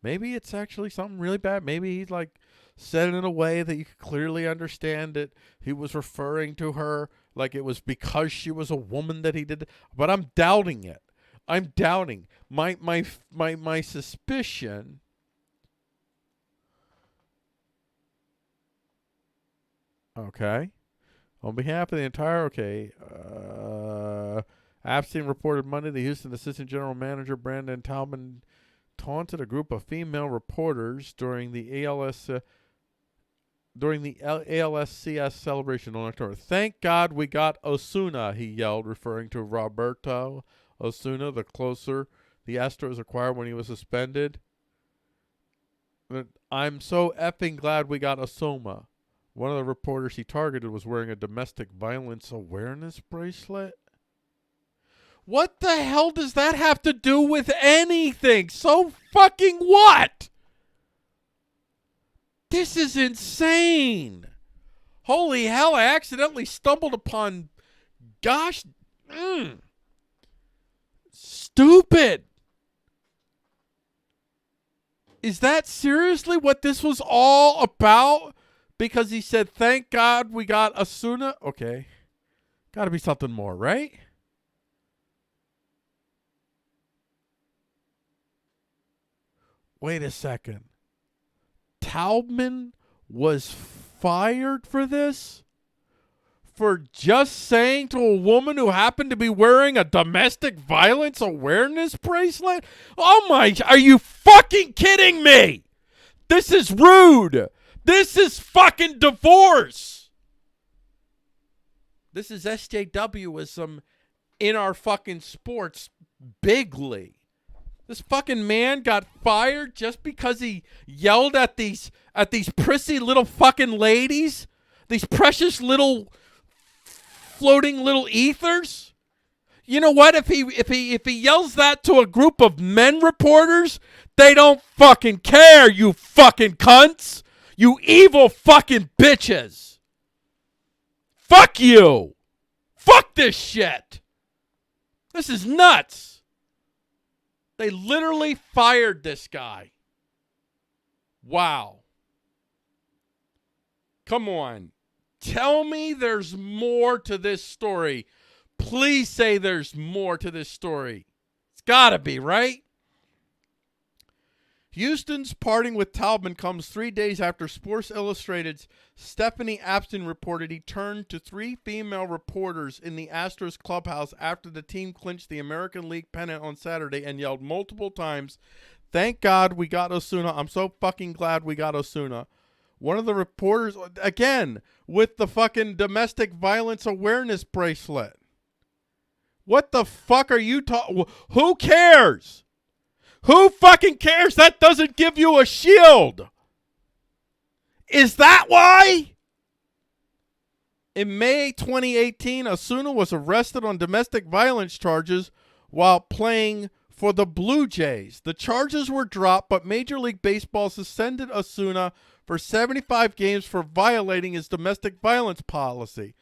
Maybe it's actually something really bad. Maybe he's like said it in a way that you could clearly understand it. He was referring to her like it was because she was a woman that he did. But I'm doubting it. I'm doubting my suspicion. Okay. On behalf of the entire, Epstein reported Monday the Houston Assistant General Manager Brandon Talman taunted a group of female reporters during the ALS during the ALSCS celebration on October. Thank God we got Osuna, he yelled, referring to Roberto Osuna, the closer the Astros acquired when he was suspended. I'm so effing glad we got Osuna. One of the reporters he targeted was wearing a domestic violence awareness bracelet. What the hell does that have to do with anything? So fucking what? This is insane. Holy hell, I accidentally stumbled upon, stupid. Is that seriously what this was all about? Because he said, thank God we got Osuna? Okay. Got to be something more, right? Wait a second. Taubman was fired for this? For just saying to a woman who happened to be wearing a domestic violence awareness bracelet? Oh my, are you fucking kidding me? This is rude. This is fucking divorce. This is SJWism in our fucking sports bigly. This fucking man got fired just because he yelled at these prissy little fucking ladies, these precious little floating little ethers. You know what? If he yells that to a group of men reporters, they don't fucking care. You fucking cunts, you evil fucking bitches. Fuck you. Fuck this shit. This is nuts. They literally fired this guy. Wow. Come on. Tell me there's more to this story. Please say there's more to this story. It's gotta be, right? Houston's parting with Taubman comes 3 days after Sports Illustrated's Stephanie Apstein reported he turned to 3 female reporters in the Astros clubhouse after the team clinched the American League pennant on Saturday and yelled multiple times, thank God we got Osuna. I'm so fucking glad we got Osuna. One of the reporters, again, with the fucking domestic violence awareness bracelet. What the fuck are you talking? Who cares? Who fucking cares? That doesn't give you a shield. Is that why? In May 2018, Osuna was arrested on domestic violence charges while playing for the Blue Jays. The charges were dropped, but Major League Baseball suspended Osuna for 75 games for violating his domestic violence policy.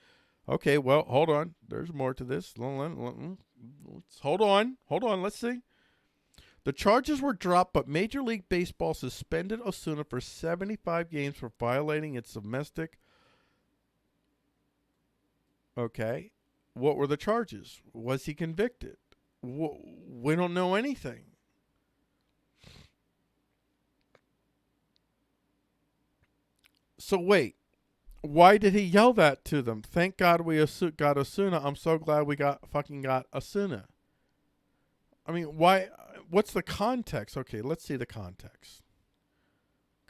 Okay, well, hold on. There's more to this. Hold on. Let's see. The charges were dropped, but Major League Baseball suspended Osuna for 75 games for violating its domestic. Okay. What were the charges? Was he convicted? We don't know anything. So wait. Why did he yell that to them? Thank God we got Osuna. I'm so glad we got Osuna. I mean, why? What's the context? Okay, let's see the context.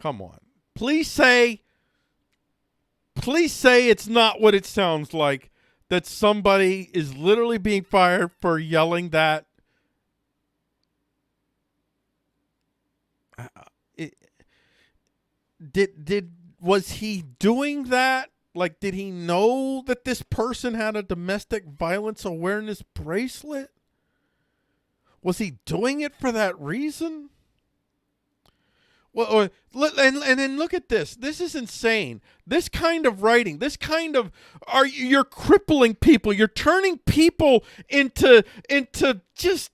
Come on. Please say it's not what it sounds like, that somebody is literally being fired for yelling that. Was he doing that? Like, did he know that this person had a domestic violence awareness bracelet? Was he doing it for that reason? Well, and then look at this. This is insane. This kind of writing, you're crippling people. You're turning people into just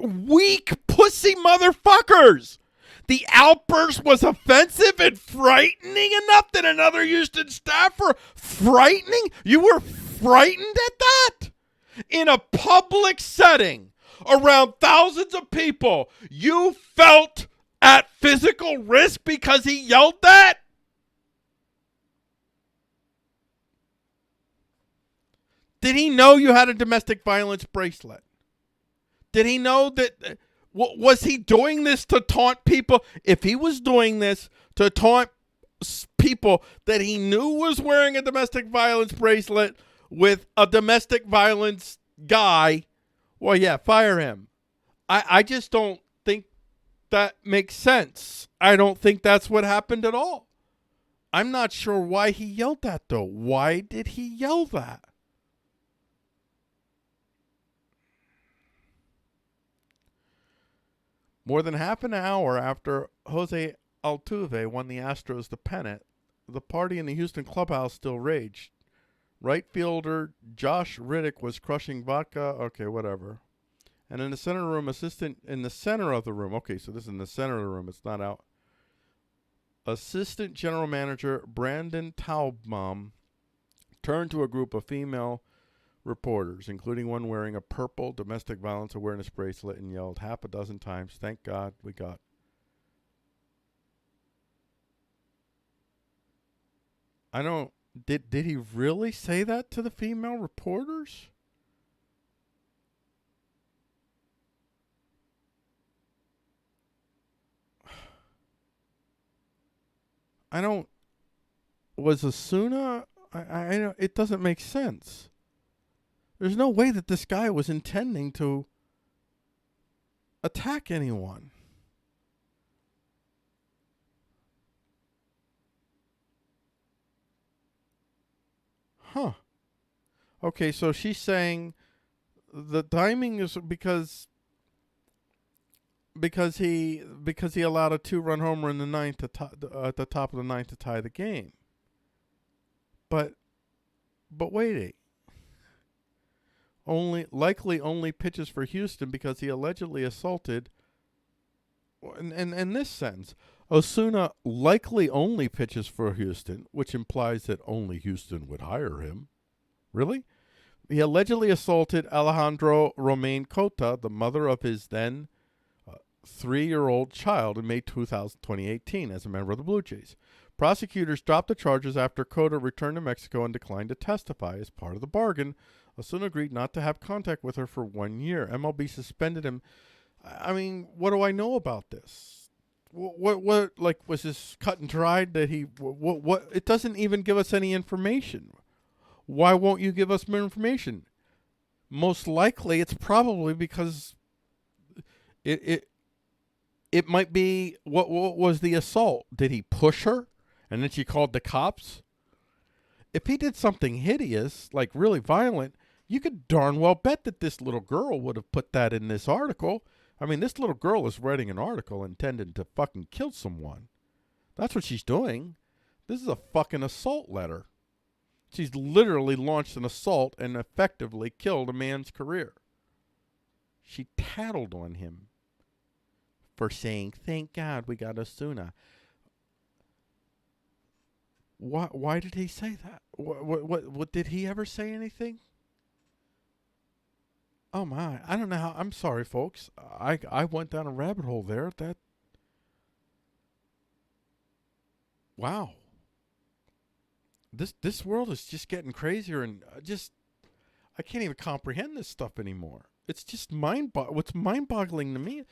weak pussy motherfuckers. The outburst was offensive and frightening enough that another Houston staffer, frightening? You were frightened at that? In a public setting, around thousands of people, you felt at physical risk because he yelled that? Did he know you had a domestic violence bracelet? Did he know that? Was he doing this to taunt people? If he was doing this to taunt people that he knew was wearing a domestic violence bracelet with a domestic violence guy, well, yeah, fire him. I just don't think that makes sense. I don't think that's what happened at all. I'm not sure why he yelled that, though. Why did he yell that? More than half an hour after Jose Altuve won the Astros the pennant, the party in the Houston clubhouse still raged. Right fielder Josh Riddick was crushing vodka. Okay, whatever. And in the center of the room. Okay, so this is in the center of the room. It's not out. Assistant General Manager Brandon Taubbaum turned to a group of female reporters, including one wearing a purple domestic violence awareness bracelet, and yelled half a dozen times, "Thank God we got." I don't. Did he really say that to the female reporters? I don't. Was Asuna? I don't. It doesn't make sense. There's no way that this guy was intending to attack anyone. Huh. Okay, so she's saying the timing is because he allowed a 2-run homer in the ninth at the top of the ninth to tie the game. But wait. Only pitches for Houston because he allegedly assaulted. In this sentence, Osuna likely only pitches for Houston, which implies that only Houston would hire him. Really? He allegedly assaulted Alejandro Romain Cota, the mother of his then 3-year-old child, in May 2018 as a member of the Blue Jays. Prosecutors dropped the charges after Cota returned to Mexico and declined to testify. As part of the bargain, Osuna agreed not to have contact with her for 1 year. MLB suspended him. I mean, what do I know about this? What like, was this cut and dried that he, what, it doesn't even give us any information. Why won't you give us more information? Most likely it's probably because it might be, what was the assault? Did he push her and then she called the cops? If he did something hideous, like really violent, you could darn well bet that this little girl would have put that in this article. I mean, this little girl is writing an article intended to fucking kill someone. That's what she's doing. This is a fucking assault letter. She's literally launched an assault and effectively killed a man's career. She tattled on him for saying, "Thank God we got Osuna." Why did he say that? What did he ever say anything? Oh my, I don't know how. I'm sorry, folks. I went down a rabbit hole there. Wow. This world is just getting crazier, and I can't even comprehend this stuff anymore. It's just what's mind-boggling to me.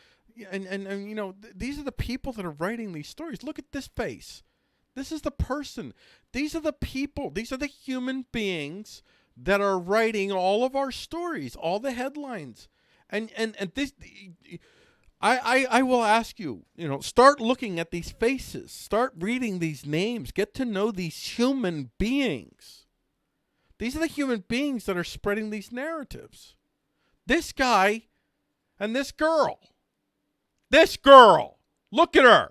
And you know, these are the people that are writing these stories. Look at this face. This is the person. These are the people. These are the human beings that are writing all of our stories, all the headlines. And this, I will ask you, start looking at these faces, start reading these names, get to know these human beings. These are the human beings that are spreading these narratives. This guy and this girl. This girl. Look at her.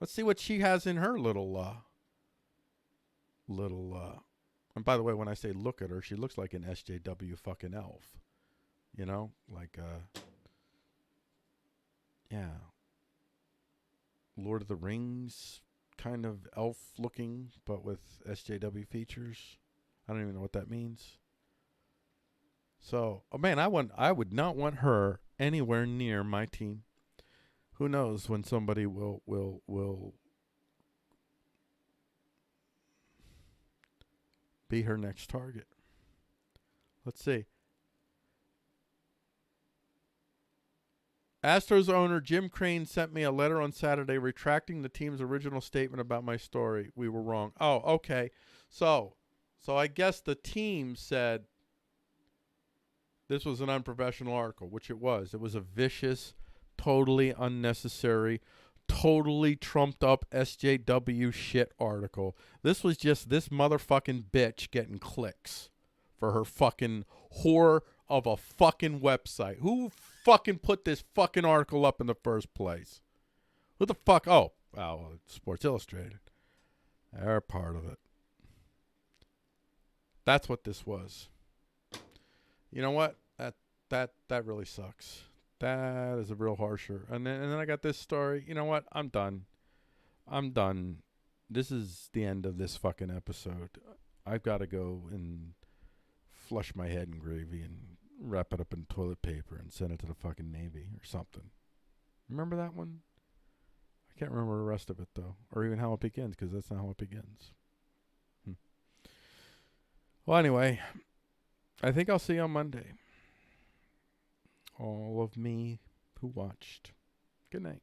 Let's see what she has in her little and by the way, when I say look at her, she looks like an SJW fucking elf. Like yeah. Lord of the Rings kind of elf looking, but with SJW features. I don't even know what that means. So, man, I would not want her anywhere near my team. Who knows when somebody will be her next target. Let's see. Astros owner Jim Crane sent me a letter on Saturday retracting the team's original statement about my story. We were wrong. Oh, okay. So I guess the team said this was an unprofessional article, which it was. It was a vicious, totally unnecessary, totally trumped up SJW shit article. This was just this motherfucking bitch getting clicks for her fucking whore of a fucking website. Who fucking put this fucking article up in the first place? Who the fuck? Oh, well, Sports Illustrated. They're part of it. That's what this was. You know what? That really sucks. That is a real harsher. And then I got this story. You know what? I'm done. This is the end of this fucking episode. I've got to go and flush my head in gravy and wrap it up in toilet paper and send it to the fucking Navy or something. Remember that one? I can't remember the rest of it, though. Or even how it begins, because that's not how it begins. Well, anyway, I think I'll see you on Monday. All of me who watched. Good night.